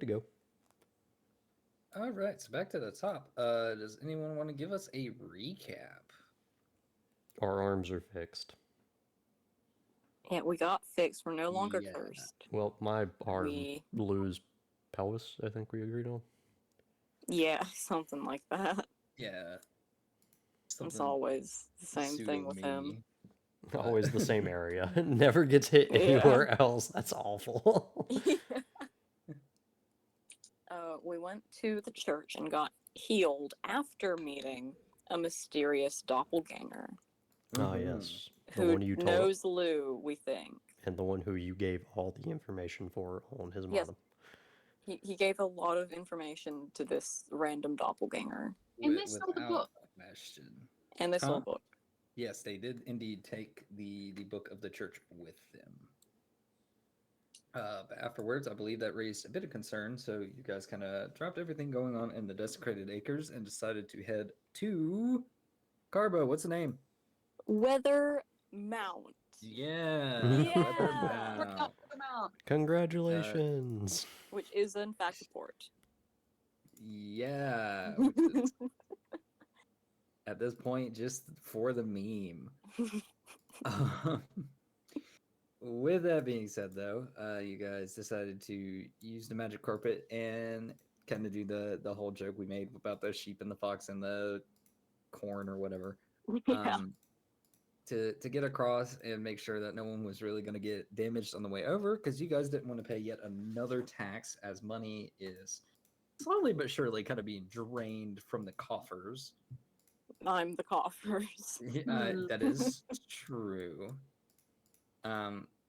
to go. All right, so back to the top. Does anyone want to give us a recap? Our arms are fixed. Yeah, we got fixed. We're no longer Yeah. cursed. Well, my arm, We, Lou's pelvis, I think we agreed on. yeah, something like that. Yeah. It's Something always the same thing pseudo with him. me. But Always the same area. Never gets hit Yeah. anywhere else. That's awful. We went to the church and got healed after meeting a mysterious doppelganger Ah, Mhm. yes. The who one you told, knows Lou, we think. and the one who you gave all the information for on his Yes, mom. he gave a lot of information to this random doppelganger. And they stole the Without book. question. And this Huh? whole book. Yes, they did indeed take the book of the church with them. But afterwards, I believe that raised a bit of concern, so you guys kind of dropped everything going on in the Desecrated Acres and decided to head to Garbo. What's the name? Weather Mount. Yeah, Yeah. Weatherbound. Come out. Congratulations. Which is in fact a port. Yeah, which is at this point just for the meme. Um, with that being said, though, you guys decided to use the magic carpet and kind of do the whole joke we made about the sheep and the fox and the corn or whatever. Yeah. To get across and make sure that no one was really going to get damaged on the way over, because you guys didn't want to pay yet another tax, as money is slowly but surely kind of being drained from the coffers. I'm the coffers. That is true.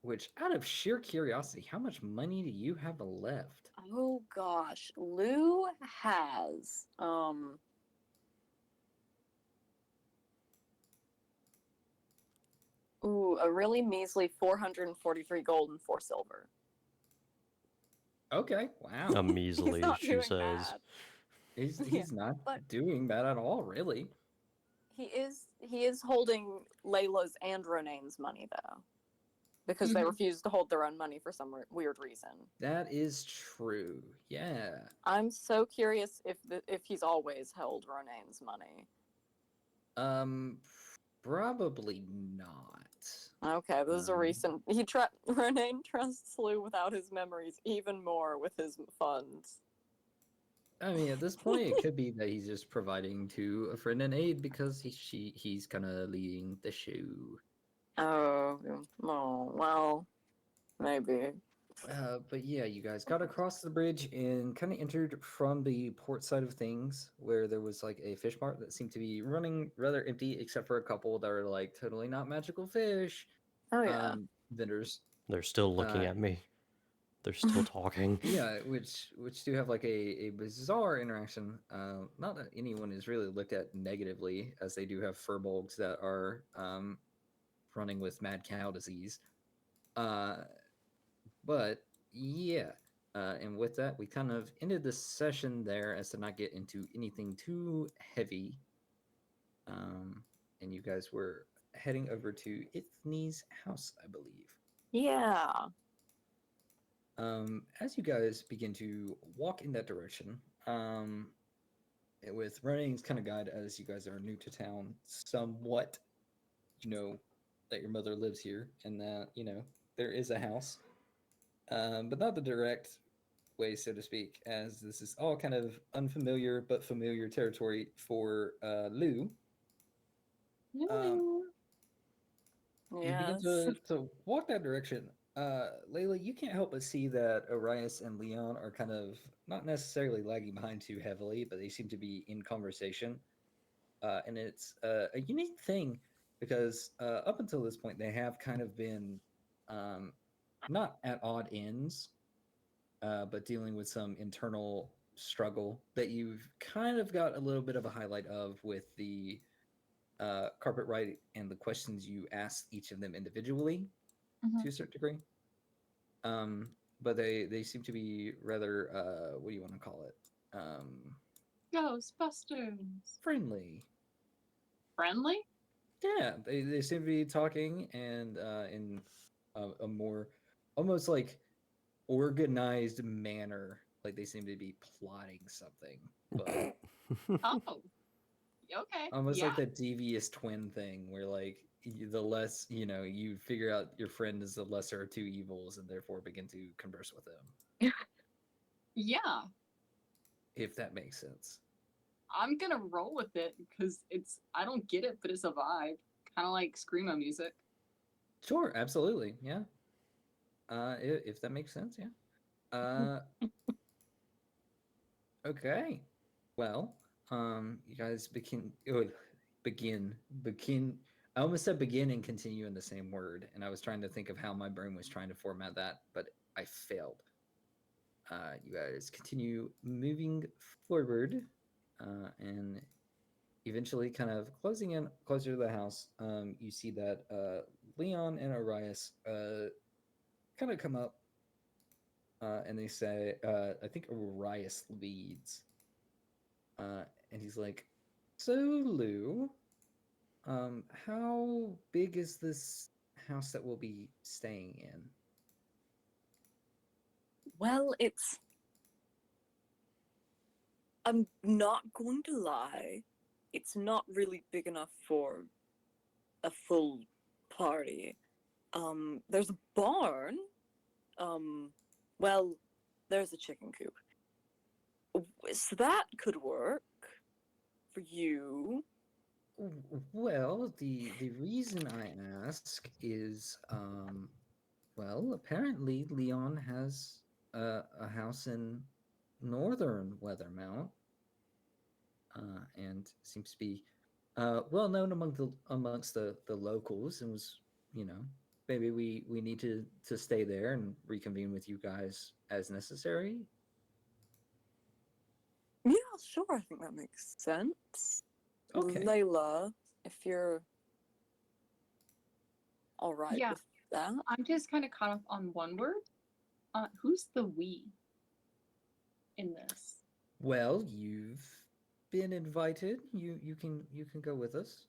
Which, out of sheer curiosity, how much money do you have left? Oh gosh, Lou has a really measly 443 gold and 4 silver. Okay, wow. A measly, not she doing says. bad. He's Yeah, not but- doing bad at all, really. He is holding Layla's and Renane's money though, because they Mhm. refused to hold their own money for some weird reason. That is true. Yeah. I'm so curious if he's always held Renane's money. Um, probably not. Okay, this is a recent. Renane trusts Lou without his memories even more with his funds. I mean, at this point, it could be that he's just providing to a friend and aid because he's kind of leading the show. Oh, well, maybe. But yeah, you guys got across the bridge and kind of entered from the port side of things, where there was like a fish mart that seemed to be running rather empty, except for a couple that are like totally not magical fish Oh yeah. vendors. They're still looking at me. They're still talking. Yeah, which do have like a bizarre interaction. Not that anyone is really looked at negatively, as they do have furbolgs that are running with mad cow disease. Uh, but yeah, and with that, we kind of ended the session there as to not get into anything too heavy. And you guys were heading over to Ithne's house, I believe. Yeah. As you guys begin to walk in that direction, with Running's kind of guide, as you guys are new to town, somewhat, you know, that your mother lives here and that, there is a house, but not the direct way, so to speak, as this is all kind of unfamiliar but familiar territory for Lou. Um, you begin Yes. to walk that direction. Layla, you can't help but see that Arias and Leon are kind of not necessarily lagging behind too heavily, but they seem to be in conversation. And it's a unique thing because up until this point, they have kind of been um, not at odd ends, but dealing with some internal struggle that you've kind of got a little bit of a highlight of with the carpet ride and the questions you ask each of them individually Mhm. to a certain degree. Um, but they seem to be rather what do you want to call it? Ghostbusters. Friendly. Friendly? Yeah, they seem to be talking and in a more almost like organized manner Like they seem to be plotting something, but Oh, okay. almost Yeah. like that devious twin thing, where like the less you figure out your friend is the lesser of two evils, and therefore begin to converse with them. Yeah. If that makes sense. I'm gonna roll with it because I don't get it, but it's a vibe. Kind of like screamo music. Sure, absolutely, yeah. If that makes sense, yeah. Okay. Well, you guys begin. I almost said begin and continue in the same word, and I was trying to think of how my brain was trying to format that, but I failed. You guys continue moving forward, and eventually, kind of closing in closer to the house. You see that Leon and Arias kind of come up, and they say, I think Arias leads. And he's like, "So, Lou, how big is this house that we'll be staying in?" Well, I'm not going to lie, it's not really big enough for a full party. There's a barn. Well, there's a chicken coop. So that could work for you. Well, the reason I ask is, well, apparently Leon has a house in northern Weathermount, and seems to be well known amongst the locals, and was, maybe we need to stay there and reconvene with you guys as necessary. Yeah, sure, I think that makes sense. Okay. Layla, if you're all right Yeah. with that. I'm just kind of caught up on one word. Who's the we in this? Well, you've been invited. You can go with us.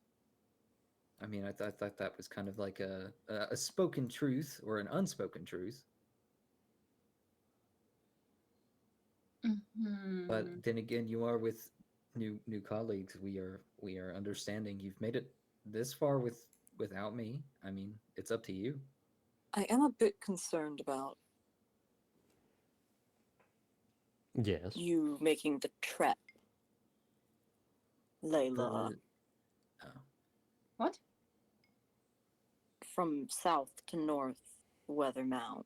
I mean, I thought that was kind of like a spoken truth or an unspoken truth. Mm-hmm. But then again, you are with new colleagues. We are understanding. You've made it this far without me. I mean, it's up to you. I am a bit concerned about Yes. you making the trek, Layla, The oh, What? from south to north Weathermount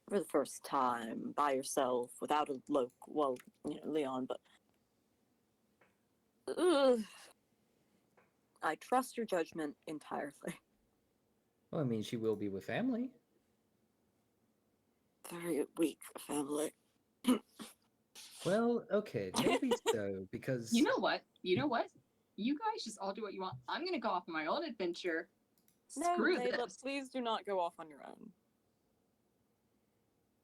for the first time by yourself without a well, Leon, but ugh, I trust your judgment entirely. well, I mean, she will be with family. Very weak family. Well, okay, maybe so, because You know what? You know what? You guys just all do what you want. I'm gonna go off on my own adventure. No, Screw Layla, this. please do not go off on your own.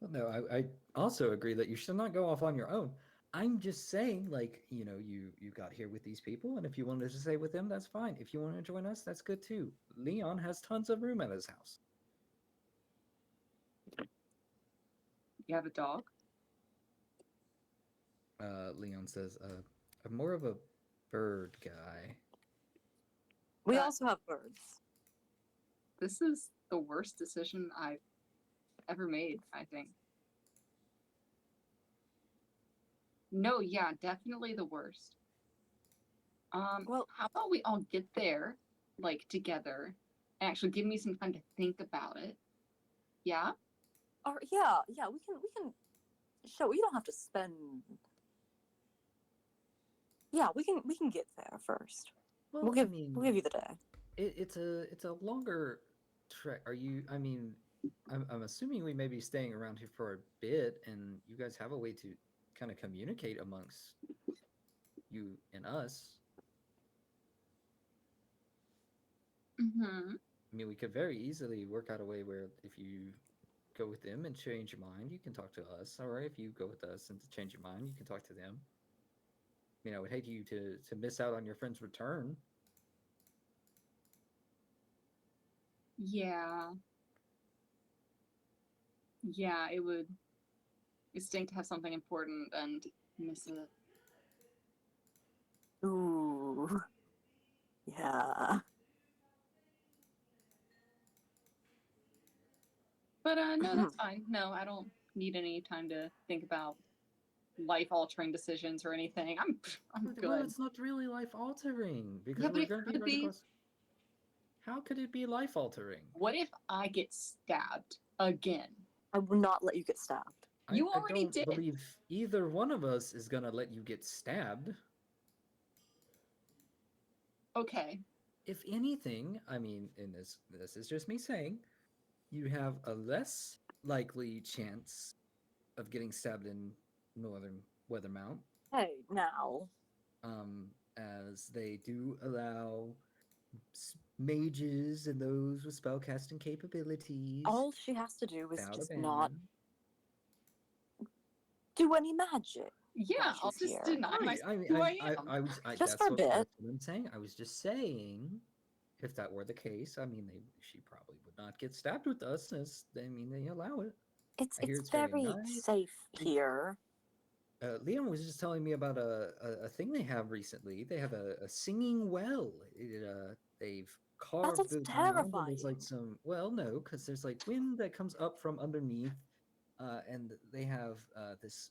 well, no, I also agree that you should not go off on your own. I'm just saying, like, you got here with these people, and if you wanted to stay with them, that's fine. If you want to join us, that's good too. Leon has tons of room at his house. You have a dog? Leon says, "I'm more of a bird guy." We Uh, also have birds. This is the worst decision I've ever made, I think. No, yeah, definitely the worst. Well, how about we all get there, like, together, and actually give me some time to think about it? Yeah? or yeah, we can show you don't have to spend. Yeah, we can get there first. Well, We'll I give mean, we'll give you the day. it's a longer trek. Are you? I mean, I'm assuming we may be staying around here for a bit, and you guys have a way to kind of communicate amongst you and us. Mm-hmm. I mean, we could very easily work out a way where if you go with them and change your mind, you can talk to us. Or if you go with us and to change your mind, you can talk to them. I mean, I would hate you to miss out on your friend's return. Yeah. Yeah, it would. We stink to have something important and miss it. Ooh. Yeah. But no, that's fine. No, I don't need any time to think about life-altering decisions or anything. I'm Well, good. it's not really life altering because Yeah, but we're it going to be could right be. across. How could it be life altering? What if I get stabbed again? I will not let you get stabbed. You I already don't did. believe either one of us is gonna let you get stabbed. Okay. If anything, I mean, in this is just me saying, you have a less likely chance of getting stabbed in Northern Weathermount, Hey, now. as they do allow mages and those with spellcasting capabilities All she has to do is without just not abandon. do any magic. Yeah, while I'll she's just here. deny Right. myself I mean, who I am. Just for a bit. that's what I'm saying. I was just saying, if that were the case, I mean, she probably would not get stabbed with us, as I mean, they allow it. I hear It's it's very very nice. safe here. Leon was just telling me about a thing they have recently. They have a singing well. They've carved sounds the ground, and there's terrifying. like some. Well, no, because there's like wind that comes up from underneath, and they have this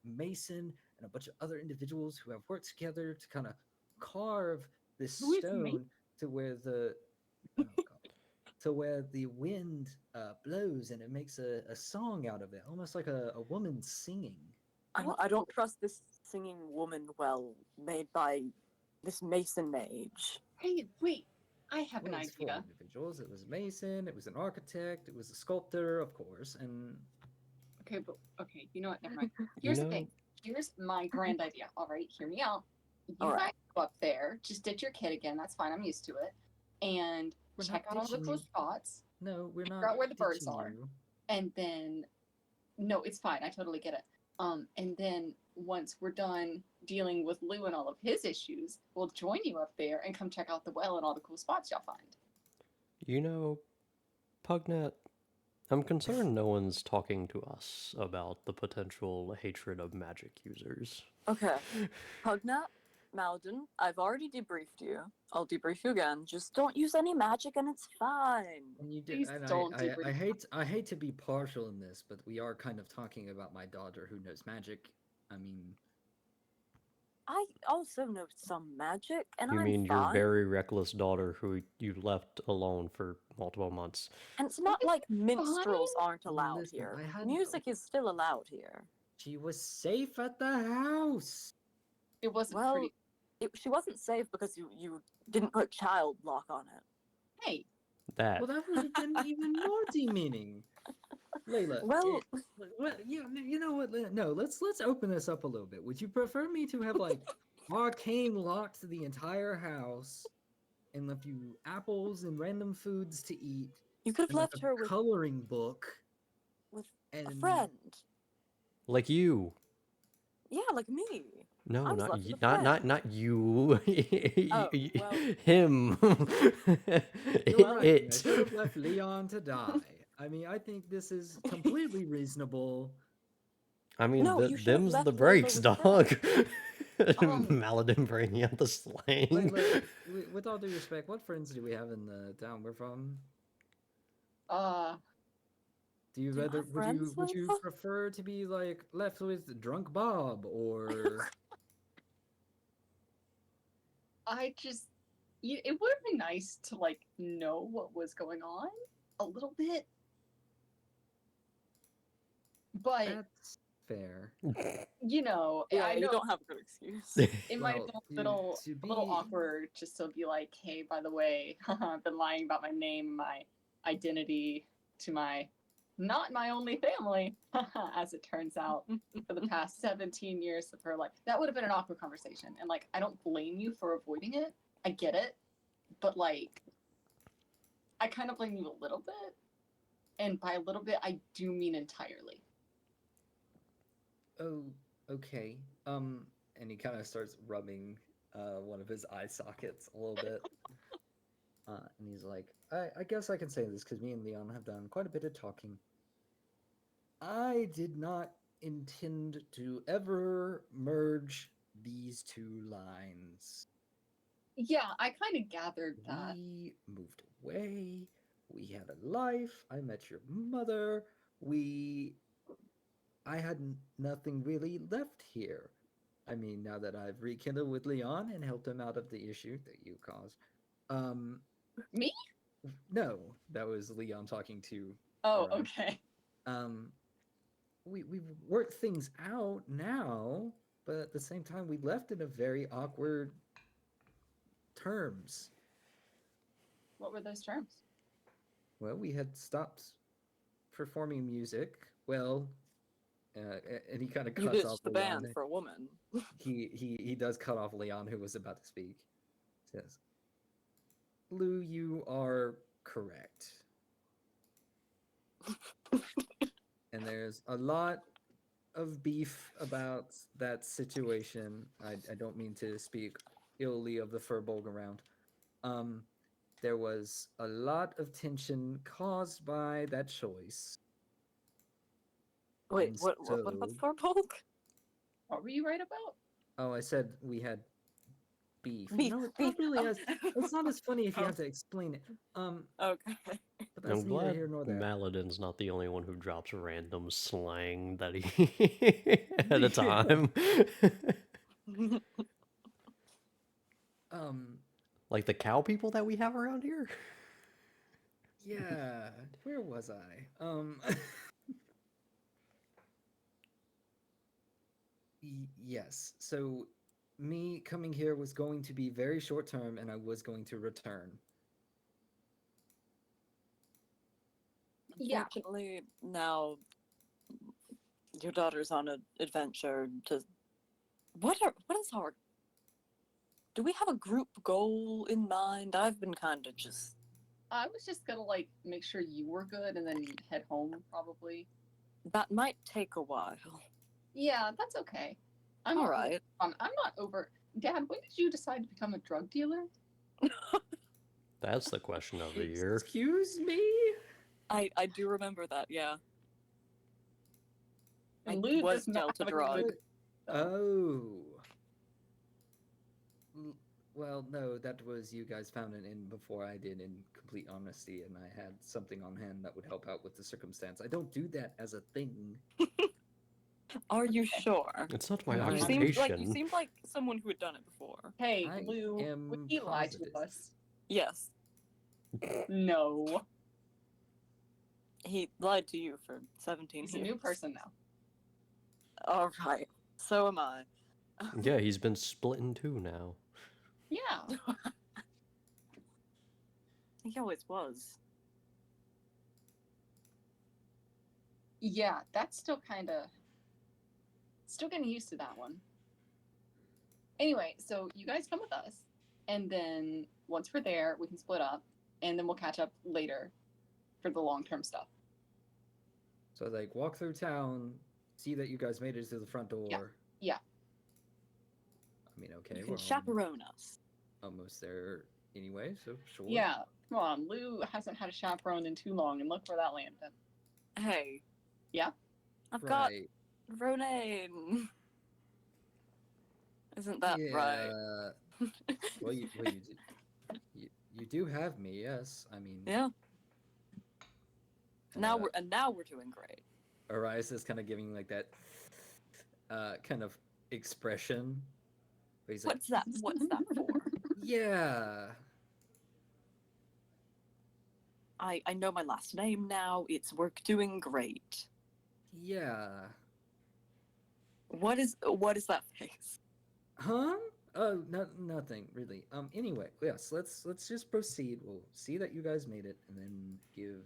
mason and a bunch of other individuals who have worked together to kind of carve this Who is me? stone to where the oh God, to where the wind blows and it makes a song out of it, almost like a woman singing. I don't trust this singing woman well made by this mason mage. Hey, wait. I have Well, an it was four idea. individuals. It was a mason, it was an architect, it was a sculptor, of course, and Okay, but okay, you know what? Never mind. You Here's the know, thing. Here's my grand idea. All right, hear me out. You All guys right. go up there, just ditch your kid again. That's fine. I'm used to it. And we're check not out all the ditching cool you. spots. No, we're Figure not out where the birds ditching are. you. And then, no, it's fine. I totally get it. And then once we're done dealing with Lou and all of his issues, we'll join you up there and come check out the well and all the cool spots y'all find. you know, Pugnet, I'm concerned no one's talking to us about the potential hatred of magic users. Okay. Pugnat, Malden, I've already debriefed you. I'll debrief you again. Just don't use any magic and it's fine. And you did, Please and don't I debrief. hate to be partial in this, but we are kind of talking about my daughter who knows magic. I mean, I also know some magic, and You I'm mean your fine. very reckless daughter who you left alone for multiple months? And it's not like minstrels aren't allowed listen, here. I had Music is still allowed here. she was safe at the house. It wasn't Well, pretty. she wasn't safe because you didn't put child lock on it. Hey, That. Well, that would have been even more demeaning. Layla, Well, you know what? No, let's open this up a little bit. Would you prefer me to have like arcane locked the entire house and left you apples and random foods to eat you could have and like left a her with coloring book a and friend. Like you. Yeah, like me. No, I was not left with a not friend. not you. Oh, well. Him. You're right. I It. should have left Leon to die. I mean, I think this is completely reasonable. I mean, No, you should have them's left the Layla breaks, with dog. Um, Maladin bringing out the slang. Layla, with all due respect, what friends do we have in the town we're from? Do you Do you rather have friends, would you Layla? prefer to be like left with drunk Bob or I just, it would have been nice to like know what was going on a little bit, but that's fair. you know, Yeah, I you know don't have a good excuse. it might have Well, been a little, to a little be awkward just to be like, hey, by the way, I've been lying about my name, my identity to my not my only family, as it turns out, for the past 17 years of her life. That would have been an awkward conversation, and like, I don't blame you for avoiding it. I get it, but like, I kind of blame you a little bit, and by a little bit, I do mean entirely. oh, okay. And he kind of starts rubbing one of his eye sockets a little bit. And he's like, I guess I can say this because me and Leon have done quite a bit of talking. I did not intend to ever merge these two lines. Yeah, I kind of gathered that. We moved away. We had a life. I met your mother. I had nothing really left here. I mean, now that I've rekindled with Leon and helped him out of the issue that you caused. Um, Me? no, that was Leon talking to. Oh, Orion. okay. We've worked things out now, but at the same time, we left in a very awkward terms. What were those terms? Well, we had stopped performing music. Well, and he kind of You cuts ditched off the Leon. band for a woman. He does cut off Leon, who was about to speak. Says, "Lou, you are correct." And there's a lot of beef about that situation. I don't mean to speak illy of the Furbolg around. There was a lot of tension caused by that choice. Wait, And what about so- Thorbolg? What were you right about? Oh, I said we had beef. Beef, No, it's beef. not really Oh. as. It's not as funny if you Oh. have to explain it. Okay. But that's I'm neither glad here nor there. Maladin's not the only one who drops random slang that he at a time. Like the cow people that we have around here. Yeah. Where was I? Yes. So me coming here was going to be very short term, and I was going to return. Yeah. Unfortunately, now your daughter's on an adventure to. What is our? Do we have a group goal in mind? I've been kind of just. I was just gonna like make sure you were good and then head home probably. That might take a while. Yeah, that's okay. I'm All not- right. I'm not over. Dad, when did you decide to become a drug dealer? That's the question of the year. Excuse me? I do remember that. Yeah. I And Lou was does not dealt a have drug. good- Oh. Well, no, that was you guys found an inn before I did, in complete honesty, and I had something on hand that would help out with the circumstance. I don't do that as a thing. Are you sure? It's not my You You occupation. seemed like someone who had done it before. Hey, I Lou, am would he lie to positive. us? Yes, No. he lied to you for 17 He's a years. new person now. All right. So am I. Yeah, he's been split in two now. Yeah. He always was. Yeah, that's still kind of. Still getting used to that one. Anyway, so you guys come with us, and then once we're there, we can split up, and then we'll catch up later for the long-term stuff. So, like, walk through town, see that you guys made it to the front door. Yeah. I mean, okay, You we're can chaperone us. almost there anyway, so sure. Yeah, come on. Lou hasn't had a chaperone in too long, and look where that landed. Hey. Yeah? I've got Right. Ronan. Isn't that right? Yeah. Well, you do have me, yes. I mean, Yeah. Now uh, we're doing great. Arias is kind of giving like that kind of expression. Where he's like, What's that? What's that for? yeah. I know my last name now. It's work doing great. Yeah. What is that face? Huh? Oh, nothing really. Anyway, yes, let's just proceed. We'll see that you guys made it, and then give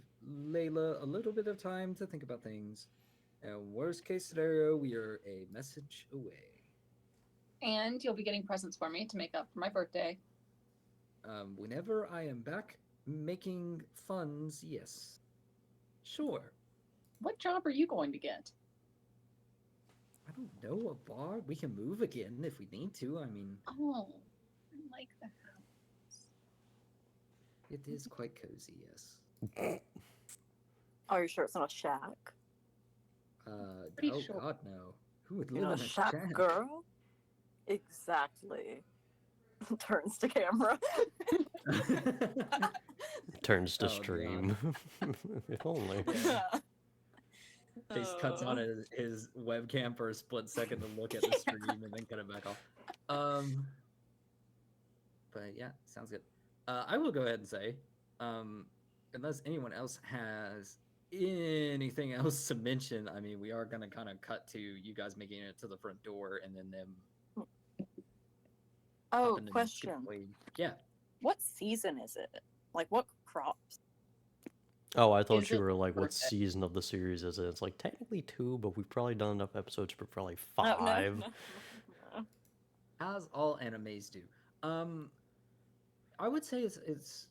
Layla a little bit of time to think about things. And worst case scenario, we are a message away. And you'll be getting presents for me to make up for my birthday. Whenever I am back making funds, yes. Sure. What job are you going to get? I don't know, a bar? We can move again if we need to. I mean, Oh, I like the house. it is quite cozy, yes. Are you sure it's not a shack? Pretty Oh sure. God, no. Who would You live know, in a shack shack? girl? Exactly. Turns to camera. Turns to Oh, God. stream. If only. Yeah. Chase cuts on Oh. his webcam for a split second to look at the stream and then cut it back off. But yeah, sounds good. I will go ahead and say, unless anyone else has anything else to mention, I mean, we are gonna kind of cut to you guys making it to the front door and then them. Oh, hopping and skipping question. away. Yeah. What season is it? Like, what crops? Oh, I thought Is you it were like, what birthday? season of the series is it? It's like technically 2, but we've probably done enough episodes for probably Oh, 5. no. As all animes do. I would say it's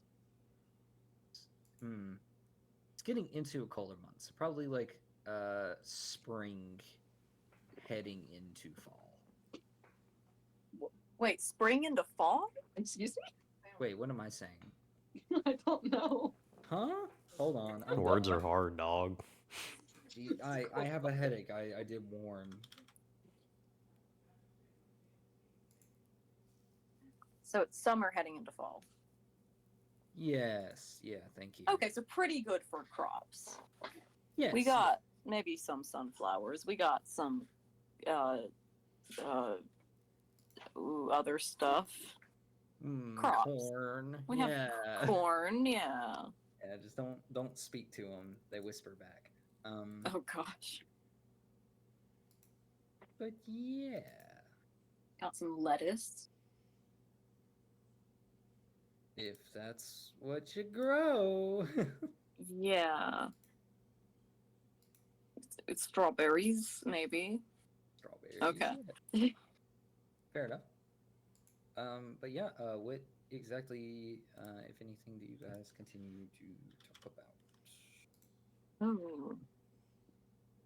getting into a colder months. Probably like spring heading into fall. Wait, spring into fall? Excuse Wait, what am I saying? me? I don't know. Huh? Hold on. I'm Words done. are hard, dog. Gee, I have a headache. I did warn. So it's summer heading into fall. Yes. Yeah, thank you. Okay, so pretty good for crops. Yes. We got maybe some sunflowers. We got some other stuff. crops. Corn. We have yeah. Corn, yeah. Yeah, just don't speak to them. They whisper back. Oh gosh. But yeah. Got some lettuce. If that's what you grow. Yeah. It's strawberries, maybe. Strawberries. Okay. yeah. Fair enough. But yeah, what exactly, if anything, do you guys continue to talk about? Oh.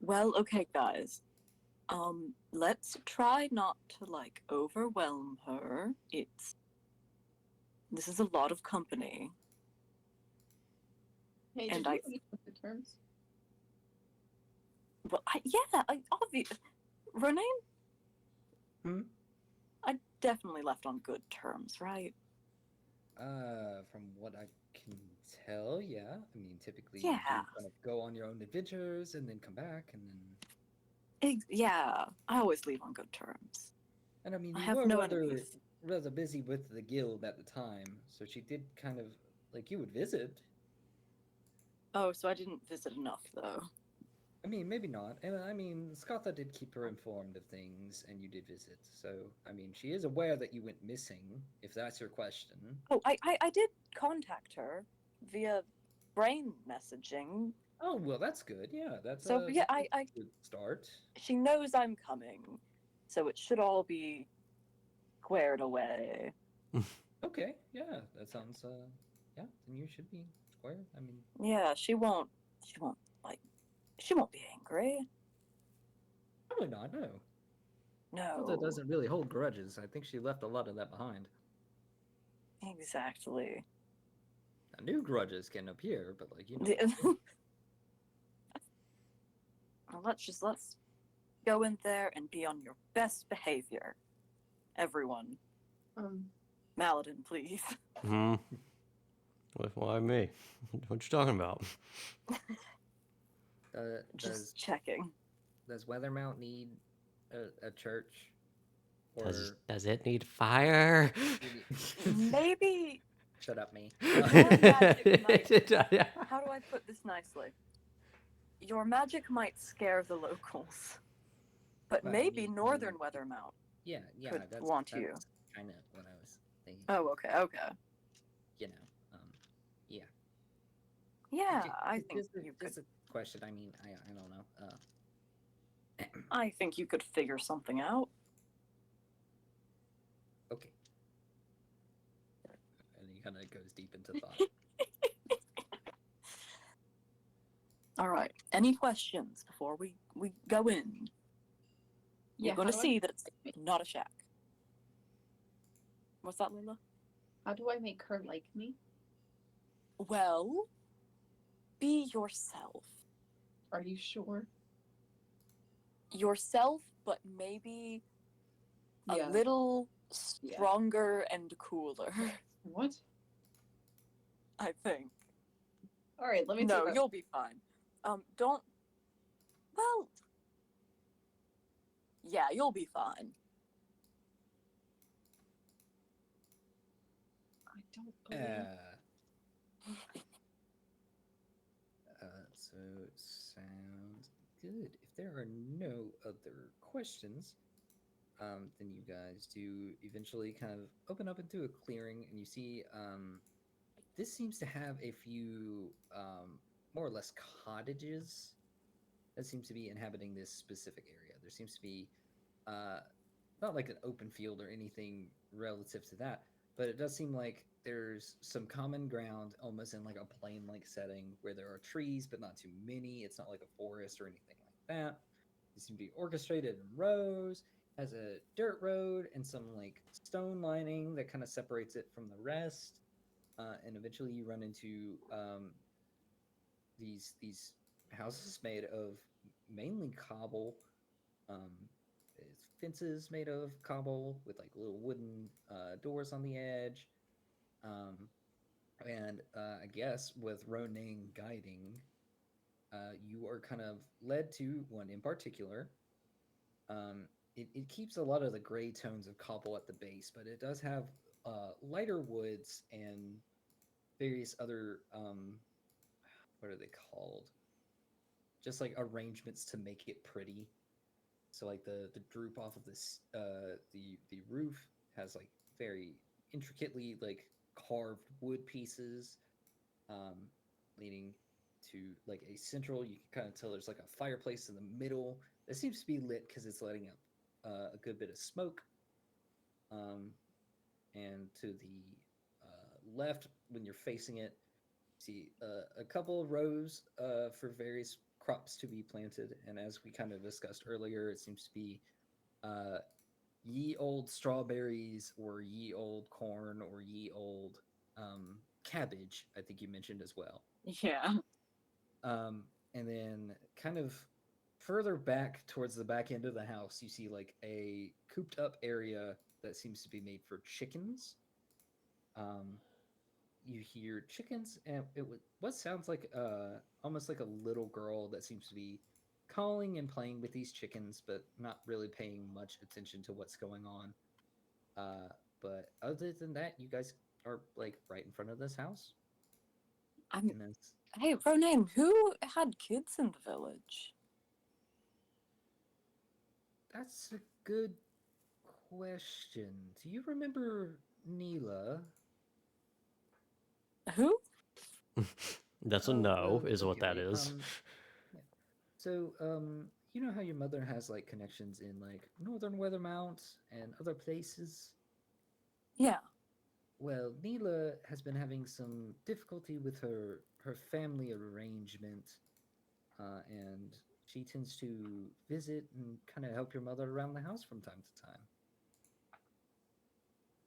Well, okay, guys. Let's try not to like overwhelm her. This is a lot of company. Hey, And did I- you read the terms? Well, obviously, Renee. Hmm? I definitely left on good terms, right? From what I can tell, yeah. I mean, typically Yeah. you kind of go on your own adventures and then come back and then. Yeah, I always leave on good terms. And I mean, I you have were no rather enemies. busy with the guild at the time, so she did kind of like you would visit. Oh, so I didn't visit enough, though. I mean, maybe not. And I mean, Scotha did keep her informed of things, and you did visit. So, I mean, she is aware that you went missing, if that's your question. Oh, I did contact her via brain messaging. Oh, well, that's good. Yeah, that's So, yeah, that's I a good start. she knows I'm coming, so it should all be squared away. Okay, yeah, that sounds. Yeah, then you should be square. I mean, Yeah, she won't be angry. probably not. No, No. Scotha doesn't really hold grudges. I think she left a lot of that behind. Exactly. Now, new grudges can appear, but like you know. Well, let's go in there and be on your best behavior. Everyone. Maladin, please. Hmm. Why me? What you talking about? Just checking. Does Weathermount need a church? Or Does it need fire? Maybe. shut up, me. magic might- How do I put this nicely? Your magic might scare the locals, but Well, maybe you- Northern Weathermount. Yeah, could that's want you. kind of what I was thinking. Oh, okay. You know, yeah. Yeah, Ju- I ju- think just a, you could. just a question. I mean, I don't know. I think you could figure something out. Okay. And he kind of goes deep into thought. All right. Any questions before we go in? You're going to see that it's not a shack. What's that, Layla? How do I make her like me? Well, be yourself. Are you sure? yourself, but maybe a Yeah. little Yeah. stronger and cooler. What? I think. All right, let me see. No, if I- you'll be fine. Don't. Well, yeah, you'll be fine. I don't believe. So sounds good. If there are no other questions, then you guys do eventually kind of open up into a clearing, and you see this seems to have a few more or less cottages that seems to be inhabiting this specific area. There seems to be uh, not like an open field or anything relative to that, but it does seem like there's some common ground almost in like a plain like setting where there are trees but not too many. It's not like a forest or anything like that. They seem to be orchestrated in rows, has a dirt road and some like stone lining that kind of separates it from the rest. And eventually you run into these houses made of mainly cobble. It's fences made of cobble with like little wooden doors on the edge. Um, and I guess with Ronaine guiding, you are kind of led to one in particular. It keeps a lot of the gray tones of cobble at the base, but it does have lighter woods and various other what are they called? Just like arrangements to make it pretty. So like the droop off of this the roof has like very intricately like carved wood pieces, um, leading to like a central. You can kind of tell there's like a fireplace in the middle that seems to be lit because it's letting up a good bit of smoke. Um, and to the left, when you're facing it, see a couple of rows for various crops to be planted. And as we kind of discussed earlier, it seems to be uh, ye old strawberries or ye old corn or ye old cabbage, I think you mentioned as well. Yeah. And then kind of further back towards the back end of the house, you see like a cooped up area that seems to be made for chickens. Um, you hear chickens, and what sounds like almost like a little girl that seems to be calling and playing with these chickens, but not really paying much attention to what's going on. But other than that, you guys are like right in front of this house. I'm. And that's Hey, Ronan, who had kids in the village? that's a good question. Do you remember Neela? Who? That's a Oh, no, well, is what forgive that me. is. Yeah. So, you know how your mother has like connections in like Northern Weathermount and other places? Yeah. Well, Neela has been having some difficulty with her family arrangement, and she tends to visit and kind of help your mother around the house from time to time.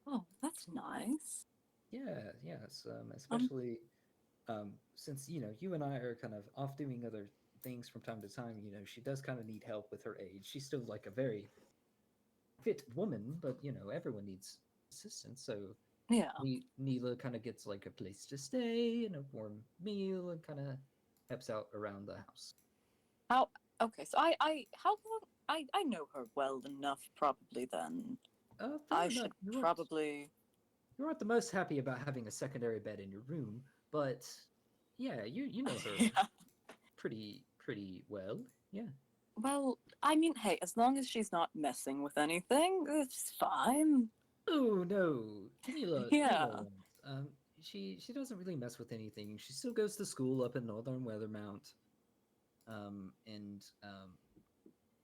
Oh, that's nice. Yeah, yes, Um, especially since you know you and I are kind of off doing other things from time to time. You know, she does kind of need help with her age. She's still like a very fit woman, but you know everyone needs assistance. So yeah. Neela kind of gets like a place to stay and a warm meal and kind of helps out around the house. How? Okay, so how long? I know her well enough, probably. Then Fair I enough. should probably. You aren't the most happy about having a secondary bed in your room, but yeah, you know her Yeah. pretty well. Yeah. Well, I mean, hey, as long as she's not messing with anything, it's fine. Oh no, Neela Yeah. won't. She doesn't really mess with anything. She still goes to school up in Northern Weathermount.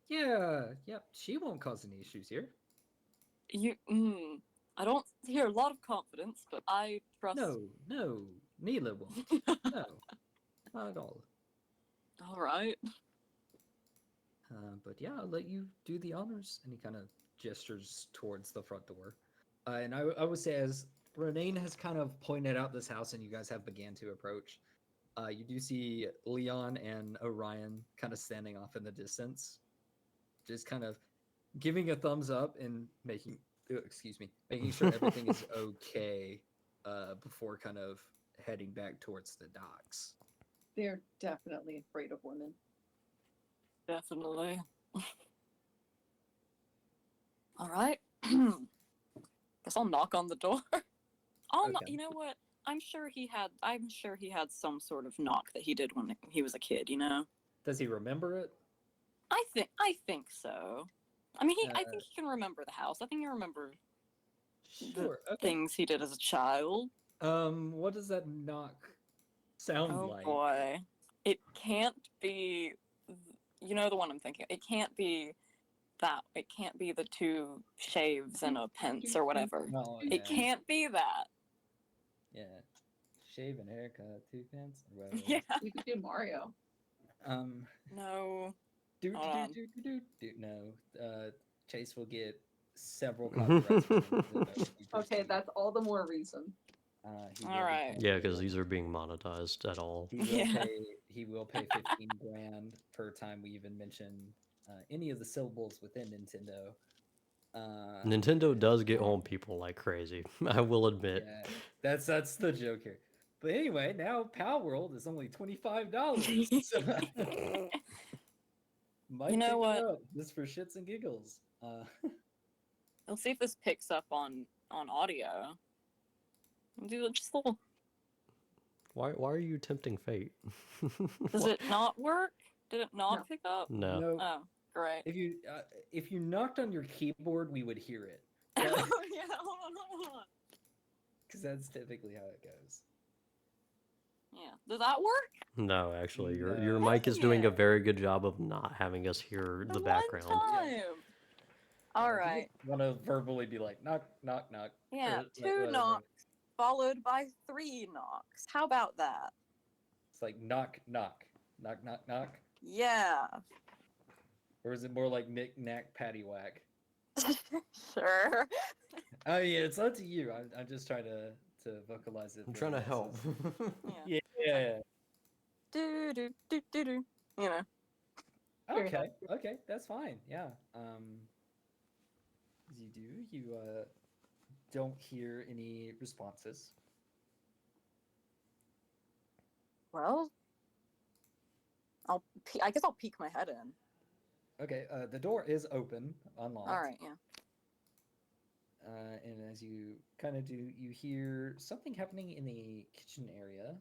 Yeah, yep, she won't cause any issues here. You. I don't hear a lot of confidence, but I trust. No, Neela won't. No, not at all. All right. But yeah, I'll let you do the honors. And he kind of gestures towards the front door. And I would say, as Renane has kind of pointed out this house and you guys have began to approach, you do see Leon and Orion kind of standing off in the distance. just kind of giving a thumbs up and making sure everything is okay before kind of heading back towards the docks. They're definitely afraid of women. Definitely. All right. Guess I'll knock on the door. Okay. You know what? I'm sure he had some sort of knock that he did when he was a kid, you know? Does he remember it? I think so. I mean, I Uh, think he can remember the house. I think he remembers Sure. Okay. things he did as a child. What does that knock sound Oh like? boy. It can't be you know the one I'm thinking. It can't be that. It can't be the two shaves and a pence or whatever. No, It can't be that. Yeah. Shave and haircut, 2 pence, or whatever. Yeah. You could do Mario. No. Do Hold on. no. Chase will get several copyrights. from him for the future Okay, season. that's all the more reason. He All will be right. paying- Yeah, because these are being monetized at all. He will Yeah. pay. He will pay 15 grand per time we even mention any of the syllables within Nintendo. Nintendo does get home people like crazy. I will admit. Yeah, that's the joke here. But anyway, now Pal World is only $25. So might You know pick it what? up just for shits and giggles. We'll see if this picks up on audio. Do just a little. Why are you tempting fate? Does it not work? Did it not No. pick up? No. No, Oh, great. if you knocked on your keyboard, we would hear it. Oh yeah, hold on. Because that's typically how it goes. Yeah, does that work? No, actually, your No. mic is doing a Yeah. very good job of not having us hear the one background. time. All right. Want to verbally be like knock, knock, knock. Yeah, or, like, 2 whatever. knocks followed by 3 knocks. How about that? It's like knock, knock, knock, knock, knock. Yeah. Or is it more like knick, knack, paddywhack? Sure. I mean, it's up to you. I'm just trying to vocalize it. I'm for trying to the help. Yeah. Yeah. Do do do do do. You know. Fair Okay. enough. Okay. That's fine. Yeah. You don't hear any responses. Well, I guess I'll peek my head in. Okay. The door is open, unlocked. All right. Yeah. And as you kind of do, you hear something happening in the kitchen area.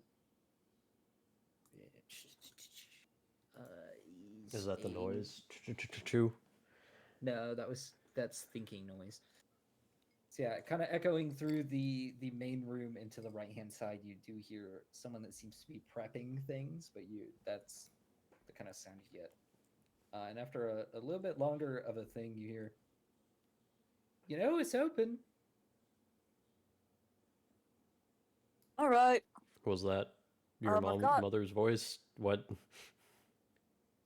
Is that the a- noise? Choo. No, that's thinking noise. So yeah, kind of echoing through the main room into the right hand side, you do hear someone that seems to be prepping things, but that's the kind of sound you get. And after a little bit longer of a thing, you hear, it's open. All right. Was that your I've got- mother's voice? What?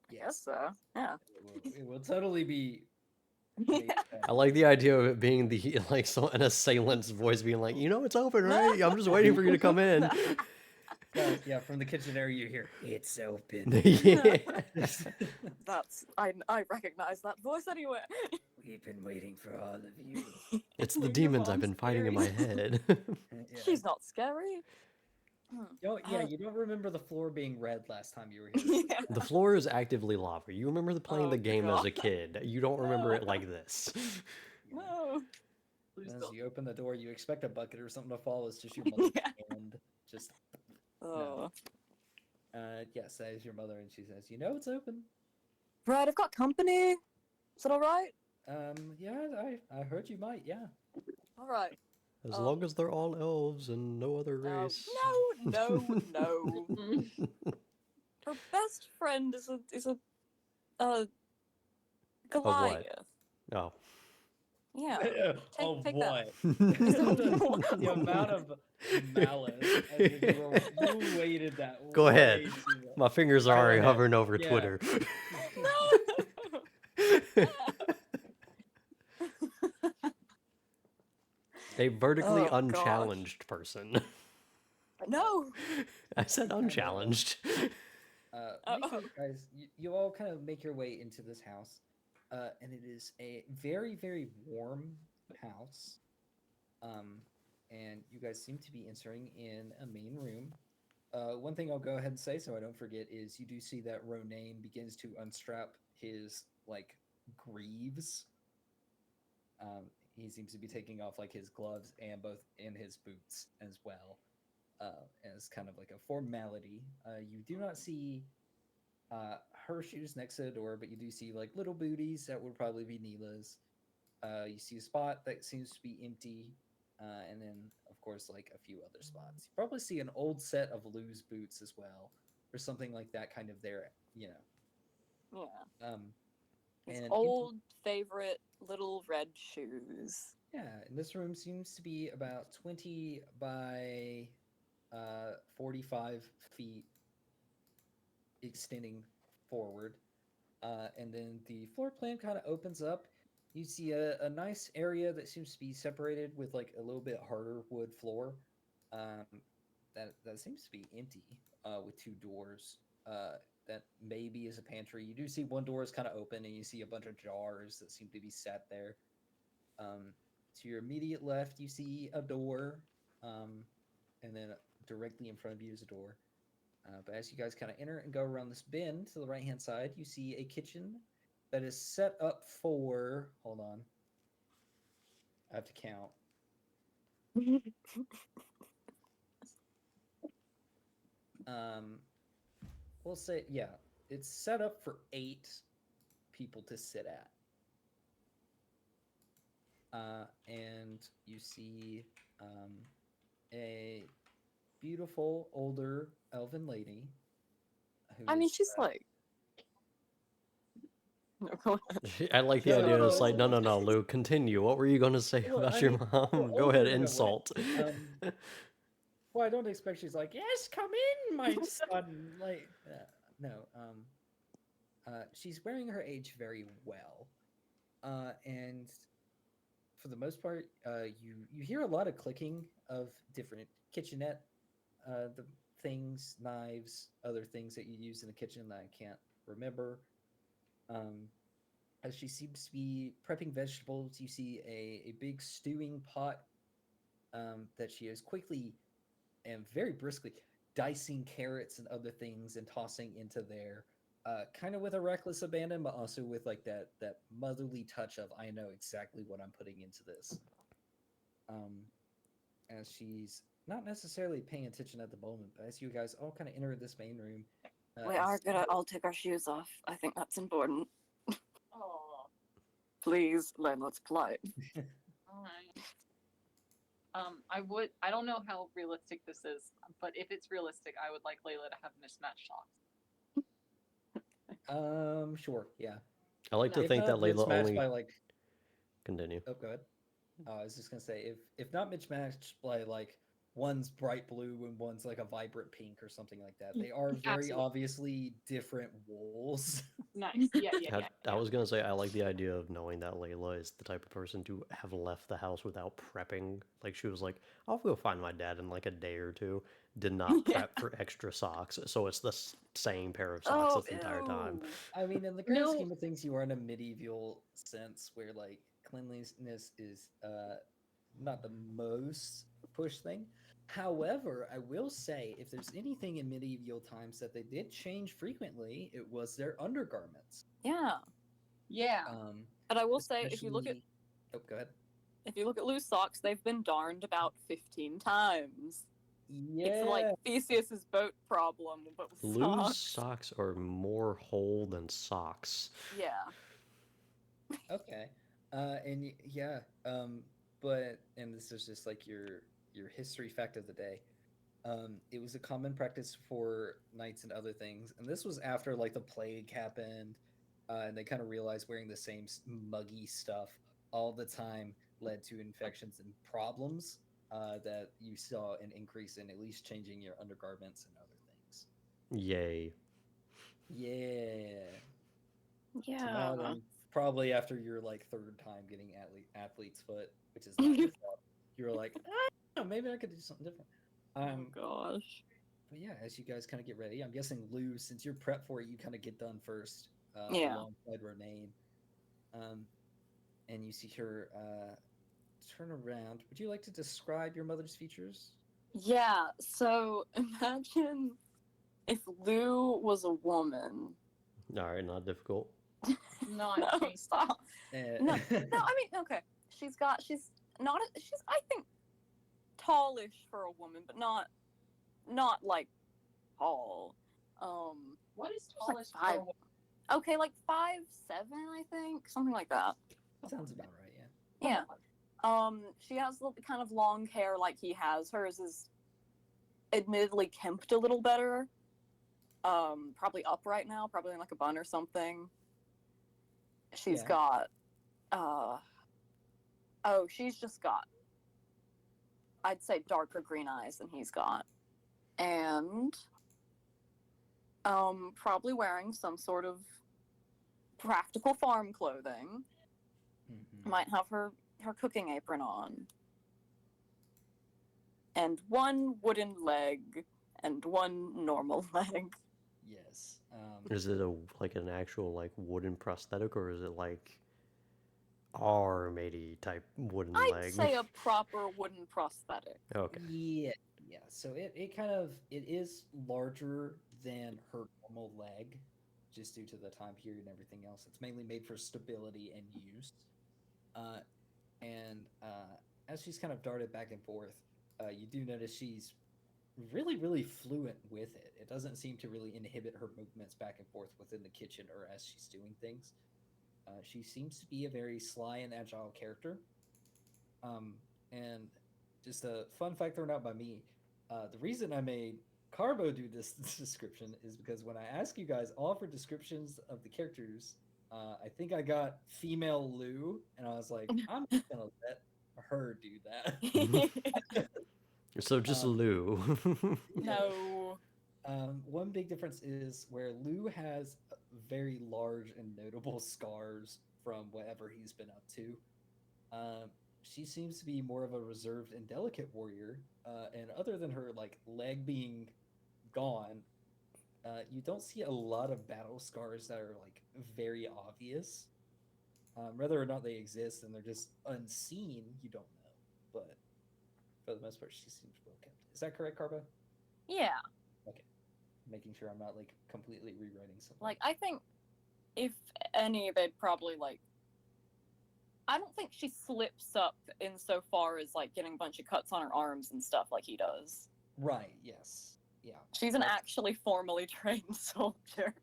I guess so. Yeah. It will totally be. Yeah. I like the idea of it being an assailant's voice being like, it's open, right? I'm just waiting for you to come in. Yeah, from the kitchen area you hear, it's open. Yeah. I recognize that voice anywhere. We've been waiting for all of you. It's the Your demons I've mom's been fighting in my scary. head. Yeah. She's not scary. You don't remember the floor being red last time you were here. Yeah. The floor is actively lava. You remember playing Oh, the game as a God. kid. You don't remember it No. like this. No. Please As don't. you open the door, you expect a bucket or something to fall. It's just your mother's Yeah. hand. Just Oh. yes, that is your mother, and she says, it's open. Right, I've got company. Is that all right? Yeah, I heard you might. Yeah. All right. As long as they're all elves and no other Oh, race. no. Mm. Her best friend is a Goliath. Oh. Yeah. Of take that. what? The amount of malice. As if you waited that. Go ahead. way too long. My fingers are Go already ahead. hovering over Yeah. Twitter. No. A vertically Oh, gosh. unchallenged person. No. I said unchallenged. Guys, you all kind of make your way into this house. and it is a very, very warm house. And you guys seem to be entering in a main room. One thing I'll go ahead and say so I don't forget is you do see that Ronaine begins to unstrap his like greaves. He seems to be taking off like his gloves and both in his boots as well, as kind of like a formality. You do not see her shoes next to the door, but you do see like little booties that would probably be Neela's. You see a spot that seems to be empty, and then of course like a few other spots. You probably see an old set of Lou's boots as well, or something like that, kind of there. You know, Yeah. His and old favorite little red shoes. yeah, and this room seems to be about 20 by 45 feet, extending forward. And then the floor plan kind of opens up. You see a nice area that seems to be separated with like a little bit harder wood floor. Um, that seems to be empty, with two doors. That maybe is a pantry. You do see one door is kind of open, and you see a bunch of jars that seem to be sat there. To your immediate left, you see a door, and then directly in front of you is a door. But as you guys kind of enter and go around this bend to the right hand side, you see a kitchen that is set up for. Hold on. I have to count. We'll say, yeah, it's set up for 8 people to sit at. And you see a beautiful older elven lady. I mean, who's, she's like. No, go ahead. I like the No, idea. no, It's like, no, it's- no, no, Lou, continue. What were you going to say Well, about I your mean, mom? we're Go ahead, older in a way. insult. Well, I don't expect she's like, yes, come in, my son. Like, no. She's wearing her age very well, and for the most part, you hear a lot of clicking of different kitchenette, the things, knives, other things that you use in the kitchen that I can't remember. As she seems to be prepping vegetables, you see a big stewing pot, that she is quickly and very briskly dicing carrots and other things and tossing into there, kind of with a reckless abandon, but also with like that motherly touch of I know exactly what I'm putting into this. As she's not necessarily paying attention at the moment, but as you guys all kind of enter this main room, We are gonna all take our shoes off. I think that's important. Oh, Please, Len, let's polite. all right. I don't know how realistic this is, but if it's realistic, I would like Layla to have mismatched socks. Sure, yeah. I like to If think that not Layla mismatched only. by like, Continue. oh, go ahead. I was just gonna say if not mismatched by like one's bright blue and one's like a vibrant pink or something like that. They are very Absolutely. obviously different wools. Nice. Yeah. I was gonna say I like the idea of knowing that Layla is the type of person to have left the house without prepping. Like she was like, "I'll go find my dad in like a day or two." Did not Yeah. prep for extra socks, so it's the same pair of socks Oh, the entire time. ew. I mean, in the grand No. scheme of things, you are in a medieval sense where like cleanliness is not the most push thing. However, I will say if there's anything in medieval times that they did change frequently, it was their undergarments. Yeah. Yeah. But I will say, if you look at especially- go ahead. loose socks, they've been darned about 15 times. Yeah, It's like Theseus's boat problem, but with Lou's socks. socks are more whole than socks. Yeah. okay, yeah, but and this is just like your history fact of the day. It was a common practice for knights and other things, and this was after like the plague happened, and they kind of realized wearing the same muggy stuff all the time led to infections and problems. That you saw an increase in at least changing your undergarments and other things. Yay. Yeah. So Yeah. now then, probably after your like third time getting athlete's foot, which is not your fault, you're like, maybe I could do something different. Oh gosh. But yeah, as you guys kind of get ready, I'm guessing Lou, since you're prepped for it, you kind of get done first, Yeah. alongside Ronaine. And you see her turn around. Would you like to describe your mother's features? Yeah, so imagine if Lou was a woman. All right, not difficult. Not No, tasty. stop. Eh, No, I mean, okay. She's not, she's, I think, tallish for a woman, but not like tall. What is She's like tallest for a five. woman? Okay, like 5'7", I think, something like that. Sounds about right, yeah. Yeah. She has kind of long hair like he has. Hers is admittedly kempt a little better. Probably up right now, probably in like a bun or something. She's Yeah. got, she's just got, I'd say, darker green eyes than he's got. And, probably wearing some sort of practical farm clothing. Mhm. Might have her cooking apron on. And one wooden leg and one normal leg. Yes. Is it like an actual like wooden prosthetic, or is it like arm-80 type wooden I'd leg? say a proper wooden prosthetic. Okay. Yeah. So it kind of it is larger than her normal leg, just due to the time period and everything else. It's mainly made for stability and use. Uh, and as she's kind of darted back and forth, you do notice she's really fluent with it. It doesn't seem to really inhibit her movements back and forth within the kitchen or as she's doing things. She seems to be a very sly and agile character. And just a fun fact thrown out by me, the reason I made Carbo do this description is because when I ask you guys all for descriptions of the characters, I think I got female Lou, and I was like, I'm just gonna let her do that. So just Um, Lou. No. One big difference is where Lou has very large and notable scars from whatever he's been up to. She seems to be more of a reserved and delicate warrior, and other than her like leg being gone, you don't see a lot of battle scars that are like very obvious. Whether or not they exist and they're just unseen, you don't know. But for the most part, she seems well kept. Is that correct, Carbo? Yeah. Okay, making sure I'm not like completely rewriting something. Like, I think if any, they'd probably like. I don't think she slips up insofar as like getting a bunch of cuts on her arms and stuff like he does. Right. Yes. Yeah. She's an That's- actually formally trained soldier.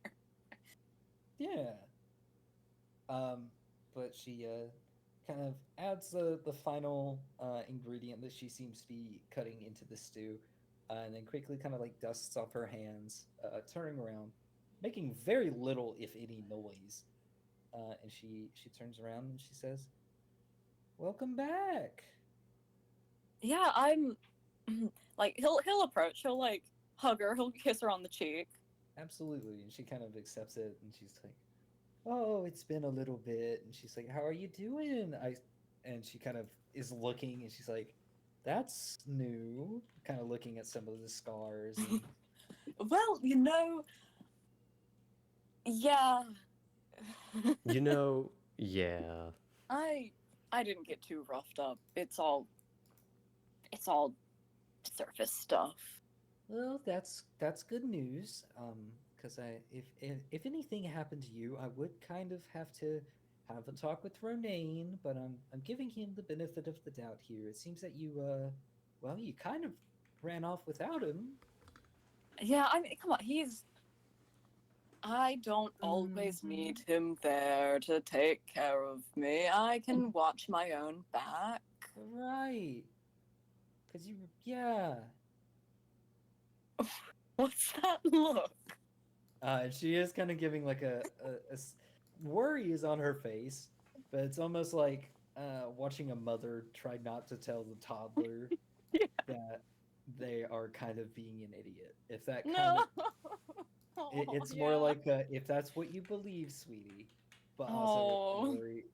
Yeah. But she kind of adds the final ingredient that she seems to be cutting into the stew, and then quickly kind of like dusts off her hands, turning around, making very little, if any, noise. And she turns around and she says, "Welcome back." Yeah, I'm like he'll approach, he'll like hug her, he'll kiss her on the cheek. Absolutely. And she kind of accepts it, and she's like, "Oh, it's been a little bit." And she's like, "How are you doing?" And she kind of is looking, and she's like, "That's new." Kind of looking at some of the scars. And, Well, yeah. Yeah. I didn't get too roughed up. It's all surface stuff. well, that's good news. Because if anything happened to you, I would kind of have to have a talk with Ronaine, but I'm giving him the benefit of the doubt here. It seems that you well, you kind of ran off without him. Yeah, I mean, come on, I don't always need him there to take care of me. I can watch my own back. Right. Because yeah. What's that look? She is kind of giving like worry is on her face, but it's almost like watching a mother try not to tell the toddler Yeah. that they are kind of being an idiot. If that kind No. of, it's Yeah. more like if that's what you believe, sweetie, but also Oh. worry.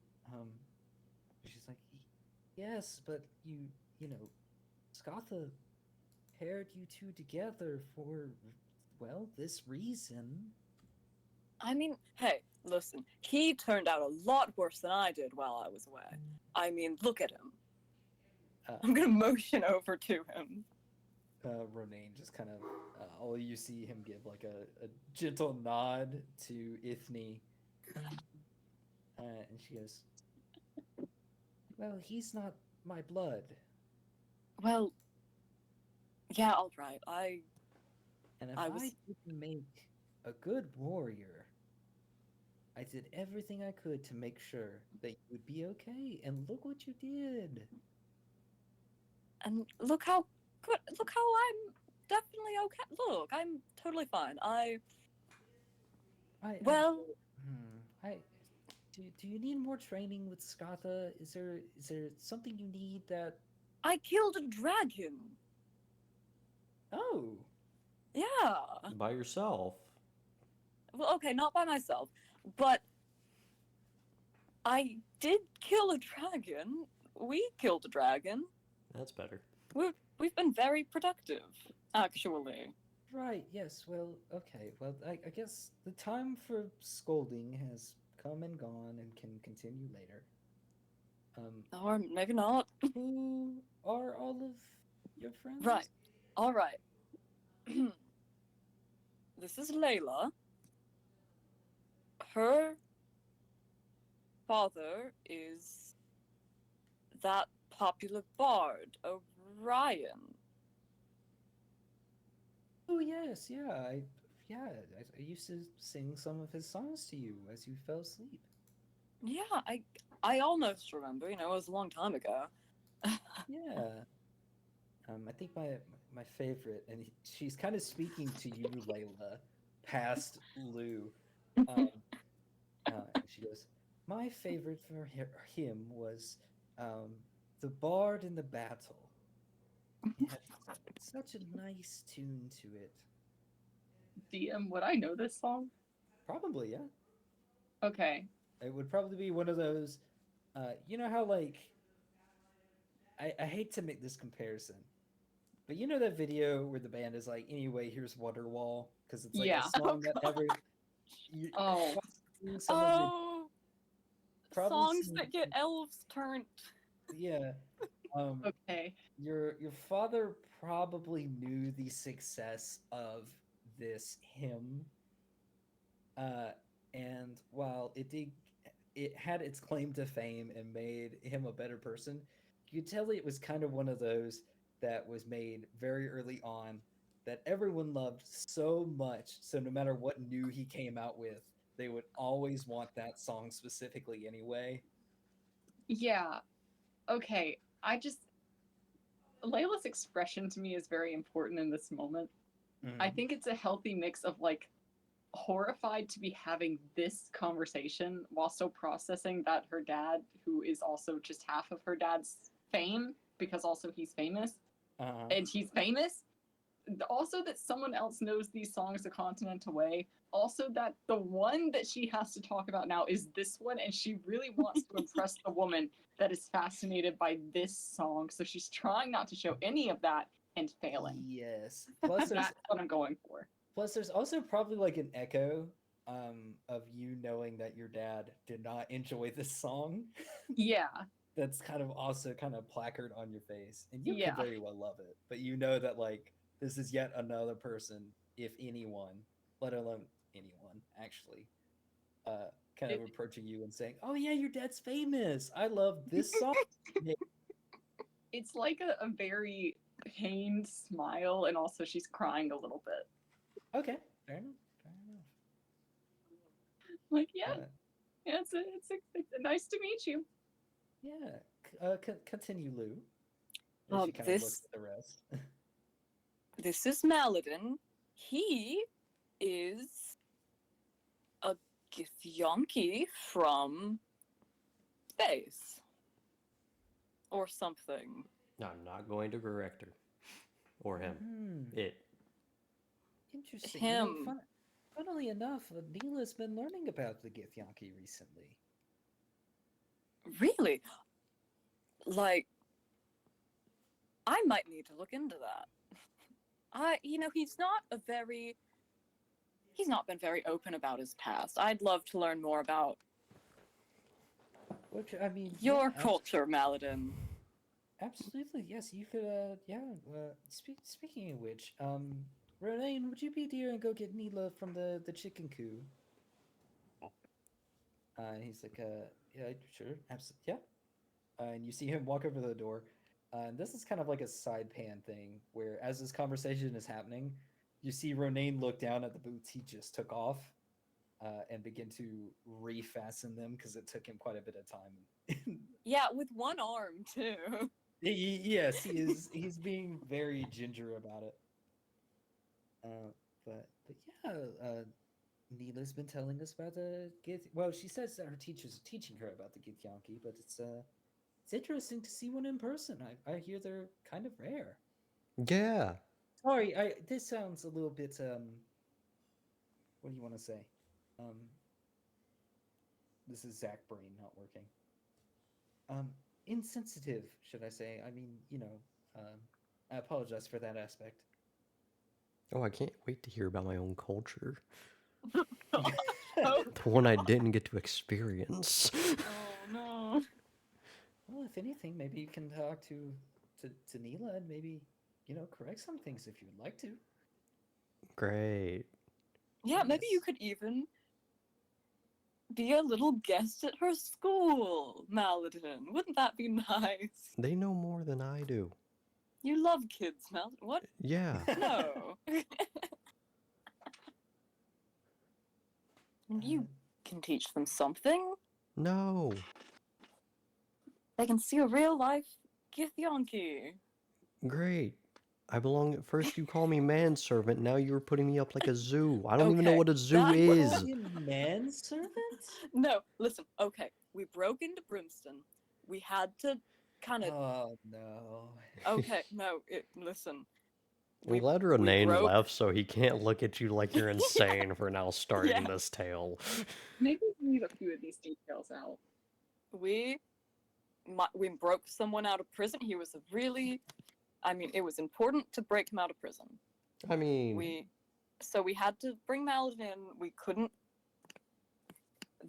She's like, yes, but you know, Scatha paired you two together for, well, this reason. I mean, hey, Listen, he turned out a lot worse than I did while I was away. I mean, look at him. Uh, I'm gonna motion over to him. Ronaine just kind of, all you see him give like a gentle nod to Ithne. And she goes, well, he's not my blood. Well, yeah, all right. And if I I was- didn't make a good warrior, I did everything I could to make sure that you would be okay. And look what you did. And look how good. Look how I'm definitely okay. Look, I'm totally fine. Well, I do you need more training with Skatha? Is there something you need that? I killed a dragon. Oh, Yeah. By yourself. Well, okay, not by myself, but I did kill a dragon. We killed a dragon. That's better. We've been very productive, actually. right. Yes. Well, okay. Well, I guess the time for scolding has come and gone and can continue later. Or maybe not. Who are all of your friends? Right. All right. This is Layla. Her father is that popular bard, Orion. Oh yes, yeah. I used to sing some of his songs to you as you fell asleep. Yeah, I almost remember. You know, it was a long time ago. Yeah. I think my favorite, and she's kind of speaking to you, Layla, past Lou. And she goes, "My favorite for him was the Bard in the Battle. It had such a nice tune to it. DM, would I know this song? Probably, yeah. Okay. It would probably be one of those. You know how like I hate to make this comparison, but you know that video where the band is like, anyway, here's Waterwall, because it's like Yeah. a song that every you, Oh. some of your Oh, probably songs some- that get elves turned. yeah. Okay. Your father probably knew the success of this hymn, and while it had its claim to fame and made him a better person, you could tell it was kind of one of those that was made very early on that everyone loved so much, so no matter what new he came out with, they would always want that song specifically anyway. Yeah. Okay. Layla's expression to me is very important in this moment. I think it's a healthy mix of like horrified to be having this conversation while still processing that her dad, who is also just half of her dad's fame, because also he's famous, Uh-huh. and he's famous. Also, that someone else knows these songs a continent away. Also, that the one that she has to talk about now is this one, and she really wants to impress the woman that is fascinated by this song. So she's trying not to show any of that and failing. Yes. Plus, there's That's what I'm going for. also probably like an echo of you knowing that your dad did not enjoy this song. Yeah. That's kind of also kind of placard on your face, and you Yeah. could very well love it, but you know that like this is yet another person, if anyone, let alone anyone actually, kind of approaching you and saying, "Oh yeah, your dad's famous. I love this song." It's like a very pained smile, and also she's crying a little bit. Okay, fair enough. Fair enough. Like, yeah, Uh, it's nice to meet you. yeah. Continue, Lou. As Um, she kind of looks this- at the rest. This is Maladin. He is a Githyanki from space. Or something. I'm not going to correct her. Or him. Hmm. It. Interesting. Him. Funnily enough, Neela's been learning about the Githyanki recently. Really? Like, I might need to look into that. He's not a very he's not been very open about his past. I'd love to learn more about Which I mean, your yeah, culture, Maladin. absolutely. Yes, you could. Yeah. Speaking of which, Renane, would you be dear and go get Neela from the chicken coop? And he's like, yeah, sure, absolutely, yeah. And you see him walk over to the door. And this is kind of like a side pan thing, where as this conversation is happening, you see Ronane look down at the boots he just took off, and begin to refasten them because it took him quite a bit of time. Yeah, with one arm too. Yes, he is. He's being very ginger about it. But yeah, Neela's been telling us about the Gith. Well, she says that her teachers are teaching her about the Githyanki, but it's interesting to see one in person. I hear they're kind of rare. Yeah. Sorry, this sounds a little bit what do you want to say? Um, this is Zach brain not working. Insensitive, should I say? I mean, I apologize for that aspect. Oh, I can't wait to hear about my own culture. Oh, The one I didn't get to experience. oh no. Well, if anything, maybe you can talk to Neela and maybe correct some things if you would like to. Great. Yeah, maybe you Yes. could even be a little guest at her school, Maladin. Wouldn't that be nice? They know more than I do. You love kids, Maladin. What? Yeah. No. You can teach them something. No. They can see a real life Githyanki. Great. I belong. First, you call me manservant. Now you're putting me up like a zoo. I don't even know Okay, what a zoo that is. was- Manservant? No, listen, okay. We broke into Brimston. We had to kind of. Oh no. Okay, no, listen. We We- let we Renane broke- left so he can't look at you like you're insane for now starting Yeah. this tale. Maybe leave a few of these details out. We broke someone out of prison. He was it was important to break him out of prison. I mean, We had to bring Maladin in. We couldn't.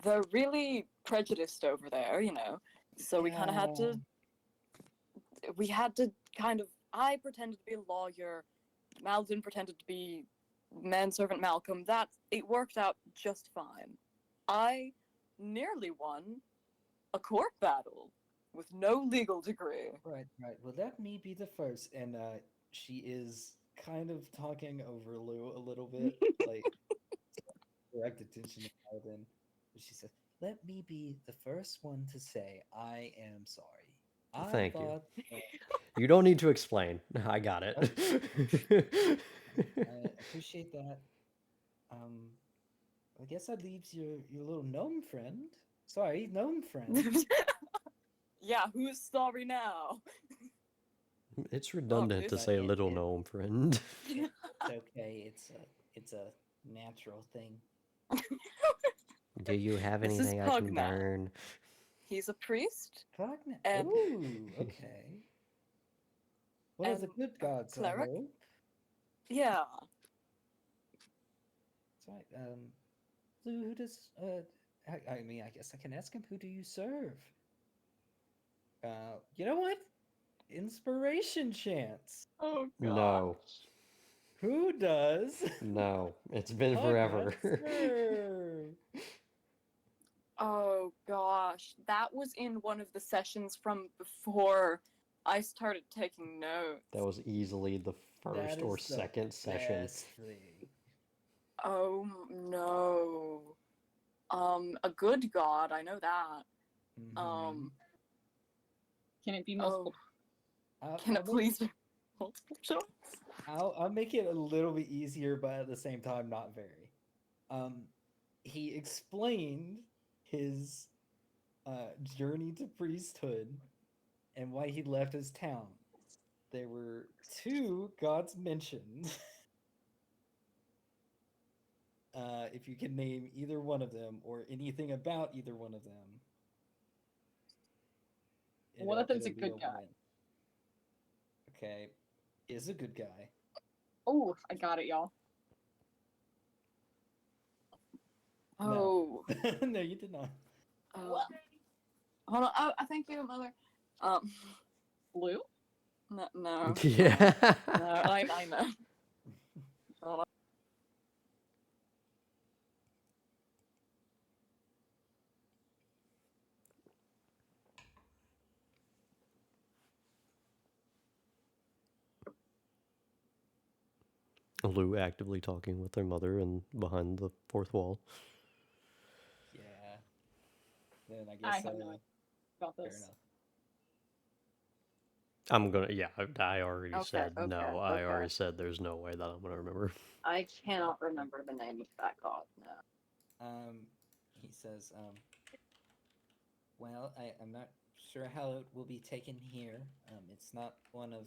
They're really prejudiced over there, So we kind of had to. We had to kind of. I pretended to be a lawyer. Maladin pretended to be manservant Malcolm. It worked out just fine. I nearly won a court battle with no legal degree. Right. Well, let me be the first. And she is kind of talking over Lou a little bit, like direct attention to Alvin. But she said, "Let me be the first one to say I am sorry. I Thank you. thought you don't need to explain. I got it. I appreciate that. I guess that leaves your little gnome friend. Sorry, gnome friend. Yeah, who's sorry now? It's redundant to it's- say little gnome friend. It's okay. It's a natural thing. Do you have This is anything I can Pugna. burn? He's a priest. Pugna. And- Ooh, okay. One of the and good gods, I cleric? hope. Yeah. That's right. Lou, who does I mean, I guess I can ask him, who do you serve? You know what? Inspiration chance. Oh No, Who does? no. It's been Pugna forever. serve? Oh gosh, that was in one of the sessions from before I started taking notes. That was easily the first That or is the second session. best thing. Oh no. A good god, I know that. Mhm. Can it be multiple? Can it I'll make- please be multiple choice? I'll make it a little bit easier, but at the same time, not very. He explained his journey to priesthood and why he left his town. There were two gods mentioned. If you can name either one of them or anything about either one of them. One of them's a it'll be good guy. win. Okay, is a good guy. Oh, I got it, y'all. Oh, No, you did not. hold on. Oh, I thank you, mother. Um, Blue? no, no, Yeah. no, I know. Hold on. Lou actively talking with their mother and behind the fourth wall. Yeah. Then I I guess have no idea about fair this. enough. I'm gonna, yeah, I already Okay, said no. okay, I okay. already said there's no way that I'm gonna remember. I cannot remember the name of that god now. He says, well, I'm not sure how it will be taken here. It's not one of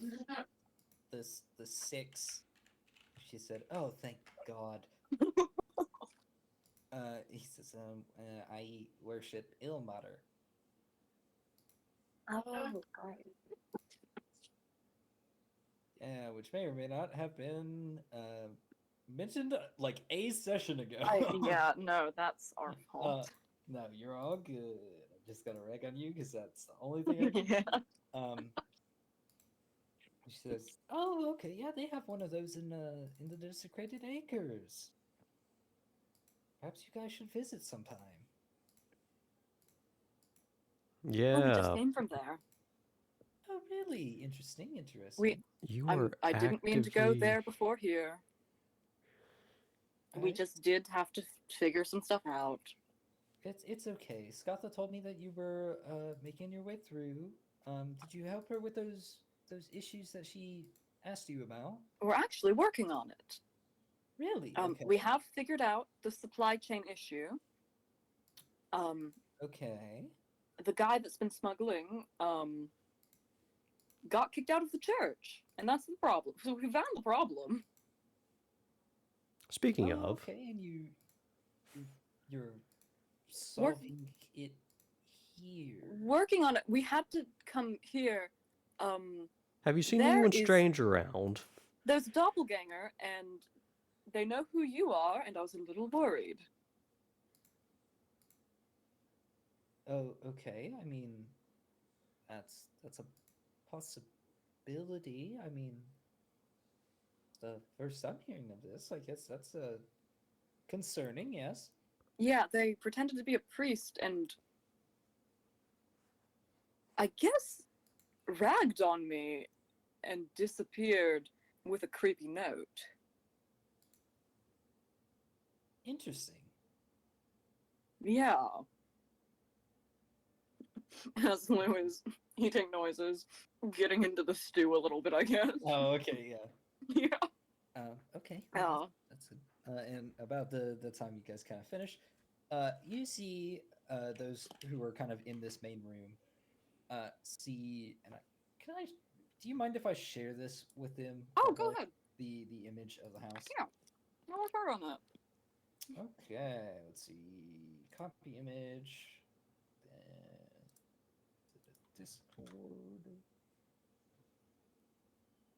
the six. She said, oh, thank God. He says, I worship Ilmater. Oh, great. Yeah, which may or may not have been mentioned like a session ago. Yeah, no, that's our fault. No, you're all good. I'm just gonna rag on you because that's the only thing I can. Yeah. She says, "Oh, okay, yeah, they have one of those in the Desecrated Acres. Perhaps you guys should visit sometime." Oh, we just Yeah, came from there. Oh, really? Interesting. you are I didn't mean to go actively. there before here. We Alright. just did have to figure some stuff out. It's okay. Scotha told me that you were making your way through. Did you help her with those issues that she asked you about? We're actually working on it. Really? Okay. We have figured out the supply chain issue. Okay. The guy that's been smuggling, got kicked out of the church, and that's the problem. So we found the problem. Speaking Oh, of, okay, and you're solving it here. Working on it. We had to come here. have you seen There anyone is- strange around? There's a doppelganger, and they know who you are, and I was a little worried. Oh, okay. I mean, that's a possibility. I mean, the first I'm hearing of this, I guess that's concerning. Yes. Yeah, they pretended to be a priest, and I guess ragged on me and disappeared with a creepy note. Interesting. Yeah. As Lou is eating noises, getting into the stew a little bit, I guess. Oh, okay. Yeah. Yeah. Okay. Oh. That's good. And about the time you guys kind of finish, you see those who are kind of in this main room see, and do you mind if I share this with them? Oh, go ahead. The image of the house. Yeah. No more part on that. Okay, let's see. Copy image. Discord.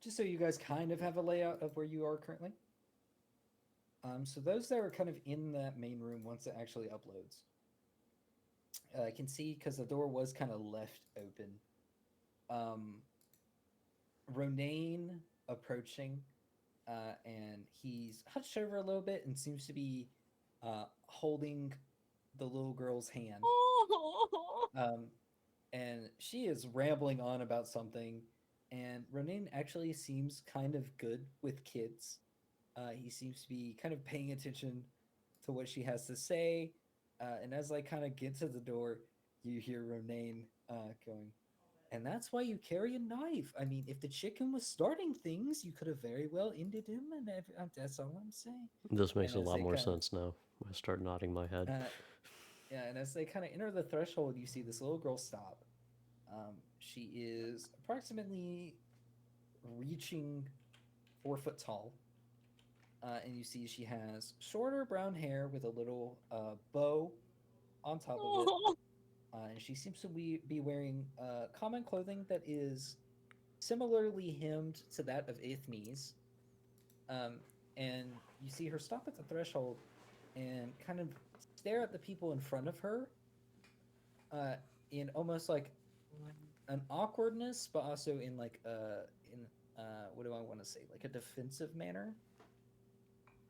Just so you guys kind of have a layout of where you are currently. So those that are kind of in that main room once it actually uploads. I can see because the door was kind of left open. Ronaine approaching, and he's hunched over a little bit and seems to be holding the little girl's hand. And she is rambling on about something, and Ronaine actually seems kind of good with kids. He seems to be kind of paying attention to what she has to say. And as I kind of get to the door, you hear Ronaine going, and that's why you carry a knife. I mean, if the chicken was starting things, you could have very well ended him, and that's all I'm saying. This makes a And as lot they more kinda- sense now. I start nodding my head. Yeah, and as they kind of enter the threshold, you see this little girl stop. She is approximately reaching 4 foot tall. And you see she has shorter brown hair with a little bow on top of it. And she seems to be wearing common clothing that is similarly hemmed to that of Ithmes. And you see her stop at the threshold and kind of stare at the people in front of her, in almost like an awkwardness, but also in like what do I want to say, like a defensive manner.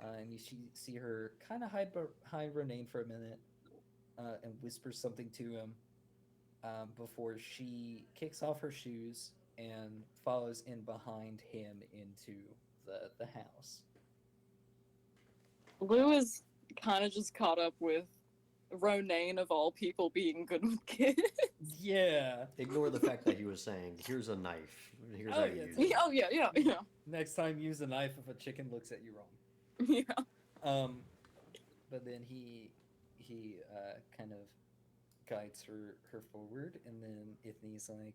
And you see her kind of hide Ronaine for a minute, and whispers something to him, before she kicks off her shoes and follows in behind him into the house. Lou is kind of just caught up with Ronaine of all people being good with kids. Yeah. Ignore the fact that he was saying, "Here's a knife. Here's Oh, how you yeah, use totally. it." Oh yeah. Next time, use a knife if a chicken looks at you wrong. Yeah. But then he kind of guides her forward, and then Ithne's like,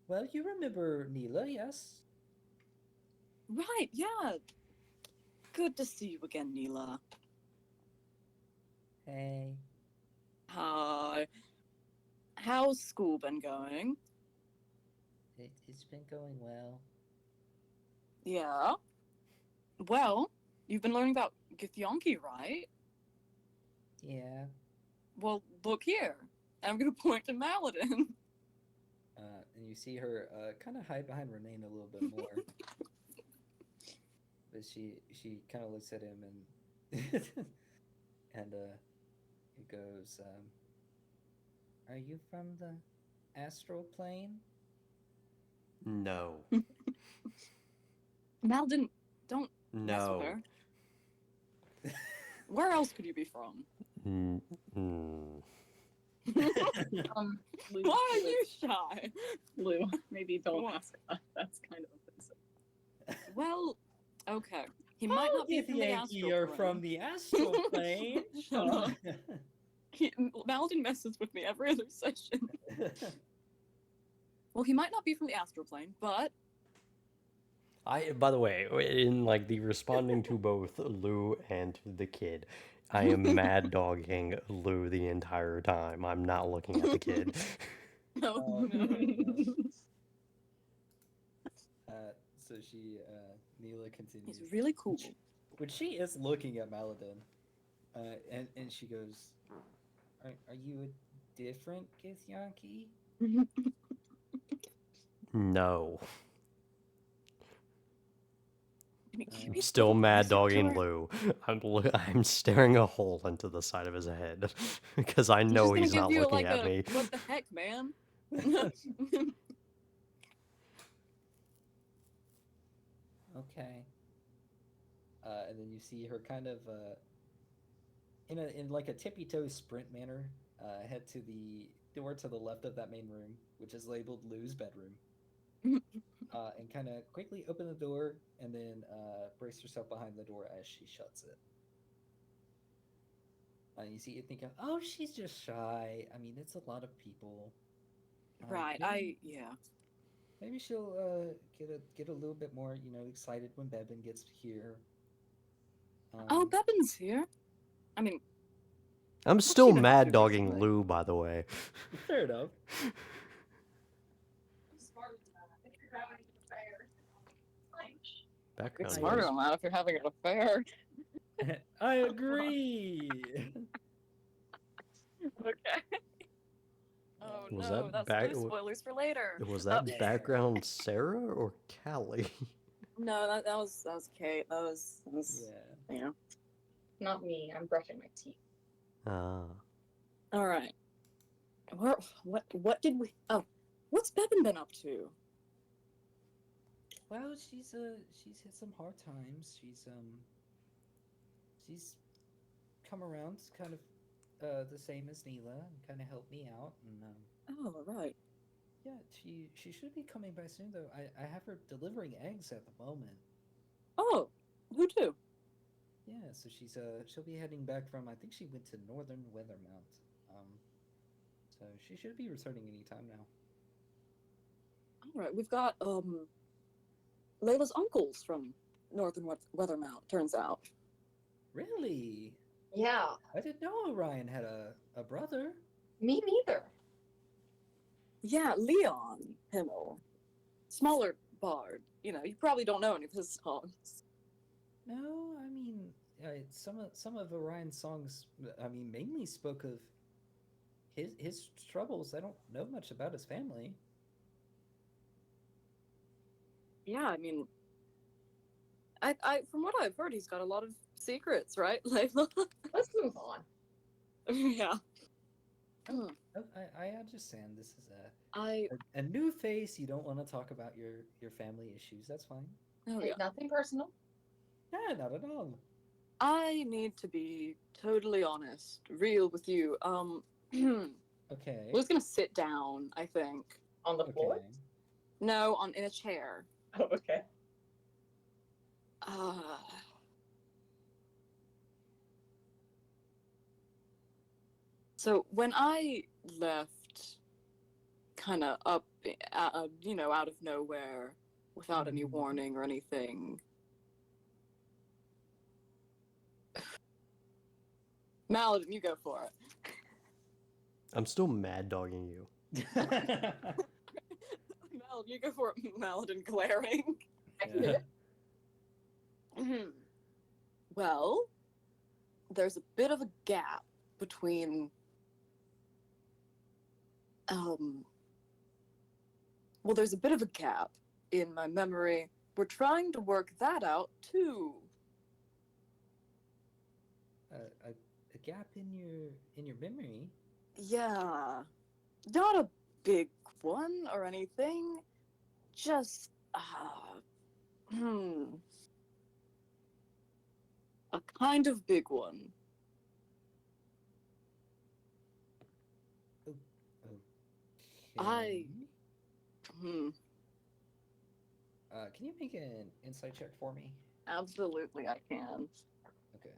"Well, you remember Neela, yes?" Right, yeah. Good to see you again, Neela. Hey. Hi. How's school been going? It's been going well. Yeah. Well, you've been learning about Githyanki, right? Yeah. Well, look here. I'm gonna point to Maladin. And you see her kind of hide behind Renane a little bit more. But she kind of looks at him and and he goes, "Are you from the astral plane?" No. Maladin, don't mess with No. her. Where else could you be from? Mm, mm. Lou, Why are you shy? Lou, maybe don't What? ask that. That's kind of offensive. Well, okay. He might not be from the astral are plane. from the astral plane. Shut up. Maladin messes with me every other session. Well, he might not be from the astral plane, but By the way, in like the responding to both Lou and the kid, I am mad dogging Lou the entire time. I'm not looking at the kid. no, Oh, no. So she, Neela continues. He's really cool. When she is looking at Maladin, and she goes, "Are you a different Githyanki?" No. Can you Still mad listen to dogging her? Lou. I'm staring a hole into the side of his head because I She's know gonna he's give not you, looking like, at me. What the heck, man? Okay. And then you see her kind of in like a tippy toe sprint manner, head to the door to the left of that main room, which is labeled Lou's bedroom, and kind of quickly open the door and then brace herself behind the door as she shuts it. You see it thinking, "Oh, she's just shy. I mean, it's a lot of people." Right, yeah. Maybe she'll get a little bit more, excited when Bebin gets here. Oh, Bebin's here. I mean, I'm What's still she been up mad to dogging recently? Lou, by the way. Fair enough. Background It's smarter noise. on that if you're having an affair. I agree. Okay. Oh Was no, that that's back- no spoilers for later. Was that Yeah. background Sarah or Callie? No, that was Kate. That was Yeah. you know. Not me. I'm brushing my teeth. Ah. All right. What did we? Oh, what's Bebin been up to? Well, she's hit some hard times. She's come around kind of the same as Neela and kind of helped me out, and Oh, right. yeah, she should be coming by soon though. I have her delivering eggs at the moment. Oh, who do? Yeah, so she'll be heading back from, I think she went to Northern Weathermount. So she should be returning anytime now. All right, we've got Layla's uncles from Northern Weathermount. Turns out. Really? Yeah, I didn't know Orion had a brother. me neither. Yeah, Leon Himmel, smaller bard. You probably don't know any of his songs. No, I mean, some of Orion's songs, I mean, mainly spoke of his troubles. I don't know much about his family. Yeah, I mean, I from what I've heard, he's got a lot of secrets, right, Layla? Let's move on. Yeah. I understand this is I a new face. You don't want to talk about your family issues. That's fine. oh Hey, yeah. nothing personal. Yeah, not at all. I need to be totally honest, real with you. I Okay. was gonna sit down, I think. On the floor? Okay. No, on in a chair. Oh, okay. Uh, so when I left, kind of up, out of nowhere, without any Mhm. warning or anything. Maladin, you go for it. I'm still mad dogging you. Maladin, you go for it. Maladin glaring. I can do Yeah. it. Well, there's a bit of a gap between there's a bit of a gap in my memory. We're trying to work that out too. A gap in your memory. Yeah, not a big one or anything, just a kind of big one. Okay. Hmm, Can you make an insight check for me? absolutely I can. Okay.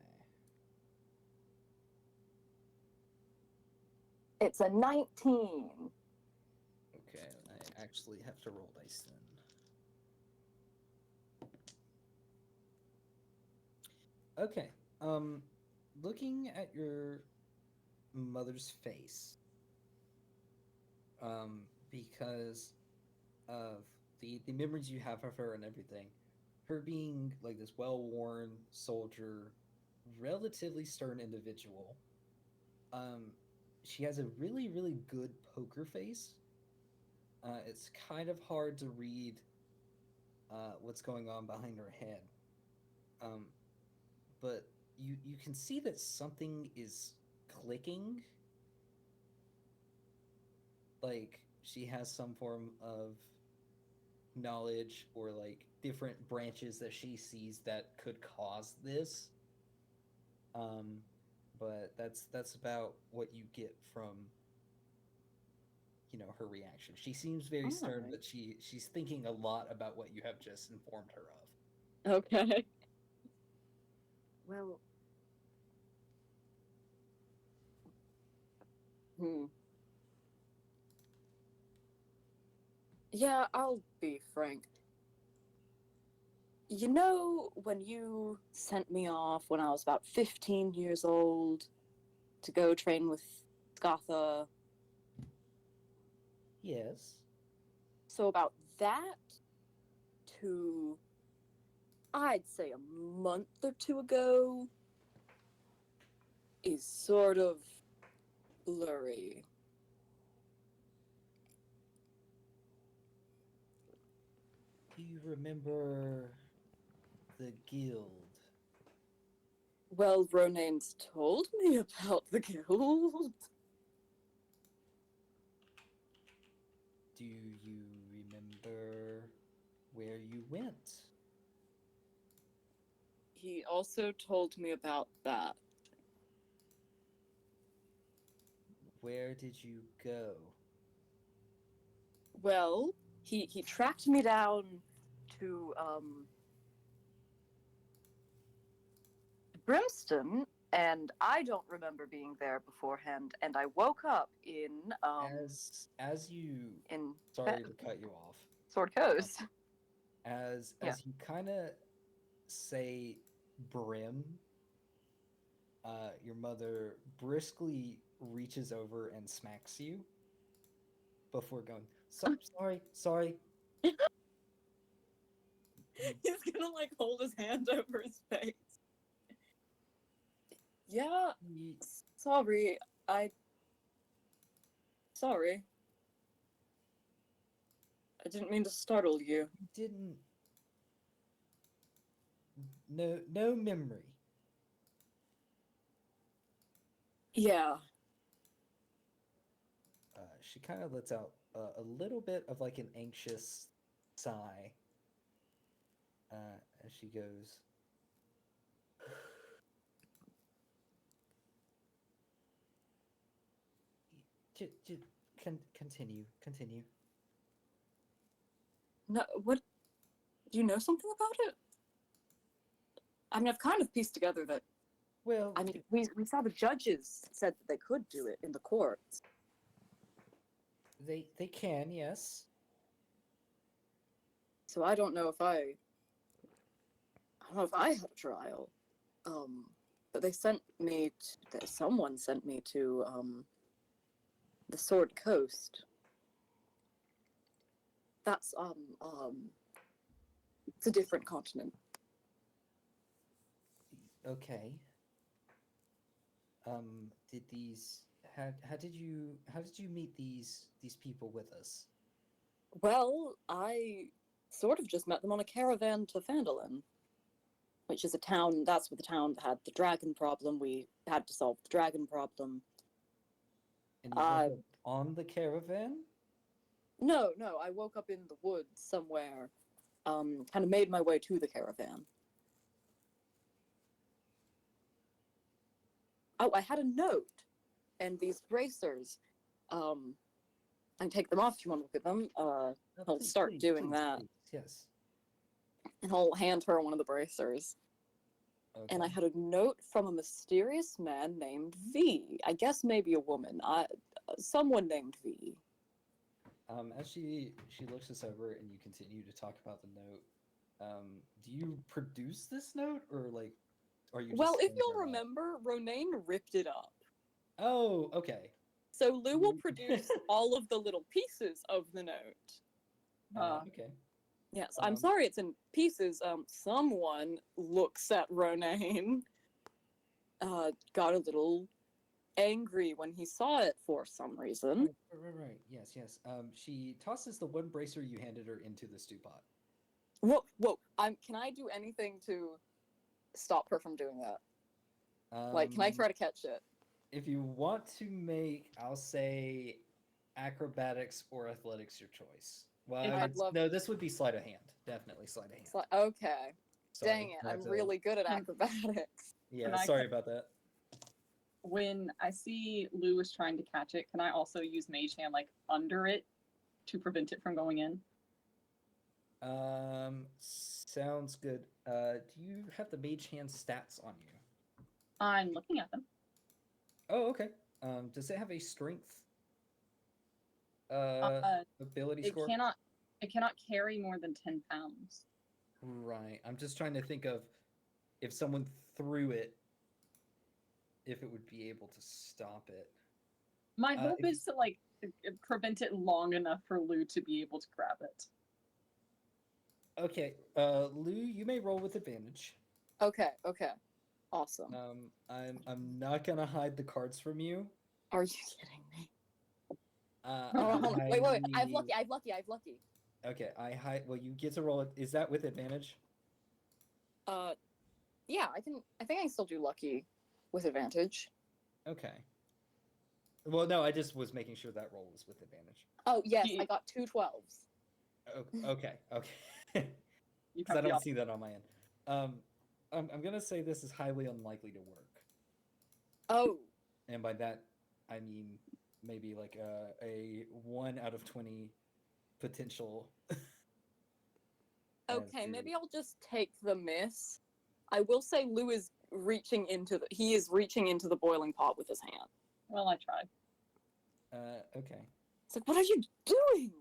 It's a 19. Okay. I actually have to roll dice then. Okay. Looking at your mother's face, because of the memories you have of her and everything, her being like this well-worn soldier, relatively stern individual, um, she has a really, really good poker face. It's kind of hard to read what's going on behind her head. Um, but you can see that something is clicking. Like she has some form of knowledge or like different branches that she sees that could cause this. Um, but that's about what you get from her reaction. She seems very stern, Alright. but she's thinking a lot about what you have just informed her of. Okay. Well, yeah, I'll be frank. You know, when you sent me off when I was about 15 years old to go train with Skatha, Yes. so about that to, I'd say, a month or two ago is sort of blurry. Do you remember the guild? Well, Ronane's told me about the guild. Do you remember where you went? He also told me about that. Where did you go? Well, he tracked me down to Brimston, and I don't remember being there beforehand. And I woke up in As you in sorry to cut you off. Sword Coast. As Yeah. you kind of say brim, your mother briskly reaches over and smacks you before going, sorry. He's gonna like hold his hand over his face. Yeah, Ye- sorry. Sorry. I didn't mean to startle you. You didn't. No memory. Yeah. She kind of lets out a little bit of like an anxious sigh as she goes. Continue. No, what? Do you know something about it? I mean, I've kind of pieced together that. Well, I mean, we saw the judges said that they could do it in the courts. they can, yes. So I don't know if I don't know if I have a trial. But they sent me. Someone sent me to the Sword Coast. That's it's a different continent. Okay. Did these how did you meet these people with us? Well, I sort of just met them on a caravan to Phandalin, which is a town. That's where the town had the dragon problem. We had to solve the dragon problem. And you woke up on the caravan? No, I woke up in the woods somewhere. Kind of made my way to the caravan. Oh, I had a note, and these bracers. I can take them off if you want to look at them. I'll start doing that. Please, yes. And I'll hand her one of the bracers. Okay. And I had a note from a mysterious man named V. I guess maybe a woman. Someone named V. As she looks this over and you continue to talk about the note, do you produce this note or like are you just Well, if handing you'll her out? remember, Ronaine ripped it up. Oh, okay. So Lou will produce all of the little pieces of the note. Okay. Yes, I'm sorry it's in pieces. Someone looks at Ronaine, got a little angry when he saw it for some reason. Right. Yes. She tosses the one bracer you handed her into the stew pot. Whoa! Can I do anything to stop her from doing that? Like, can I try to catch it? If you want to make, I'll say, acrobatics or athletics your choice. Well, I'd love- no, this would be sleight of hand. Definitely sleight of hand. It's like, okay, Sorry, dang it! I have I'm to- really good at Can- acrobatics. Yeah, Can I sorry about that. When I see Lou is trying to catch it, can I also use Mage Hand like under it to prevent it from going in? Sounds good. Do you have the mage hand stats on you? I'm looking at them. Oh, okay. Does it have a strength ability It score? cannot carry more than 10 pounds. Right. I'm just trying to think of if someone threw it, if it would be able to stop it. My hope if- is to like prevent it long enough for Lou to be able to grab it. Okay, Lou, you may roll with advantage. Okay, awesome. I'm not gonna hide the cards from you. Are you kidding me? Hold Hold on. Wait. I have lucky. Okay, I hide. Well, you get to roll it. Is that with advantage? Yeah, I think I can still do lucky with advantage. Okay. Well, no, I just was making sure that roll was with advantage. Oh yes, Ye- I got 2 12s. Okay. You Because I have the don't see that on my end. I'm gonna say this is highly unlikely to work, Oh, and by that I mean maybe like a 1 out of 20 potential. as okay. to- Maybe I'll just take the miss. I will say Lou is reaching into the boiling pot with his hand. Well, I tried. Okay. It's like, what are you doing?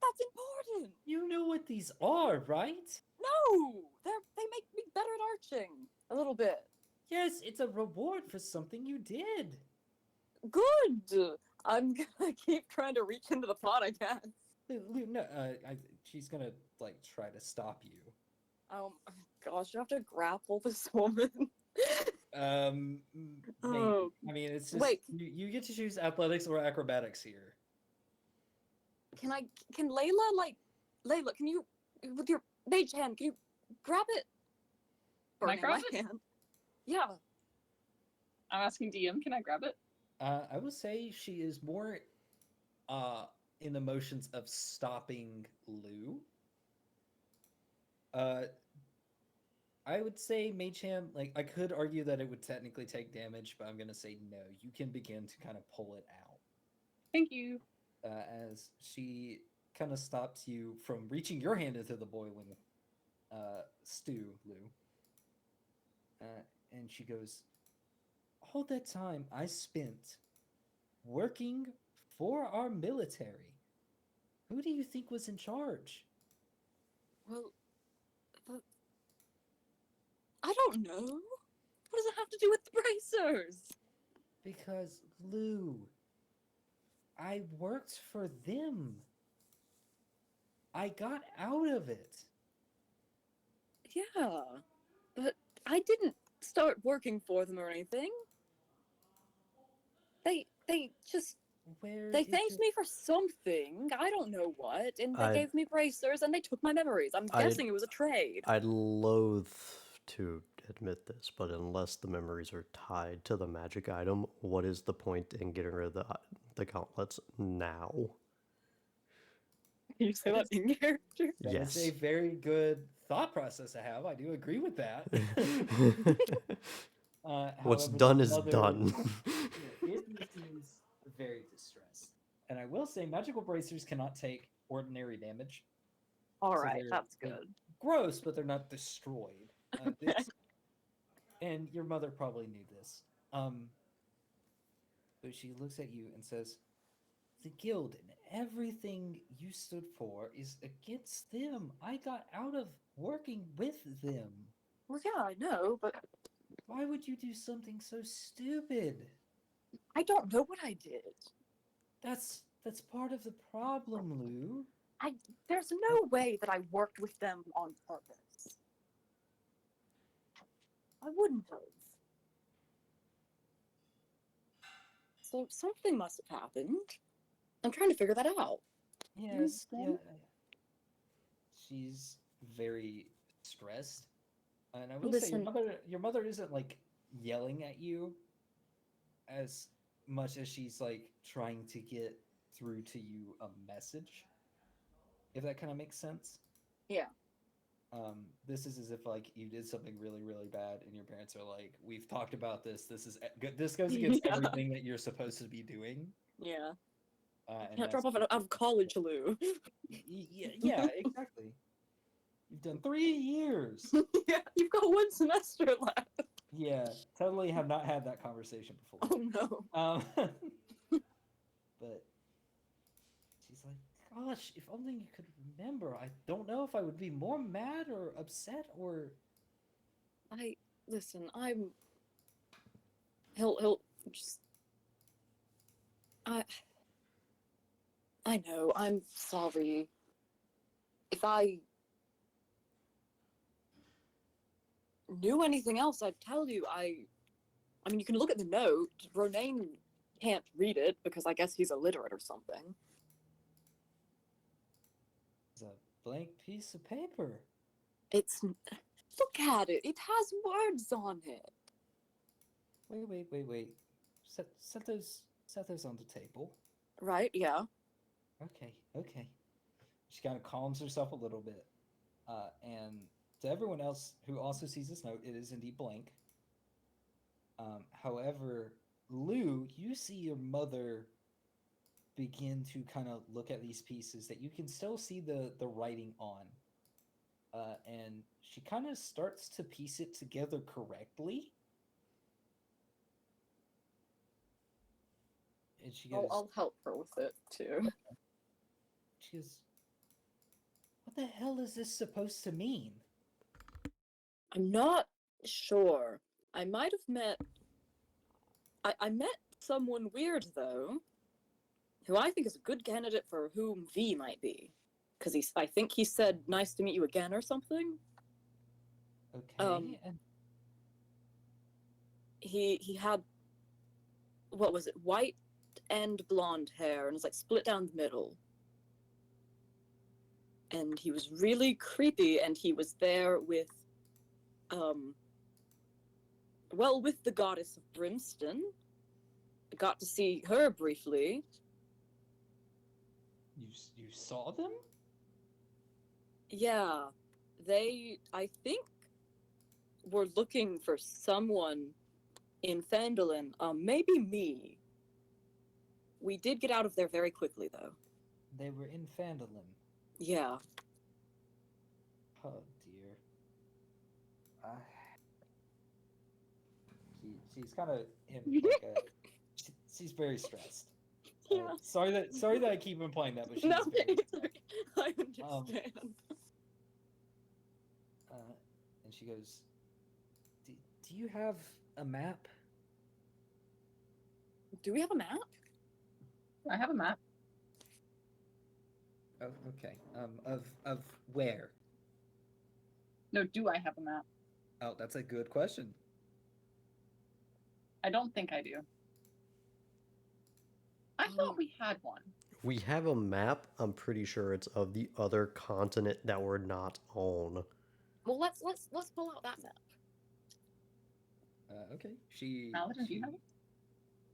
That's important. You know what these are, right? No, they make me better at arching a little bit. Yes, it's a reward for something you did. Good. I'm gonna keep trying to reach into the pot, I guess. No, she's gonna like try to stop you. Gosh, you have to grapple this woman. Maybe. Oh, I mean, it's just wait. you get to choose athletics or acrobatics here. Can Layla, can you, with your mage hand, can you grab it? Can I Burning grab my it? hand. Yeah. I'm asking DM, can I grab it? I would say she is more in the motions of stopping Lou. I would say Mage Hand, like, I could argue that it would technically take damage, but I'm going to say no. You can begin to kind of pull it out Thank you. as she kind of stops you from reaching your hand into the boiling stew, Lou. And she goes, all that time I spent working for our military. Who do you think was in charge? Well, I don't know. What does it have to do with the bracers? Because, Lou, I worked for them. I got out of it. Yeah, but I didn't start working for them or anything. They just Where they is thanked your- me for something. I don't know what, and they I'd- gave me bracers and they took my memories. I'm I'd- guessing it was a trade. I'd loathe to admit this, but unless the memories are tied to the magic item, what is the point in getting rid of the gauntlets now? Can you say that in character? That is a Yes. very good thought process to have. I do agree with that. What's However, done the is mother- done. Yeah, it seems very distressed. And I will say, magical bracers cannot take ordinary damage. All So right, they're- that's they're good. Gross, but they're not destroyed. And your mother probably knew this. But she looks at you and says, the guild and everything you stood for is against them. I got out of working with them. Well, yeah, I know, but Why would you do something so stupid? I don't know what I did. That's part of the problem, Lou. There's no way that I worked with them on purpose. I wouldn't have. So something must have happened. I'm trying to figure that out. Yes, yeah. Okay. She's very stressed. And I will say Listen. your mother isn't like yelling at you as much as she's like trying to get through to you a message. If that kind of makes sense. Yeah. This is as if like you did something really, really bad and your parents are like, we've talked about this. This goes against Yeah. everything that you're supposed to be doing. Yeah. And Can't drop that's off out of college, Lou. yeah, exactly. You've done 3 years. Yeah, you've got one semester left. Yeah, totally have not had that conversation before. Oh no. But she's like, gosh, if only you could remember. I don't know if I would be more mad or upset or. Listen, he'll just. I know, I'm sorry. If I knew anything else, I'd tell you. I mean, you can look at the note. Ronaine can't read it because I guess he's illiterate or something. It's a blank piece of paper. Look at it. It has words on it. Wait. Set those on the table. Right? Yeah. Okay. She kind of calms herself a little bit. And to everyone else who also sees this note, it is indeed blank. However, Lou, you see your mother begin to kind of look at these pieces that you can still see the writing on. And she kind of starts to piece it together correctly. And she goes, I'll help her with it too. she goes, what the hell is this supposed to mean? I'm not sure. I might have met. I met someone weird though, who I think is a good candidate for whom V might be, because I think he said "nice to meet you again" or something. Okay. And He had, what was it, white and blonde hair, and it was like split down the middle. And he was really creepy, and he was there with, well, with the goddess of Brimston. I got to see her briefly. you saw them? Yeah, they, I think, were looking for someone in Phandalin. Maybe me. We did get out of there very quickly, though. They were in Phandalin. Yeah. Oh dear. She's kind of in like a. She's very stressed. Yeah. Sorry that I keep implying that, but she's No, very it's stressed. okay. I understand. And she goes, do you have a map? Do we have a map? I have a map. Oh, okay. Of where? No, do I have a map? Oh, that's a good question. I don't think I do. I thought we had one. We have a map. I'm pretty sure it's of the other continent that we're not on. Well, let's pull out that map. Okay. She Paladin, do you have it?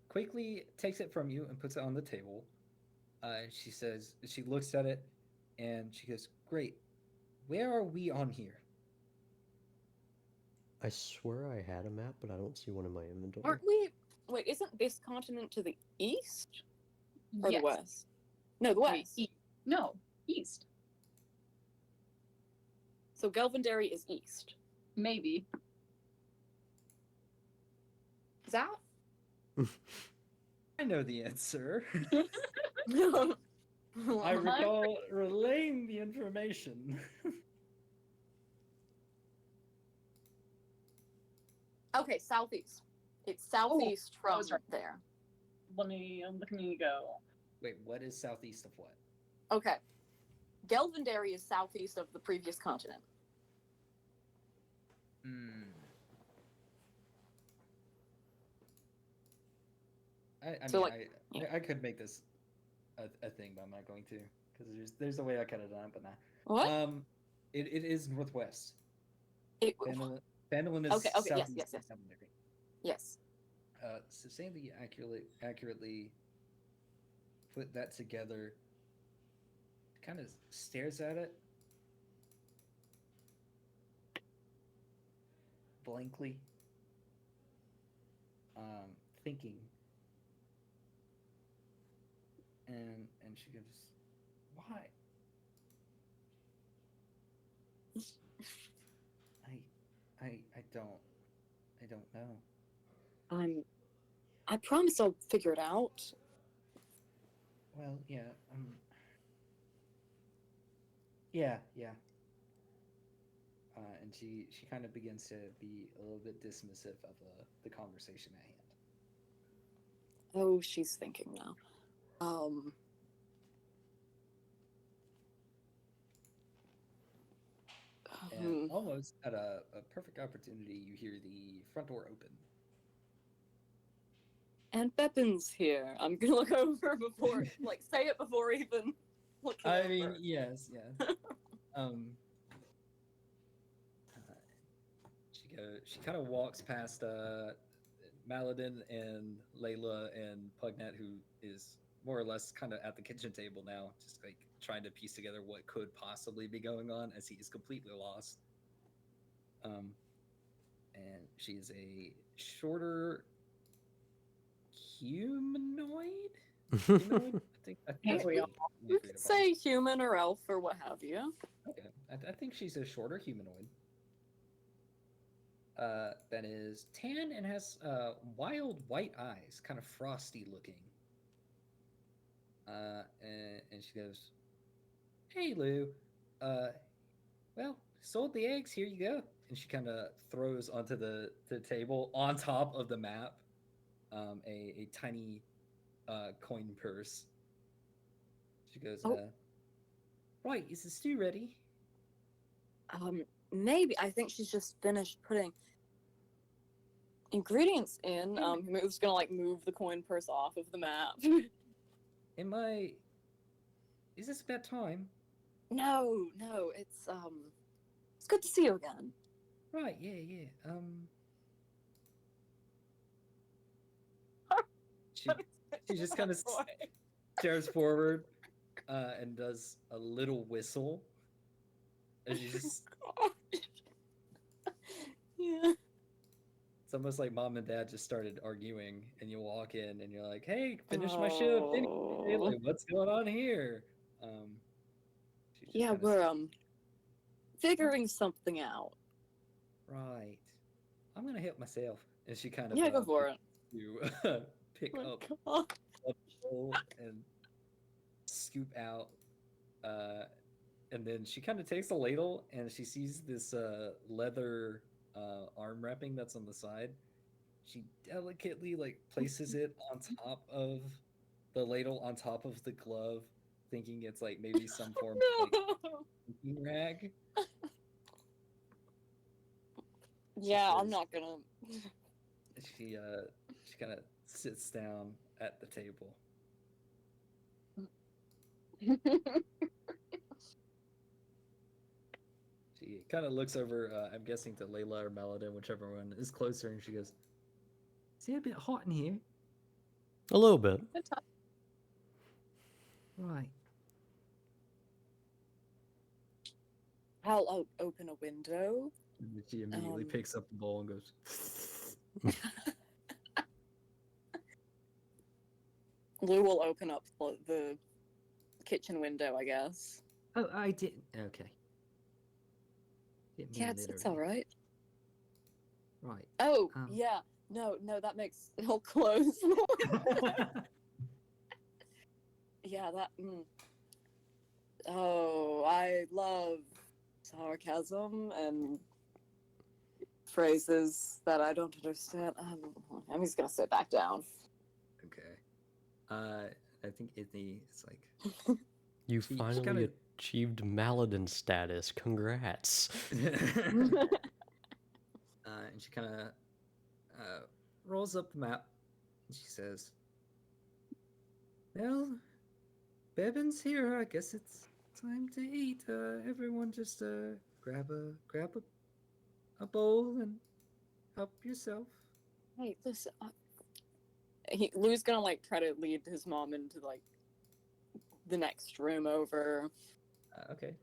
quickly takes it from you and puts it on the table. She says, she looks at it, and she goes, "Great. Where are we on here?" I swear I had a map, but I don't see one in my inventory. Aren't we? Wait, isn't this continent to the east or Yes. the west? No, the Wait, west. no, east. So Gelvindary is east. Maybe. Is that? I know the answer. I I recall relaying the information. Okay, southeast. It's southeast I from was right. there. Let me go. Wait, what is southeast of what? Okay. Gelvindary is southeast of the previous continent. Hmm. I So, mean, like, yeah. I could make this a thing, but I'm not going to, because there's a way I could have done it, but not. What? It is northwest. It, Phandalin is Okay, yes, southeast yes, of yes. Gelvindary. yes. So Sandy accurately put that together. Kind of stares at it blankly, thinking, and she goes, "Why? I don't know." I promise I'll figure it out. Well, yeah, yeah. And she kind of begins to be a little bit dismissive of the conversation at hand. Oh, she's thinking now. And almost at a perfect opportunity, you hear the front door open. And Pepin's here. I'm gonna look over before, like, say it before even looking over. I mean, yes. She kind of walks past Maladin and Layla and Pugnat, who is more or less kind of at the kitchen table now, just like trying to piece together what could possibly be going on, as he is completely lost. And she is a shorter humanoid. I think Hey, we all- You could say human or elf or what have you. Okay, I think she's a shorter humanoid. That is tan and has wild white eyes, kind of frosty looking. And she goes, "Hey, Lou. Well, sold the eggs. Here you go." And she kind of throws onto the table on top of the map a tiny coin purse. She goes, "Right, is the stew ready?" Maybe. I think she's just finished putting ingredients in. Who's gonna like move the coin purse off of the map? Am I? Is this about time? No, it's good to see you again. Right. Yeah. She she just kind of stares forward, and does a little whistle. And she just Yeah. it's almost like mom and dad just started arguing, and you walk in and you're like, "Hey, finish my shift. Anyway, like, what's going on here?" She just Yeah, kinda we're figuring something out. right. I'm gonna help myself, and she kind of Yeah, go for it. you pick Oh my up God. a bowl and scoop out, and then she kind of takes a ladle and she sees this leather arm wrapping that's on the side. She delicately like places it on top of the ladle on top of the glove, thinking it's like maybe some form of like No. cooking rag. Yeah, I'm says- not gonna. She kind of sits down at the table. She kind of looks over, I'm guessing to Layla or Maladin, whichever one is closer, and she goes, "Is it a bit hot in here?" A little bit. Right. I'll open a window. And then she immediately Um. picks up the bowl and goes, Lou will open up the kitchen window, I guess. "Oh, I didn't." Okay. Didn't Yeah, mean it's all literally. right. Right. Oh, Um. yeah. No, that makes he'll close. Yeah, that. Oh, I love sarcasm and phrases that I don't understand. I'm just gonna sit back down. Okay. I think Ithney is like, You She finally kinda- achieved Maladin status. Congrats. and she kind of rolls up the map and she says, "Well, Bevins here. I guess it's time to eat. Everyone just grab a bowl and help yourself." Hey, listen. Lou's gonna like try to lead his mom into like the next room over. Okay.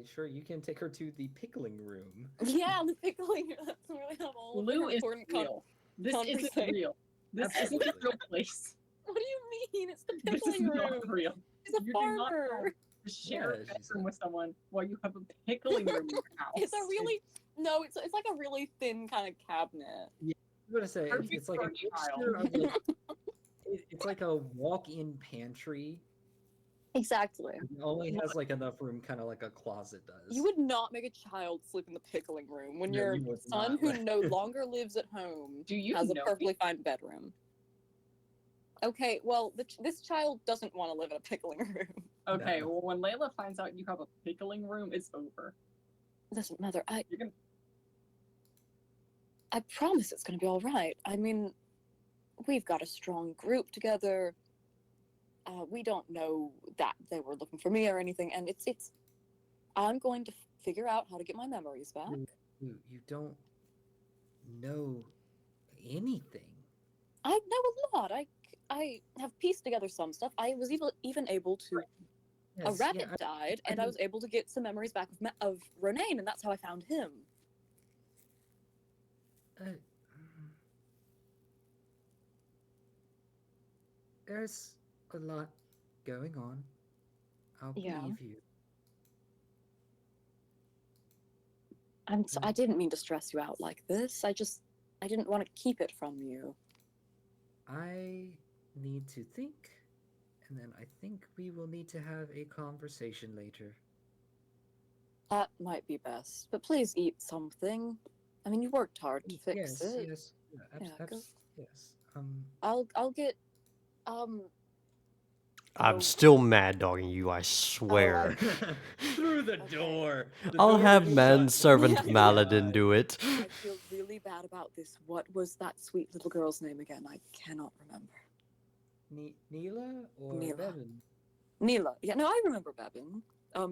Sure. You can take her to the pickling room. Yeah, the pickling. That's really all of Lou her is important real. This isn't conversation. real. This isn't a real place. What do you mean? It's the This is pickling not room. real. He's a You do not farmer. To share a Yeah, she's bedroom with someone while you have a pickling room in your house. It's a really it's like a really thin kind of cabinet. I'm gonna say Perfect it's like for a a child. mixture of like, it's like a walk-in pantry. Exactly. It only has like enough room, kind of like a closet does. You would not make a child sleep in the pickling room when No, your you would son, not, who right. no longer lives at home, Do you has a know perfectly fine bedroom. Okay, well, this child doesn't want to live in a pickling room. Okay, No. well, when Layla finds out you have a pickling room, it's over. Listen, Mother, You're gonna. I promise it's going to be all right. I mean, we've got a strong group together. We don't know that they were looking for me or anything, and it's. I'm going to figure out how to get my memories back. You don't know anything. I know a lot. I have pieced together some stuff. I was even able to. A Yes, rabbit yeah, died, I and I was able to get some memories back of Ronaine, and that's how I found him. There's a lot going on. I'll Yeah. believe you. I didn't mean to stress you out like this. I didn't want to keep it from you. I need to think, and then I think we will need to have a conversation later. That might be best. But please eat something. I mean, you worked hard to fix Yes, it. yes, yeah, Yeah, go- yes. I'll get I'm Oh, still mad dogging you, I I- swear. Through the Okay. door. The I'll door have is manservant shut. Maladin do it. I feel really bad about this. What was that sweet little girl's name again? I cannot remember. Neela or Neela. Bevan? Neela. Yeah, no, I remember Bevin.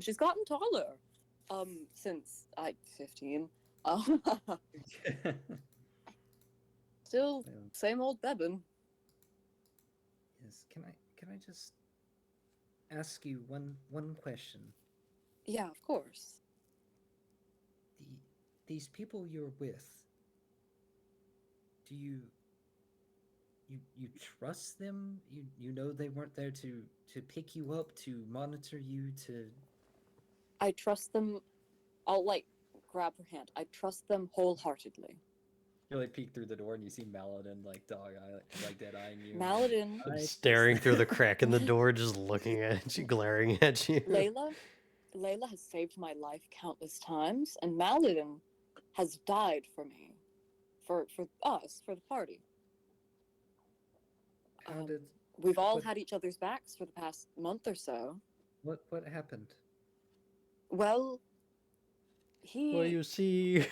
She's gotten taller. Since 15. Still Well, same old Bevin. yes. Can I just ask you one question? Yeah, of course. The these people you're with, do you trust them? You know they weren't there to pick you up, to monitor you, to I trust them. I'll like grab her hand. I trust them wholeheartedly. you like peek through the door and you see Maladin like dog eye like dead eyeing you. Maladin, I Staring trust- through the crack in the door, just looking at you, glaring at you. Layla has saved my life countless times, and Maladin has died for me, for us, for the party. How Um, did We've all what- had each other's backs for the past month or so. what happened? Well, he. Well, you see.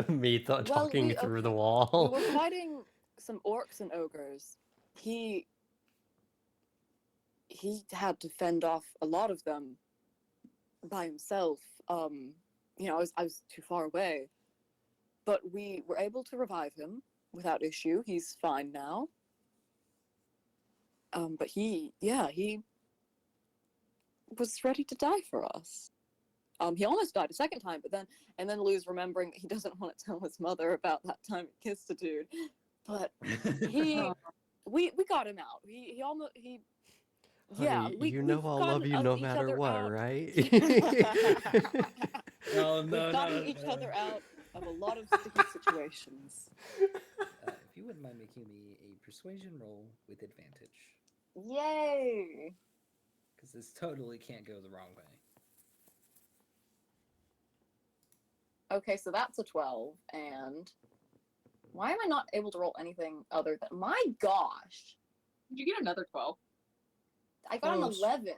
Me talking we through the we wall. were fighting some orcs and ogres. He had to fend off a lot of them by himself. I was too far away, but we were able to revive him without issue. He's fine now. But he was ready to die for us. He almost died a second time, but then Lou's remembering that he doesn't want to tell his mother about that time he kissed a dude. But he, we got him out. He almost yeah. Honey, We you know we've I'll gotten love you no each matter other what, out. right? No, We've no, gotten no, each no. other out of a lot of sticky situations. If you wouldn't mind making me a persuasion roll with advantage, Yay! because this totally can't go the wrong way. Okay, so that's a 12, and why am I not able to roll anything other than my gosh? Did you get another 12? I got Close. an 11.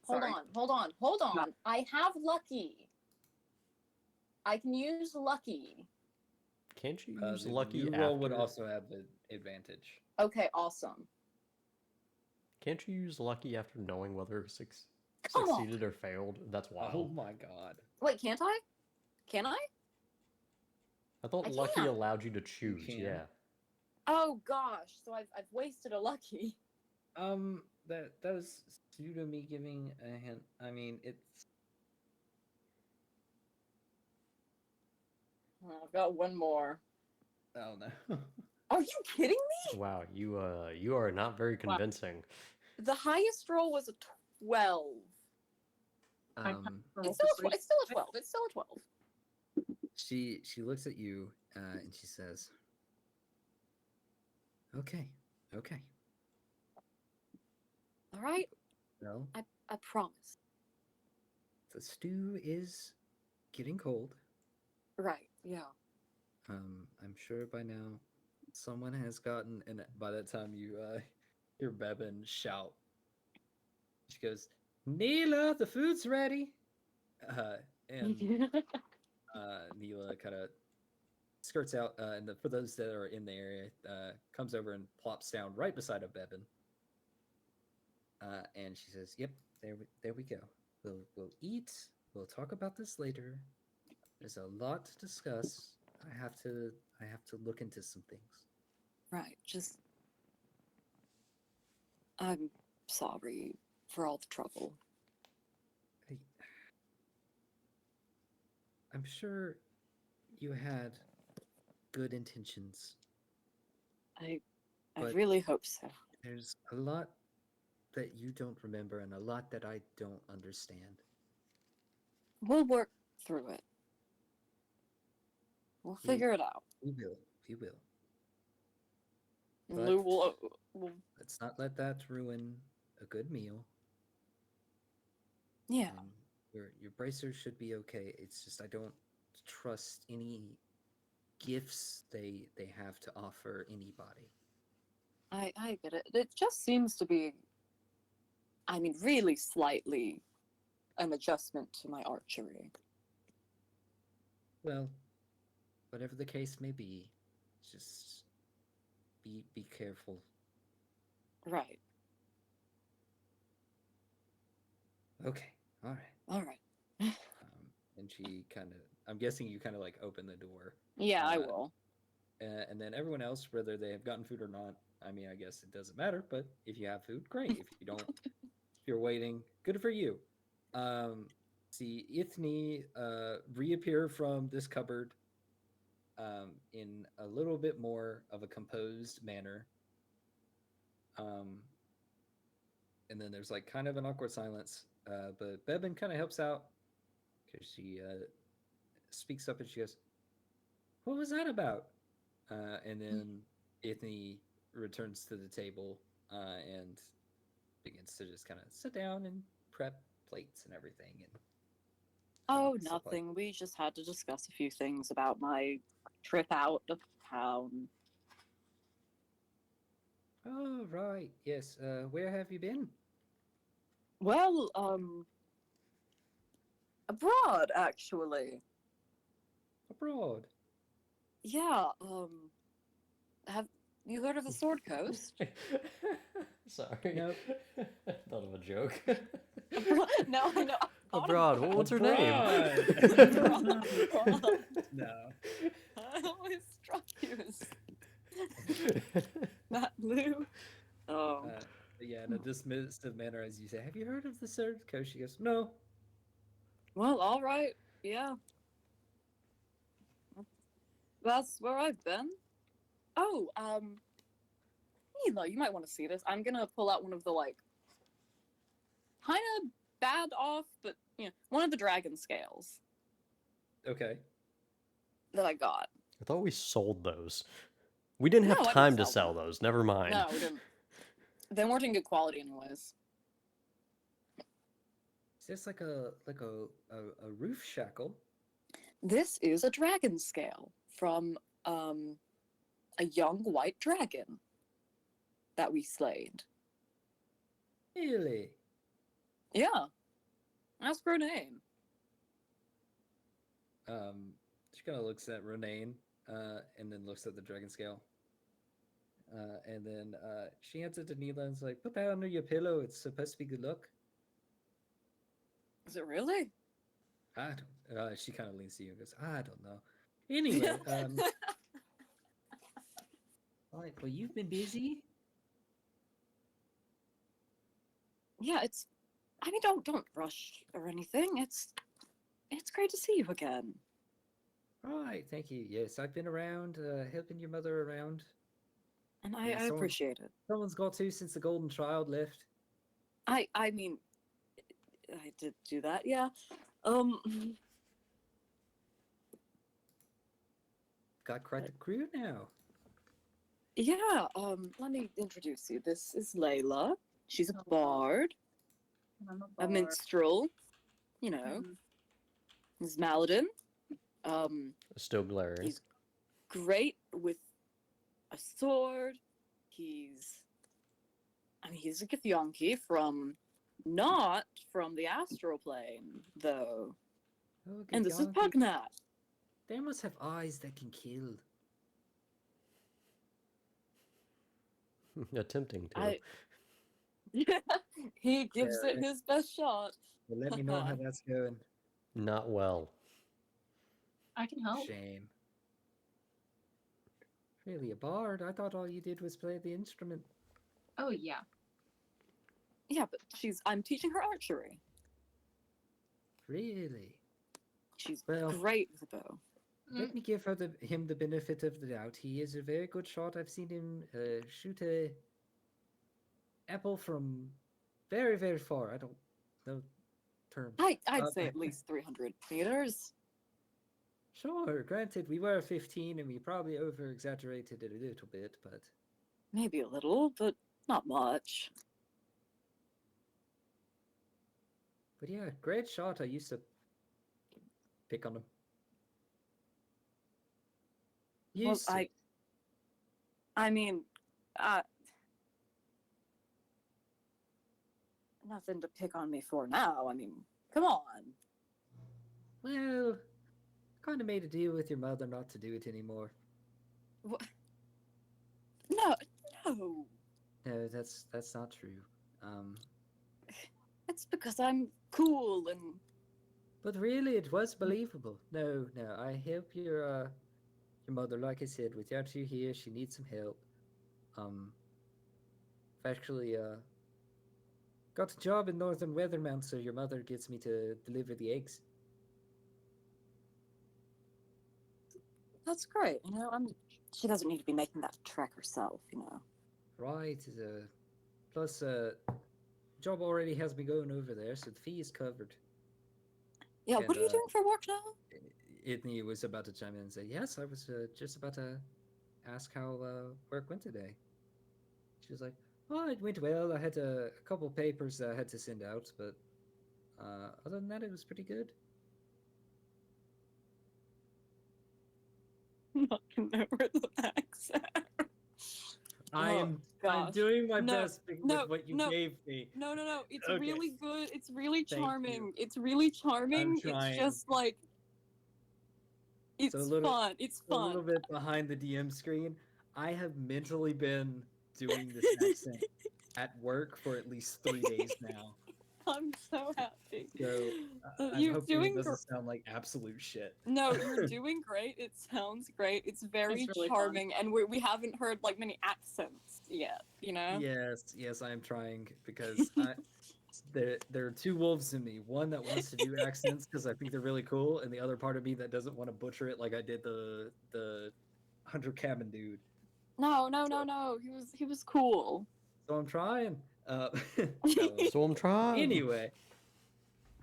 Hold Sorry. on. I have lucky. I can use lucky. Can't you use The lucky new after? roll would also have the advantage. Okay, awesome. Can't you use lucky after knowing whether Come on. succeeded or failed? That's Oh wild. my god. Wait, can't I? Can I? I thought I lucky can't. allowed you to choose. can. Yeah. Oh gosh, so I've wasted a lucky. That was pseudo me giving a hint. I mean, it's I've got one more. oh no. Are you kidding me? Wow, you are not very convincing. The highest roll was a 12. It's still a 12. It's still a 12. It's still a 12. She looks at you and she says, "Okay, okay. All right, Well, I promise. the stew is getting cold. Right, yeah. I'm sure by now someone has gotten, and by that time you hear Bevin shout. She goes, "Neela, the food's ready." And Neela kind of skirts out, and for those that are in the area, comes over and plops down right beside a Bevin. And she says, "Yep, there we go. We'll eat. We'll talk about this later. There's a lot to discuss. I have to look into some things." Right, just. I'm sorry for all the trouble. I'm sure you had good intentions. I But- really hope so. There's a lot that you don't remember and a lot that I don't understand. We'll work through it. We'll We- figure it out. We will. We will. And But- Lou will. Let's not let that ruin a good meal. Yeah. And your bracers should be okay. It's just I don't trust any gifts they have to offer anybody. I get it. It just seems to be, I mean, really slightly an adjustment to my archery. Well, whatever the case may be, just be careful. Right. Okay, all right. All right. And she kind of, I'm guessing you kind of like open the door, Yeah, I Uh, will. and then everyone else, whether they have gotten food or not, I mean, I guess it doesn't matter. But if you have food, great. If you don't, if you're waiting, good for you. See Ithni reappear from this cupboard in a little bit more of a composed manner. Um, and then there's like kind of an awkward silence. But Bebin kind of helps out because she speaks up and she goes, "What was that about?" And then Ithni returns to the table and begins to just kind of sit down and prep plates and everything. And Oh, stuff like nothing. We just had to discuss a few things about my trip out of town. Oh, right. Yes. Where have you been? Well, abroad actually. Abroad. Yeah, have you heard of the Sword Coast? Sorry. Nope. Thought of a joke. No, I know. I thought Abroad. about What's her Abroad. name? Abroad. No. I always struck you as not Lou. Oh, But yeah, in a dismissive manner, as you say, have you heard of the third coast? She goes, no. well, all right. Yeah, that's where I've been. Oh, you might want to see this. I'm gonna pull out one of the like, kind of bad off, but one of the dragon scales Okay. that I got. I thought we sold those. We didn't have No, I didn't time to sell sell them. those. Never mind. No, we didn't. They weren't in good quality, anyways. Is this like a roof shackle? This is a dragon scale from a young white dragon that we slayed. Really? Yeah, that's her name. She kind of looks at Renane, and then looks at the dragon scale. And then she hands it to Neela and is like, put that under your pillow. It's supposed to be good luck. Is it really? I don't. She kind of leans to you and goes, I don't know. Anyway, like, well, you've been busy. Yeah, it's. I mean, don't rush or anything. It's great to see you again. Right, thank you. Yes, I've been around, helping your mother around. And Yeah, I someone- appreciate it. Someone's got to since the golden child left. I mean, I did do that. Yeah. Got quite the crew now. Yeah. Let me introduce you. This is Layla. She's a Oh. bard, I'm a minstrel. You know, Mhm. This is Maladin. Still glaring. He's great with a sword. He's a Githyanki not from the astral plane, though. Oh, And this is Githyanki. Pugnat. They must have eyes that can kill. Attempting to. He gives Yeah, it right. his best shot. Well, let me know how that's going. Not well. I can help. Shame. Really, a bard? I thought all you did was play the instrument. Oh yeah. Yeah, but I'm teaching her archery. Really? She's Well, great with a bow. let me give him the benefit of the doubt. He is a very good shot. I've seen him shoot a apple from very, very far. I don't know terms. I'd say at least 300 meters. Sure, granted, we were 15 and we probably over exaggerated it a little bit, but Maybe a little, but not much. yeah, great shot. I used to pick on him. Well, Used to. I mean, nothing to pick on me for now. I mean, come on. Well, kind of made a deal with your mother not to do it anymore. What? No, no. No, that's not true. It's because I'm cool and But really, it was believable. No, no, I help your mother. Like I said, without you here, she needs some help. I've actually got a job in Northern Weathermount, so your mother gets me to deliver the eggs. that's great. You know, she doesn't need to be making that trek herself, you know. Right. Plus, job already has me going over there, so the fee is covered. Yeah, And what are you doing for work now? Ithne was about to chime in and say, "Yes, I was just about to ask how work went today." She was like, "Oh, it went well. I had a couple papers that I had to send out, but other than that, it was pretty good." Not remember the accent. I'm gosh. doing my No, best with no, what you no. gave me. No. It's Okay. really good. It's really Thank you. charming. It's really charming. It's trying. just like it's So a little- fun. It's A fun. little bit behind the DM screen. I have mentally been doing this accent at work for at least 3 days now. I'm so happy. So I'm You're hoping doing it doesn't sound like absolute shit. No, you're doing great. It sounds great. It's very It's really fun. charming, and we haven't heard like many accents yet. You know. Yes, I am trying because there are two wolves in me. One that wants to do accents because I think they're really cool, and the other part of me that doesn't want to butcher it like I did the Hunter Cabin dude. No. He was cool. So I'm trying. So I'm trying. Anyway,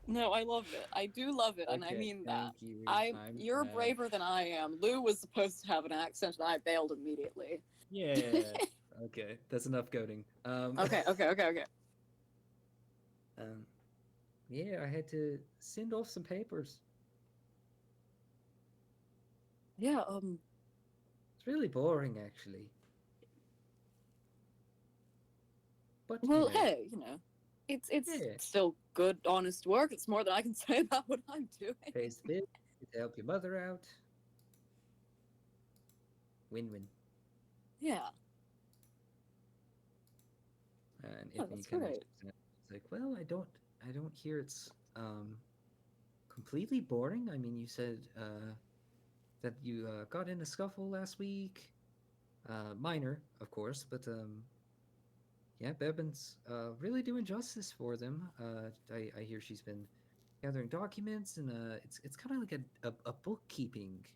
No, I love it. I do love it, and I okay, mean that. thank you. You're glad. braver than I am. Lou was supposed to have an accent, and I bailed immediately. Yeah. Okay, that's enough goading. Okay. Yeah, I had to send off some papers. Yeah. It's really boring, actually. But Well, you know, hey, you know, it's Yeah. still good, honest work. It's more than I can say about what I'm doing. pays the bill, get to help your mother out. Win-win. Yeah. And Oh, if that's kind of great. it's like, well, I don't hear it's completely boring. I mean, you said that you got in a scuffle last week. Minor, of course, but yeah, Bebin's really doing justice for them. I hear she's been gathering documents, and it's kind of like a bookkeeping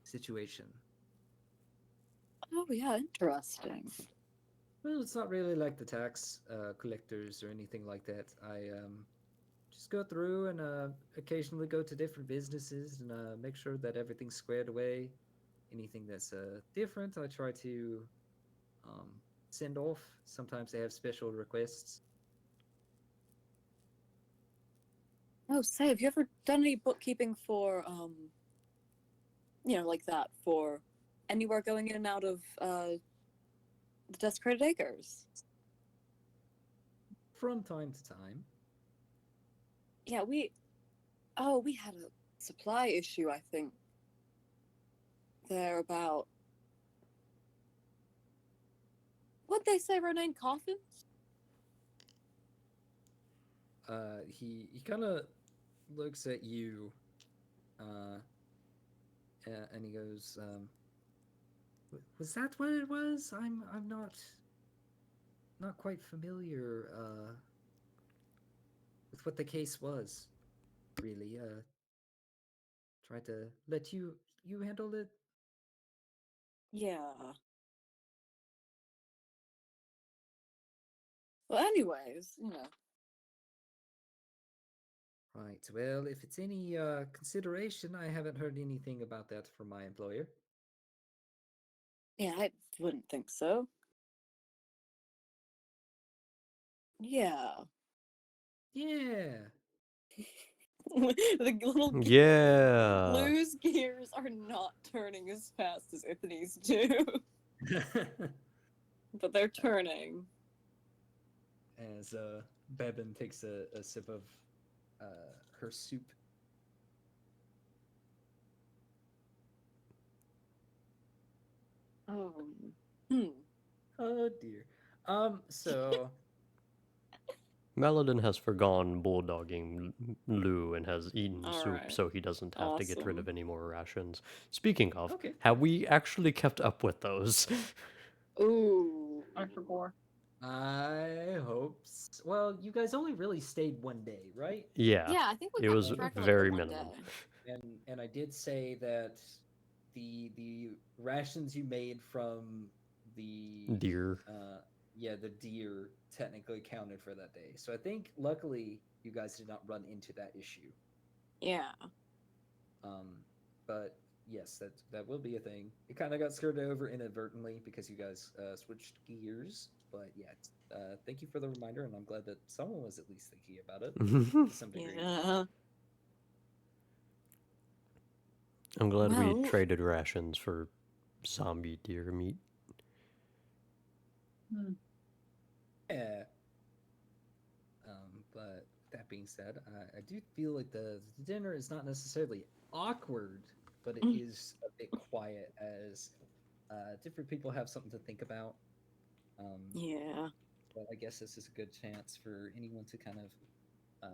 situation. Oh yeah, interesting. Well, it's not really like the tax collectors or anything like that. I just go through and occasionally go to different businesses and make sure that everything's squared away. Anything that's different, I try to send off. Sometimes they have special requests. Oh, say, have you ever done any bookkeeping for you know, like that for anywhere going in and out of the Desecrated Acres? From time to time. Yeah, we had a supply issue, I think. There about what'd they say were named coffins? He kind of looks at you, and he goes, "Was that what it was? I'm not quite familiar with what the case was. Really, try to let you handle it." Yeah. Well, anyways, you know. Right. Well, if it's any consideration, I haven't heard anything about that from my employer. Yeah, I wouldn't think so. Yeah. Yeah. The little Yeah. Lou's gears are not turning as fast as Ithany's do, but they're turning. As Bebin takes a sip of her soup. Oh. Hmm. Oh dear. So Maladin has forgone bulldogging Lou and has eaten All soup right. so he doesn't have to get rid of Awesome. any more rations. Speaking of, okay. have we actually kept up with those? Ooh. I forgot. I hope. Well, you guys only really stayed one day, right? Yeah, Yeah, I think we it kept was track of like the very one minimum. day. And I did say that the rations you made from the Deer. the deer technically counted for that day. So I think luckily you guys did not run into that issue. Yeah. But yes, that will be a thing. It kind of got skirted over inadvertently because you guys switched gears. But yeah, thank you for the reminder, and I'm glad that someone was at least thinking about it to some degree. Yeah. I'm glad we Well, traded rations for zombie deer meat. Hmm. Yeah. But that being said, I do feel like the dinner is not necessarily awkward, but it is a bit quiet as different people have something to think about. yeah. But I guess this is a good chance for anyone to kind of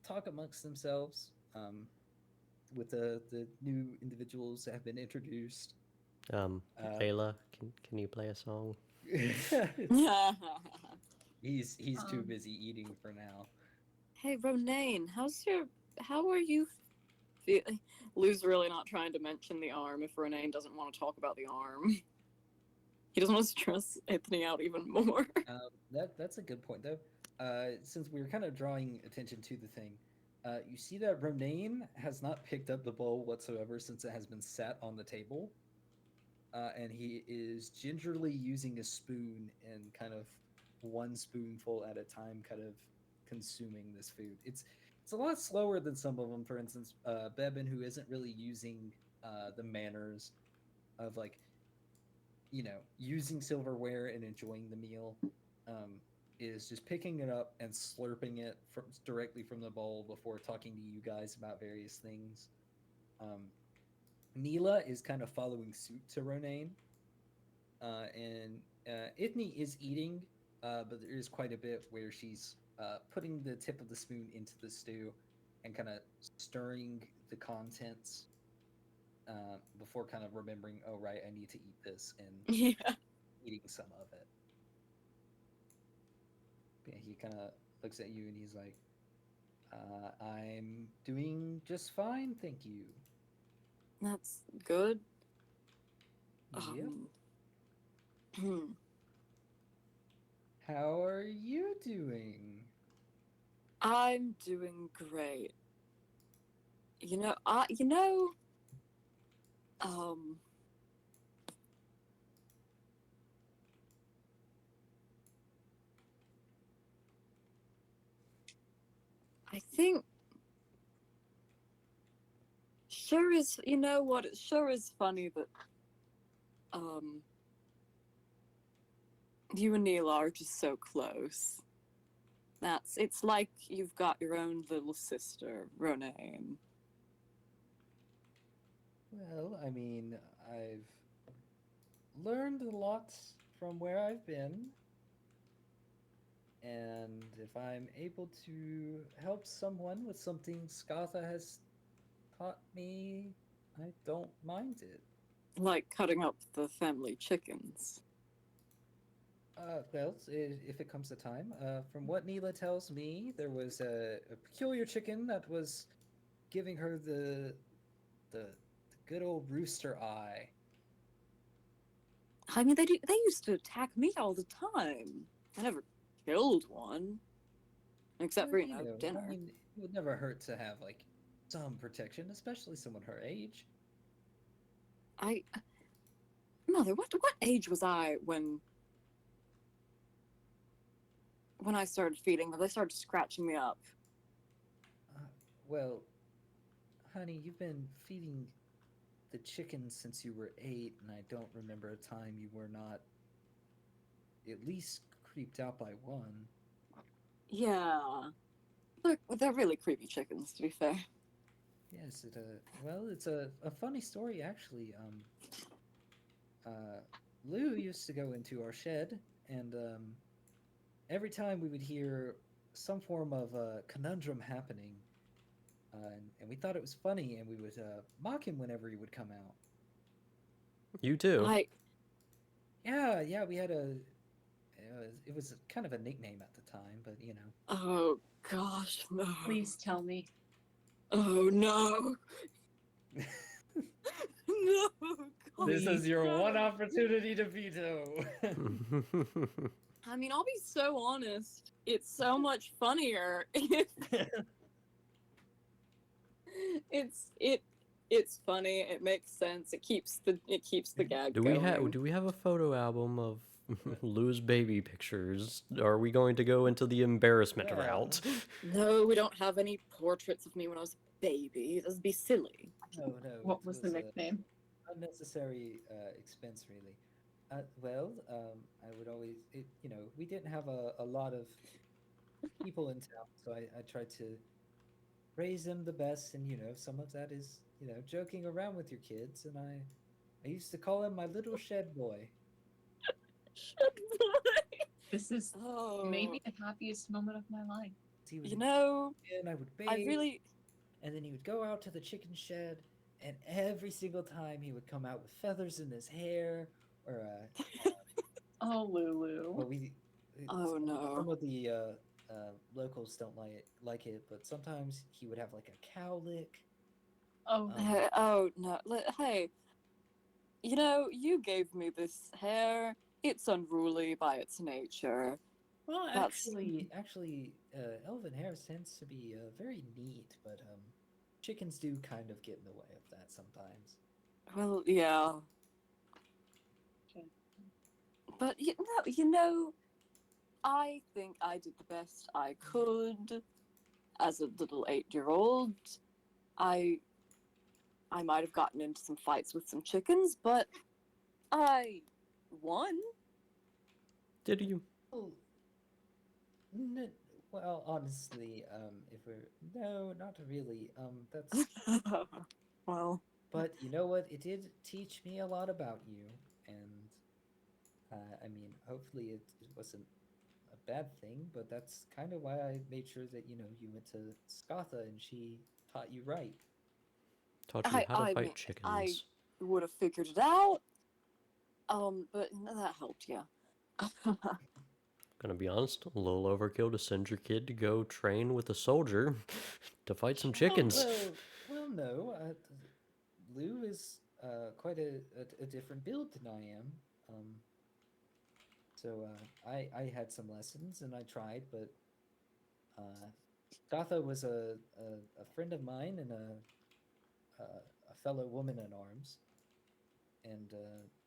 talk amongst themselves with the new individuals that have been introduced. Layla, can you play a song? He's too Um, busy eating for now. Hey, Ronaine, how are you feeling? Lou's really not trying to mention the arm if Ronaine doesn't want to talk about the arm. He doesn't want to stress Anthony out even more. That's a good point though. Since we were kind of drawing attention to the thing, you see that Ronaine has not picked up the bowl whatsoever since it has been sat on the table, and he is gingerly using a spoon and kind of one spoonful at a time, kind of consuming this food. It's a lot slower than some of them. For instance, Bebin, who isn't really using the manners of like using silverware and enjoying the meal, um, is just picking it up and slurping it directly from the bowl before talking to you guys about various things. Um, Neela is kind of following suit to Ronaine, and Ithni is eating, but there is quite a bit where she's putting the tip of the spoon into the stew and kind of stirring the contents before kind of remembering, oh right, I need to eat this, and Yeah. eating some of it. Yeah, he kind of looks at you and he's like, I'm doing just fine, thank you. That's good. Yep. Hmm. How are you doing? I'm doing great. Um, I think sure is, you know what, it sure is funny that, um, you and Neil are just so close. It's like you've got your own little sister, Ronaine. Well, I mean, I've learned a lot from where I've been, and if I'm able to help someone with something Skatha has taught me, I don't mind it. Like cutting up the family chickens. Well, if it comes to time, from what Neela tells me, there was a peculiar chicken that was giving her the good old rooster eye. I mean, they used to attack me all the time. I never killed one. Except for, Well, dinner. I mean, it would never hurt to have like some protection, especially someone her age. Mother, what age was I when I started feeding them? They started scratching me up. Uh, well, honey, you've been feeding the chickens since you were 8, and I don't remember a time you were not at least creeped out by one. Yeah. They're really creepy chickens, to be fair. Yes, well, it's a funny story actually. Uh, Lou used to go into our shed, and every time we would hear some form of conundrum happening, and we thought it was funny, and we would mock him whenever he would come out. You too. I Yeah, we had it was kind of a nickname at the time, but you know. oh gosh, no. Please tell me. Oh no. No. This God, is your no. one opportunity to veto. I mean, I'll be so honest. It's so much funnier if it's funny. It makes sense. It keeps the gag going. Do we have a photo album of Lou's baby pictures? Are we going to go into the embarrassment Well, route? No, we don't have any portraits of me when I was a baby. That'd be silly. no, What it was the was nickname? unnecessary expense, really. Well, I would always, you know, we didn't have a lot of people in town, so I tried to raise them the best, and you know, some of that is, you know, joking around with your kids, and I used to call him my little shed boy. This is Oh, maybe the happiest moment of my life. He would you know, and I would I bathe, really. and then he would go out to the chicken shed, and every single time he would come out with feathers in his hair, or Oh, Lulu. well, we Oh some no. of the locals don't like it, but sometimes he would have like a cowlick. Oh, Oh no. Hey, you know, you gave me this hair. It's unruly by its nature. Well, That's actually, elven hair tends to be very neat, but chickens do kind of get in the way of that sometimes. well, yeah. okay. But you know, I think I did the best I could as a little 8-year-old. I I might have gotten into some fights with some chickens, but I won. Did you? Well, n- well, honestly, if we're no, not really. That's Well, but you know what? It did teach me a lot about you, and I mean, hopefully it wasn't a bad thing, but that's kind of why I made sure that you know you went to Scatha and she taught you right. Taught you how to I fight mean, I chickens. would have figured it out. But that helped, yeah. Gonna be honest, a little overkill to send your kid to go train with a soldier to fight some chickens. Well, no. Lou is quite a different build than I am. Um, so I had some lessons and I tried, but Gotha was a friend of mine and a fellow woman in arms, and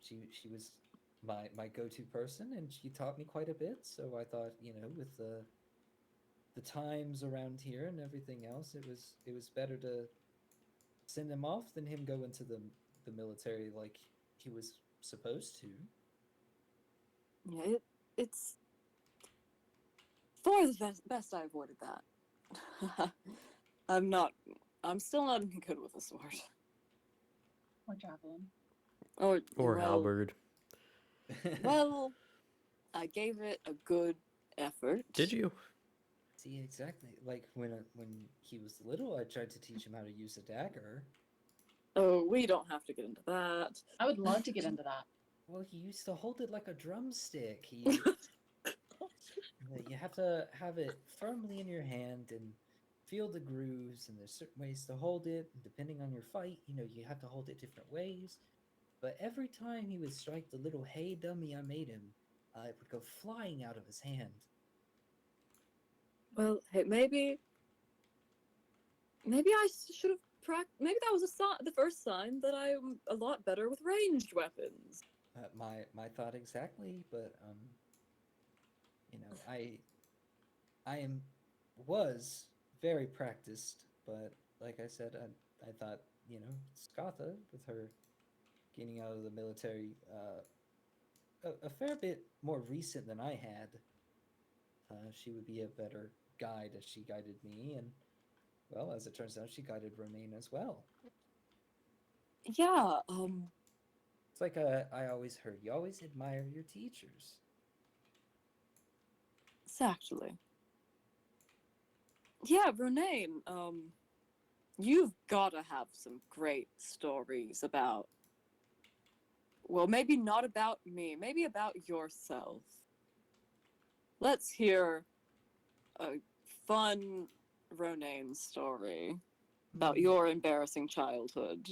she was my go-to person, and she taught me quite a bit. So I thought, you know, with the times around here and everything else, it was better to send him off than him go into the military like he was supposed to. Yeah, it's for the best I avoided that. I'm not. I'm still not any good with a sword. Or javelin. Oh, Or well, halberd. well, I gave it a good effort. Did you? See, exactly. Like when he was little, I tried to teach him how to use a dagger. Oh, we don't have to get into that. I would love to get into that. Well, he used to hold it like a drumstick. He you have to have it firmly in your hand and feel the grooves, and there's certain ways to hold it, and depending on your fight, you know, you have to hold it different ways. But every time he would strike the little hay dummy I made him, it would go flying out of his hand. Well, hey, maybe I should have maybe that was a sign, the first sign that I'm a lot better with ranged weapons. My thought exactly, but you know, I am was very practiced, but like I said, I thought, you know, Scatha with her getting out of the military a fair bit more recent than I had. she would be a better guide as she guided me, and well, as it turns out, she guided Romaine as well. Yeah, It's like I always heard, you always admire your teachers. exactly. Yeah, Renee, you've gotta have some great stories about, well, maybe not about me, maybe about yourself. Let's hear a fun Ronaine story about Hmm, your embarrassing childhood.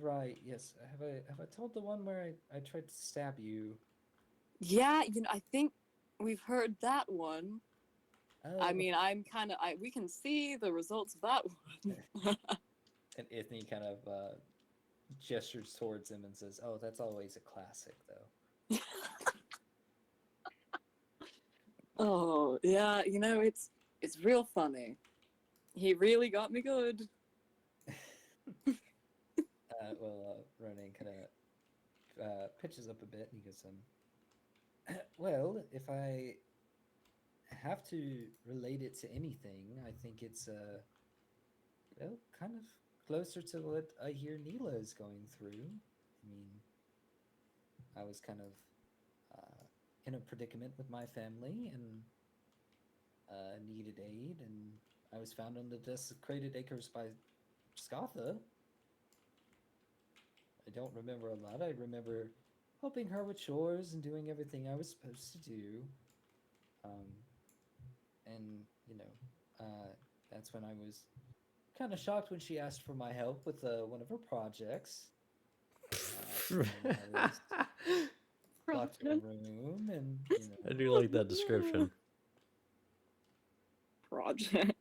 right, yes. Have I told the one where I tried to stab you? Yeah, I think we've heard that one. I Oh, mean, we can see the results of that one. and Ithne kind of gestures towards him and says, "Oh, that's always a classic, though." Oh, yeah, it's real funny. He really got me good. Ronan kind of pitches up a bit and he goes, well, if I have to relate it to anything, I think it's well, kind of closer to what I hear Neela is going through. I mean, I was kind of in a predicament with my family and needed aid, and I was found on the desecrated acres by Scatha. I don't remember a lot. I remember helping her with chores and doing everything I was supposed to do. Um, and that's when I was kind of shocked when she asked for my help with one of her projects. And I was locked in a room, and I do like that description. Project.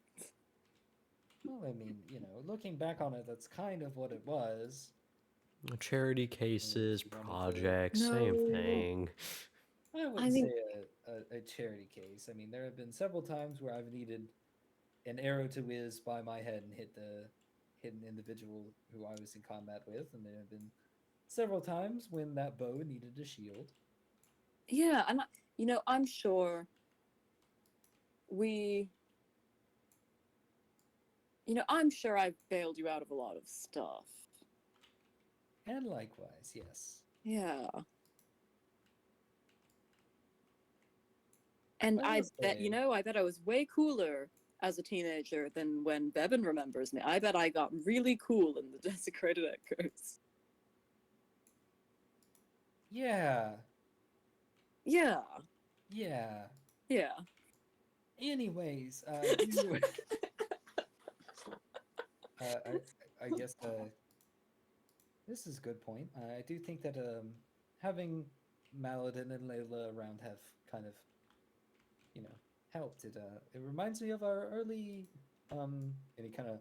well, I mean, looking back on it, that's kind of what it was. Charity I mean, cases, she wanted to. projects, same No. thing. I I wouldn't mean, say a charity case. I mean, there have been several times where I've needed an arrow to whiz by my head and hit an individual who I was in combat with, and there have been several times when that bow needed a shield. yeah, and I'm sure we, I'm sure I've bailed you out of a lot of stuff. And likewise, yes. Yeah. And I will say, I bet I was way cooler as a teenager than when Bevan remembers me. I bet I got really cool in the Desecrated Echoes. yeah, Yeah. yeah. Yeah. Anyways, I do. I guess this is a good point. I do think that having Maladin and Layla around have kind of, helped. It reminds me of our early, and he kind of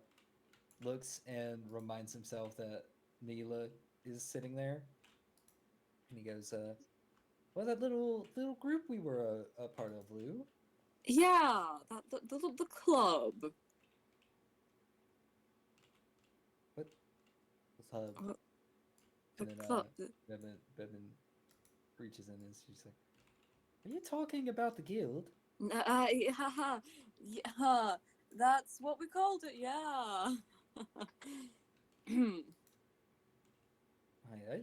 looks and reminds himself that Neela is sitting there, and he goes, well, that little group we were a part of, Lou. Yeah. The club. What? What's up? Uh, The And then club. Bevan reaches in and she's like, "Are you talking about the guild?" Yeah. Yeah. That's what we called it. Yeah.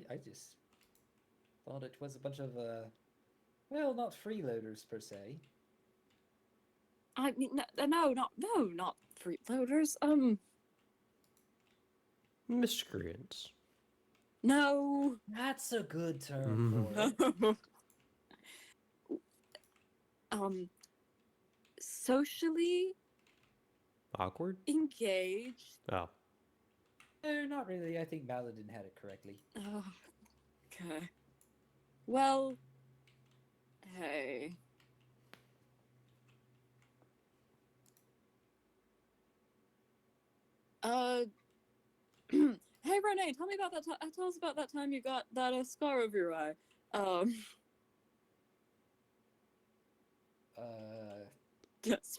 I just thought it was a bunch of well, not freeloaders per se. I mean, not freeloaders. Miscreants. No. That's a good term for it. No. Socially Awkward? engaged. Oh. No, not really. I think Maladin had it correctly. Oh, okay. Well, hey. Hey Renee, tell me about that. Tell us about that time you got that scar over your eye. Yes.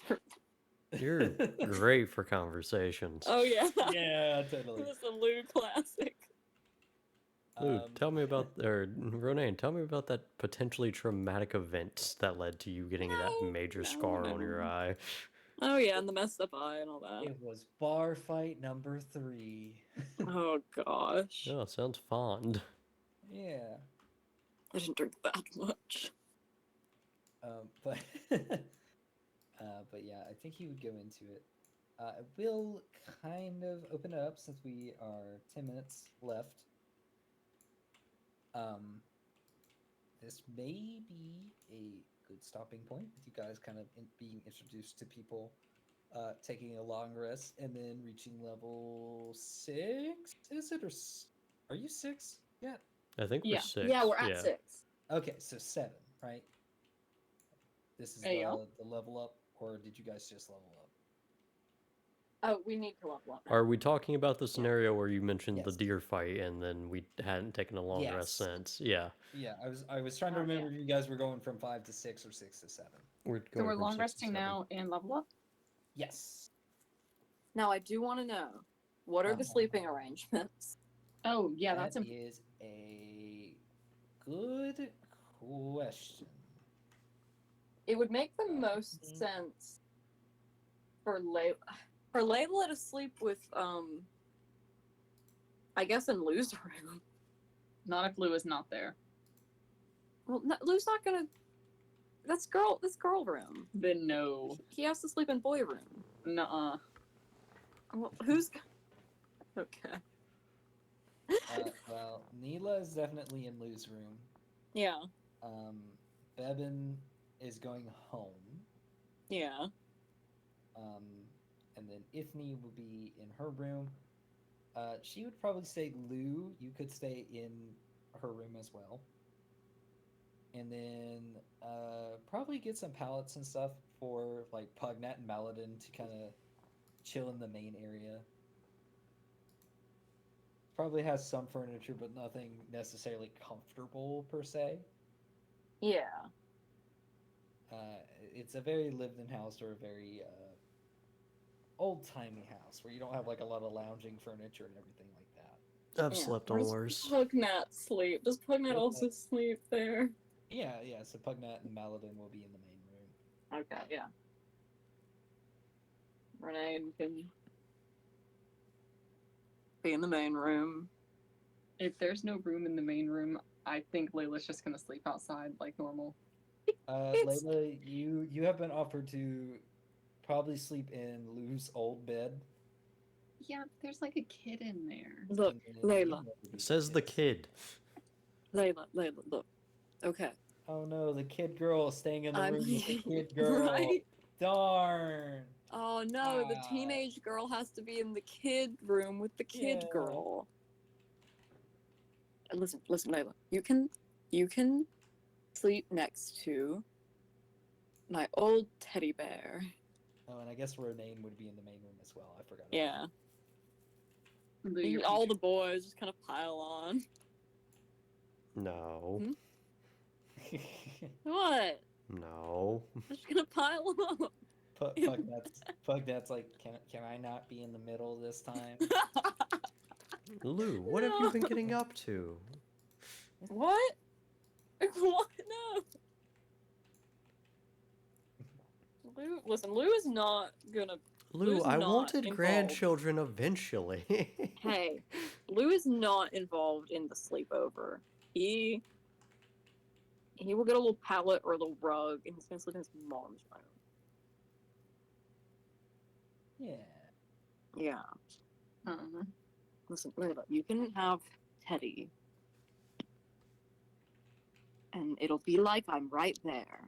You're great for conversations. Oh yeah. Yeah, totally. This is a Lou classic. Lou, tell me about, or Ronan, tell me about that potentially traumatic event that led to you getting that No, major no, scar on your no. eye. Oh yeah, and the messed up eye and all that. It was bar fight number 3. Oh gosh. Oh, sounds fond. Yeah. I didn't drink that much. But but yeah, I think he would go into it. I will kind of open it up since we are 10 minutes left. This may be a good stopping point with you guys kind of being introduced to people, taking a long rest, and then reaching level 6. Is it are you 6 yet? I think we're Yeah. 6. Yeah, we're at 6. Okay, so 7, right? This is Yeah. the level up, or did you guys just level up? Oh, we need to level up now. Are we talking about the scenario where you mentioned the Yes. deer fight and then we hadn't taken a long rest Yes. since? Yeah. Yeah, I was trying to Oh, yeah. remember if you guys were going from 5 to 6 or 6 to 7. We're So going we're from long 6 to resting 7. now and level up? Yes. Now I do want to know, what are the sleeping arrangements? Oh, yeah, That that's important. is a good question. It would make the most Mhm. sense for Layla to sleep with I guess in Lou's room. Not if Lou is not there. Well, no, Lou's not gonna. That's girl room. Then no. He has to sleep in boy room. Nuh-uh. Well, who's? Okay. Well, Neela is definitely in Lou's room. Yeah. Bebin is going home. Yeah. And then Ifni will be in her room. She would probably say, Lou, you could stay in her room as well. And then probably get some pallets and stuff for like Pugnat and Maladin to kind of chill in the main area. Probably has some furniture, but nothing necessarily comfortable per se. Yeah. It's a very lived-in house or a very old-timey house where you don't have like a lot of lounging furniture and everything like that. I've Yeah. slept on worse. Does Pugnat sleep? Does Pugnat also sleep there? Yeah, so Pugnat and Maladin will be in the main room. Okay. Yeah. Renee can be in the main room. If there's no room in the main room, I think Layla's just gonna sleep outside like normal. It's- Layla, you have been offered to probably sleep in Lou's old bed. Yeah, There's like a kid in there. Look, Layla. Says the kid. Layla, look. Okay. Oh no, the kid girl is staying in the I'm room with the kid girl. right. Darn. Oh no, the Ah. teenage girl has to be in the kid room with the kid Yeah. girl. Listen, Layla. You can sleep next to my old teddy bear. Oh, and I guess Ronan would be in the main room as well. I forgot. about Yeah. Lou, you're All the boys just kind of pile on. No. Hmm? that. What? No. They're just gonna pile up. Pugnat's like, can I not be in the middle this time? Lou, what have you been getting up to? What? What? No. Lou is not gonna. Lou, Lou's I not wanted involved. grandchildren eventually. Hey, Lou is not involved in the sleepover. He will get a little pallet or a little rug, and he's gonna sleep in his mom's room. Yeah. Yeah. Uh-huh. Listen, Layla, you can have Teddy, and it'll be like I'm right there.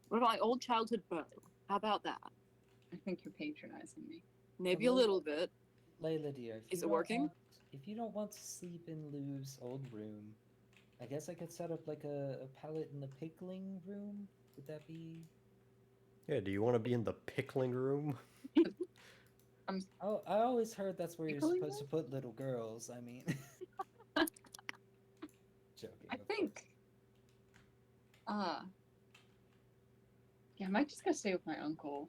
What about my old childhood beau? How about that? I think you're patronizing me. Maybe a little bit. Layla, dear. if Is you it don't working? if you don't want to sleep in Lou's old room, I guess I could set up like a pallet in the pickling room. Would that be? Yeah, do you want to be in the pickling room? Oh, I always heard that's where you're Pickling supposed to put little girls. I mean, joking. I of think. Yeah, I might just go stay with my uncle.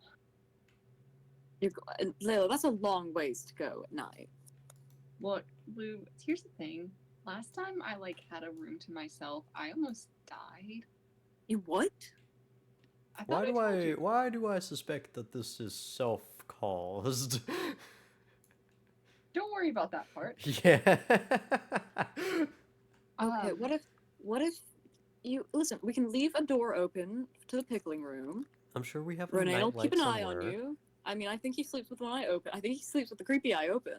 Layla, that's a long ways to go at night. Look, Lou, here's the thing. last time I like had a room to myself, I almost died. You what? I thought I told you. Why do I suspect that this is self-caused? Don't worry about that part. Yeah. Okay, Um, what if you listen? We can leave a door open to the pickling room. I'm sure we have a Renee will keep nightlight an eye on somewhere. you. I mean, I think he sleeps with one eye open. I think he sleeps with the creepy eye open.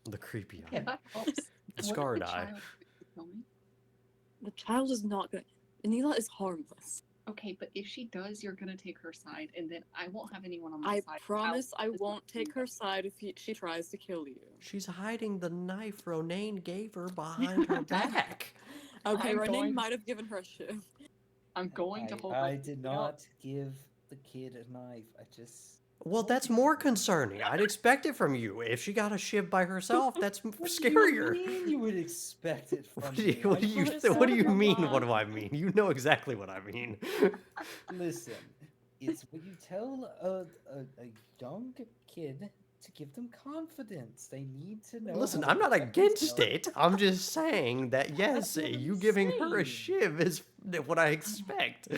The creepy Yeah, eye. that helps. The What if scarred the eye. child kill me? The child is not going. Anila is harmless. Okay, but if she does, you're gonna take her side, and then I won't have anyone on my I side. promise I Just won't take you. her side if she tries to kill you. She's hiding the knife Ronaine gave her behind her back. Okay, I'm Renee going- might have given her a shiv. I'm going to hold. I my did feet up. not give the kid a knife. I just. Well, that's more concerning. I'd expect it from you. If she got a shiv by herself, that's What scarier. do you mean you would expect it from What do me? you, what I do you, put what do you some mean? on. What do I mean? You know exactly what I mean. Listen, it's when you tell a young kid to give them confidence. They need to know. Listen, how to I'm not protect against themselves. it. I'm just saying that yes, That's what I'm you giving her a saying. shiv is what I expect.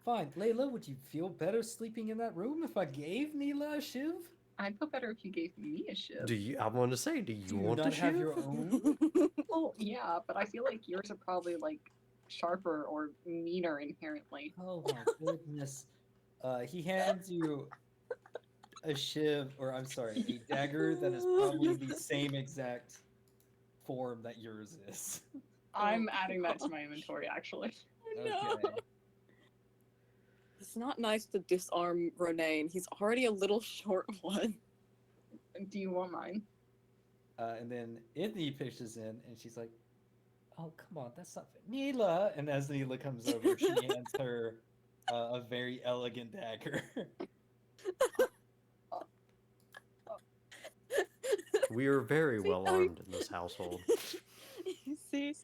Fine, Layla, would you feel better sleeping in that room if I gave Neela a shiv? I'd feel better if you gave me a shiv. Do you? I want to say, do you Do you want not a have shiv? your own? Well, yeah, but I feel like yours are probably like sharper or meaner inherently. Oh my goodness. He hands you a shiv, or I'm sorry, a dagger that is probably the same exact form that yours is. I'm adding that to my inventory actually. Okay. It's not nice to disarm Ronaine. He's already a little short one. Do you want mine? And then Ithy pitches in, and she's like, "Oh, come on, that's not fair. Neela." And as Neela comes over, she hands her a very elegant dagger. We are very See, well now you- armed in this household. You see,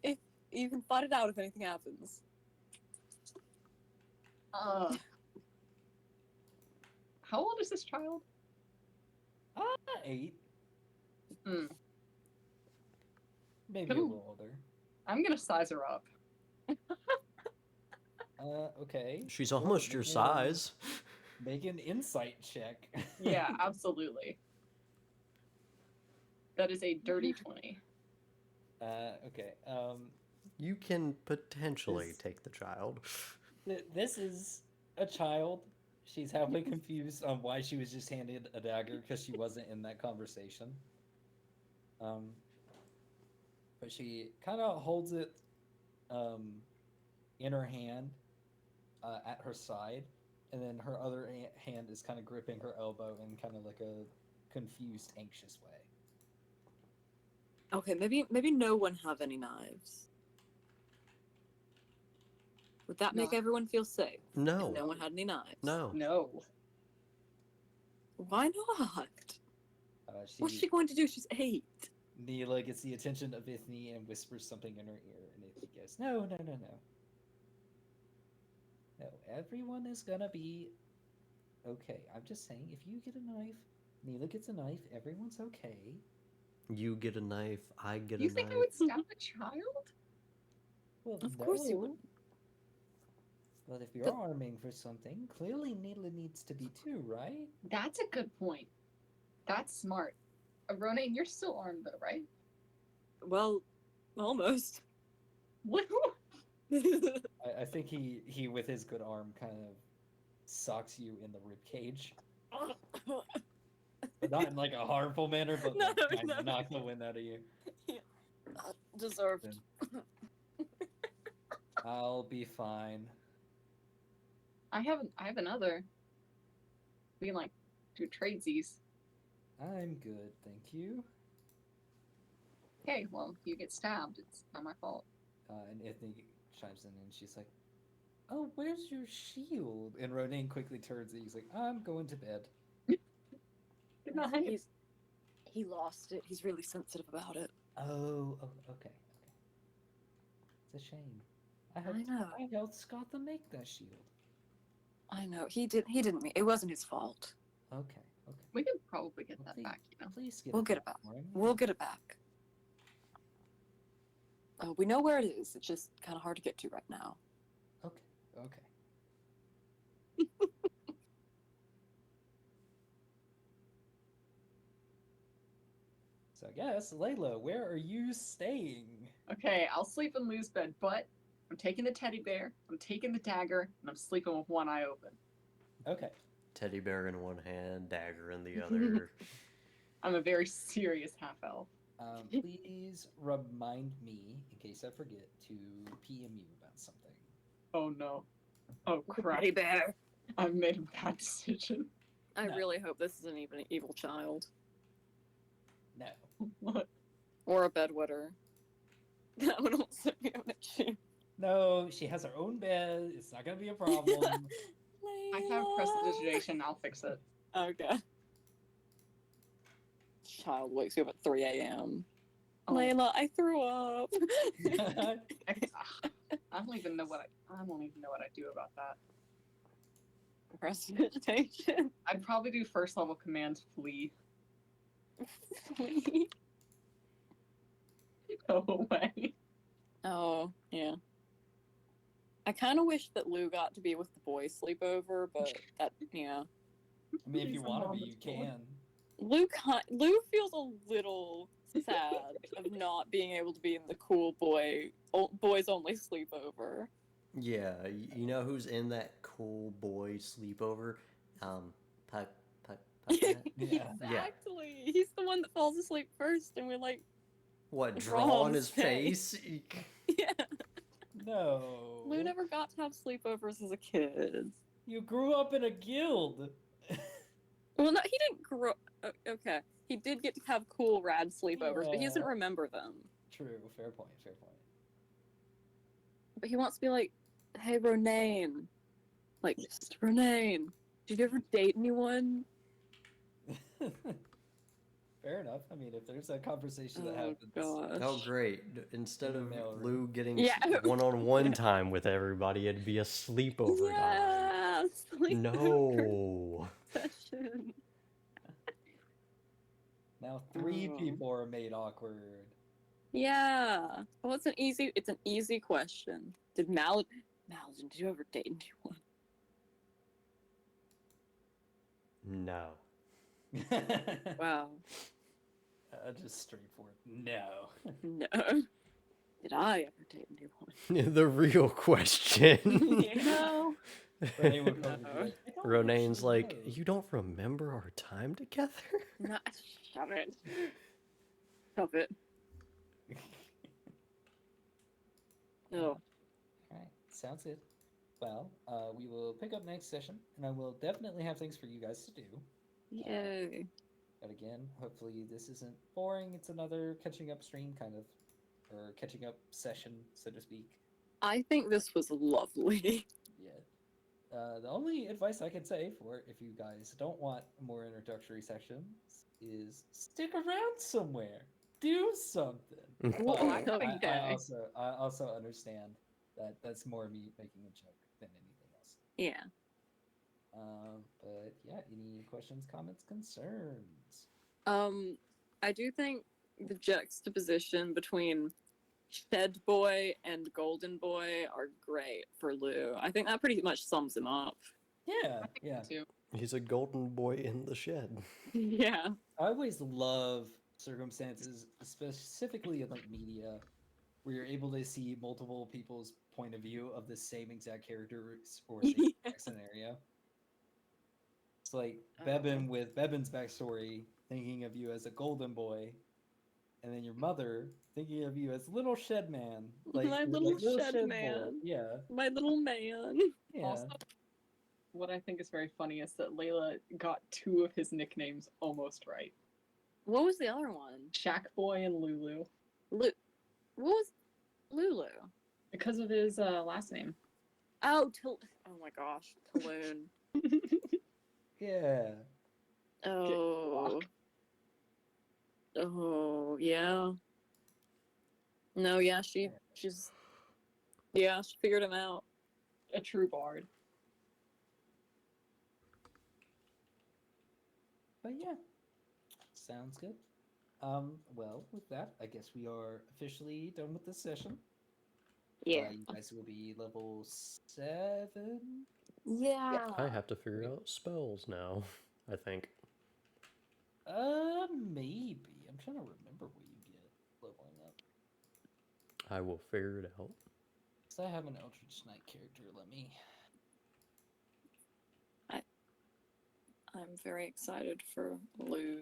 if you can fight it out if anything happens. How old is this child? 8, Hmm. maybe a Ooh. little older. I'm gonna size her up. Okay. She's sure, almost your make a- size. Make an insight check. Yeah, absolutely. That is a dirty 20. Okay. You can potentially This- take the child. This is a child. She's halfway confused on why she was just handed a dagger because she wasn't in that conversation. But she kind of holds it in her hand at her side, and then her other hand is kind of gripping her elbow in kind of like a confused, anxious way. Okay, maybe no one have any knives. Would that make No. everyone feel safe? No. If no one had any knives. No. No. Why not? What's She she going to do? She's 8. Neela gets the attention of Ithne and whispers something in her ear, and Ithne goes, "No, no, no, no. No, everyone is gonna be okay. I'm just saying, if you get a knife, Neela gets a knife, everyone's okay." You get a knife, I get You a think knife. I would stab a child? Well, Of course you would. no. But if you're But- arming for something, clearly Neela needs to be too, right? That's a good point. That's smart. Ronaine, you're still armed though, right? Well, almost. I think he with his good arm kind of socks you in the rib cage. But not in like a harmful manner, but No, like, kind no. of knock the wind out of you. Deserved. I'll be fine. I have another. We can like do tradesies. I'm good, thank you. Okay, well, you get stabbed. It's not my fault. And Ithne chimes in and she's like, "Oh, where's your shield?" And Ronin quickly turns and he's like, "I'm going to bed." Good night. He lost it. He's really sensitive about it. Oh, okay. It's a shame. I know. helped Scott to make that shield. I know. He didn't mean it wasn't his fault. Okay. We can probably get Well, that please- back, you know. Please give We'll get it back. for him. We'll get it back. We know where it is. It's just kind of hard to get to right now. Okay. Okay. So I guess, Layla, where are you staying? Okay, I'll sleep in Lou's bed, but I'm taking the teddy bear, I'm taking the dagger, and I'm sleeping with one eye open. Okay. Teddy bear in one hand, dagger in the other. I'm a very serious half elf. Please remind me, in case I forget, to PM you about something. Oh no. Oh crap. Teddy bear. I've made a bad decision. I No. really hope this isn't even an evil child No. What? or a bedwetter. That would also be an issue. No, she has her own bed. It's not gonna be a problem. I have prestidigitation, I'll fix it. Okay. Child wakes you up at 3 a.m. Oh. Layla, I threw up. I don't even know what I don't even know what I'd do about that. Prestidigitation. I'd probably do first level command flee. Go away. Oh, yeah. I kind of wish that Lou got to be with the boys sleepover, but that, yeah. I mean, if you He's a want to be, mama's you boy. can. Lou feels a little sad of not being able to be in the cool boys only sleepover. Yeah, you know who's in that cool boy sleepover? Puck, Puckhead? Yeah. Exactly. He's the one that falls asleep first, and we're like, What, Draw draw on on his his face? yeah. No. Lou never got to have sleepovers as a kid. You grew up in a guild. Well, no, he didn't grow. Okay, he did get to have cool, rad sleepovers, but he doesn't Yeah. remember them. True. Fair point. Fair point. But he wants to be like, "Hey, Ronane, like, just Ronane, did you ever date anyone?" Fair enough. I mean, if there's a conversation that Oh happens, gosh. Oh, great. Instead In of the mailroom. Lou getting Yeah. one-on-one time with everybody, it'd be a sleepover time. Yeah, sleepover No. session. now 3 Oh. people are made awkward. Yeah. Well, it's an easy question. Did Malin, did you ever date anyone? No. Wow. Just straightforward. No. No. Did I ever date anyone? The real question. No. Renee would probably be No. like, "I don't Ronane's actually like, know." you don't remember our time together? No. Shut it. Stop it. No. Alright, sounds good. Well, we will pick up next session, and I will definitely have things for you guys to do. Yay. But again, hopefully this isn't boring. It's another catching up stream, kind of, or catching up session, so to speak. I think this was lovely. Yeah. The only advice I can say for if you guys don't want more introductory sections is stick around somewhere, do something. Well, But I'm coming I day. also understand that that's more me making a joke than anything else. Yeah. But yeah, any questions, comments, concerns? I do think the juxtaposition between Shed Boy and Golden Boy are great for Lou. I think that pretty much sums him up. Yeah, I think yeah. so too. He's a golden boy in the shed. Yeah. I always love circumstances, specifically in like media, where you're able to see multiple people's point of view of the same exact character or same Yeah. exact scenario. It's like Oh. Bebin with Bebin's backstory, thinking of you as a golden boy, and then your mother thinking of you as little shed man, like My you're little like shed boy. man. Yeah, My little man. yeah. Also, what I think is very funny is that Layla got 2 of his nicknames almost right. What was the other one? Shack Boy and Lulu. What was Lulu? Because of his last name. Oh, oh my gosh, Talon. Yeah. Oh. Oh, yeah. No, yeah, she figured him out. A true bard. But yeah, sounds good. Well, with that, I guess we are officially done with this session. Yeah. You guys will be level 7. Yeah. I have to figure Okay. out spells now, I think. Maybe. I'm trying to remember what you get leveling up. I will figure it out. So I have an Eldritch Knight character. Let me. I'm very excited for Lou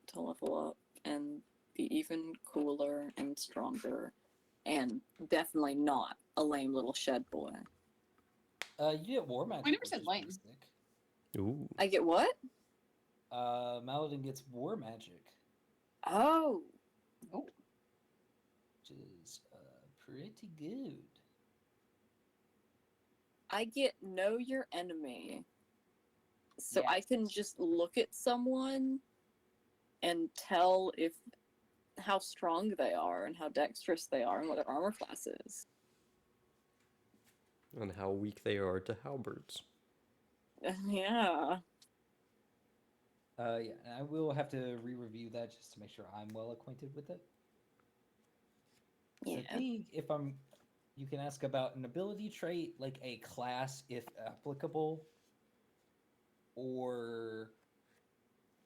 to level up and be even cooler and stronger, and definitely not a lame little shed boy. You get War Magic. never which said is lame. pretty sick. Ooh. I get what? Maladin gets War Magic, Oh, Oh, which is pretty good. I get know your enemy. So Yeah. I can just look at someone and tell if how strong they are and how dexterous they are and what their armor class is. And how weak they are to halberds. Yeah. Yeah, and I will have to re-review that just to make sure I'm well acquainted with it. 'Cause Yeah. I think if you can ask about an ability trait, like a class if applicable, or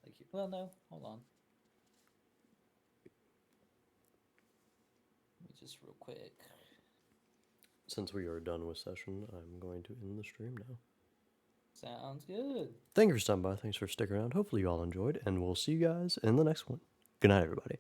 like, well, no, hold on. Let me just real quick. Since we are done with session, I'm going to end the stream now. Sounds good. Thank you for stopping by. Thanks for sticking around. Hopefully you all enjoyed, and we'll see you guys in the next one. Good night, everybody.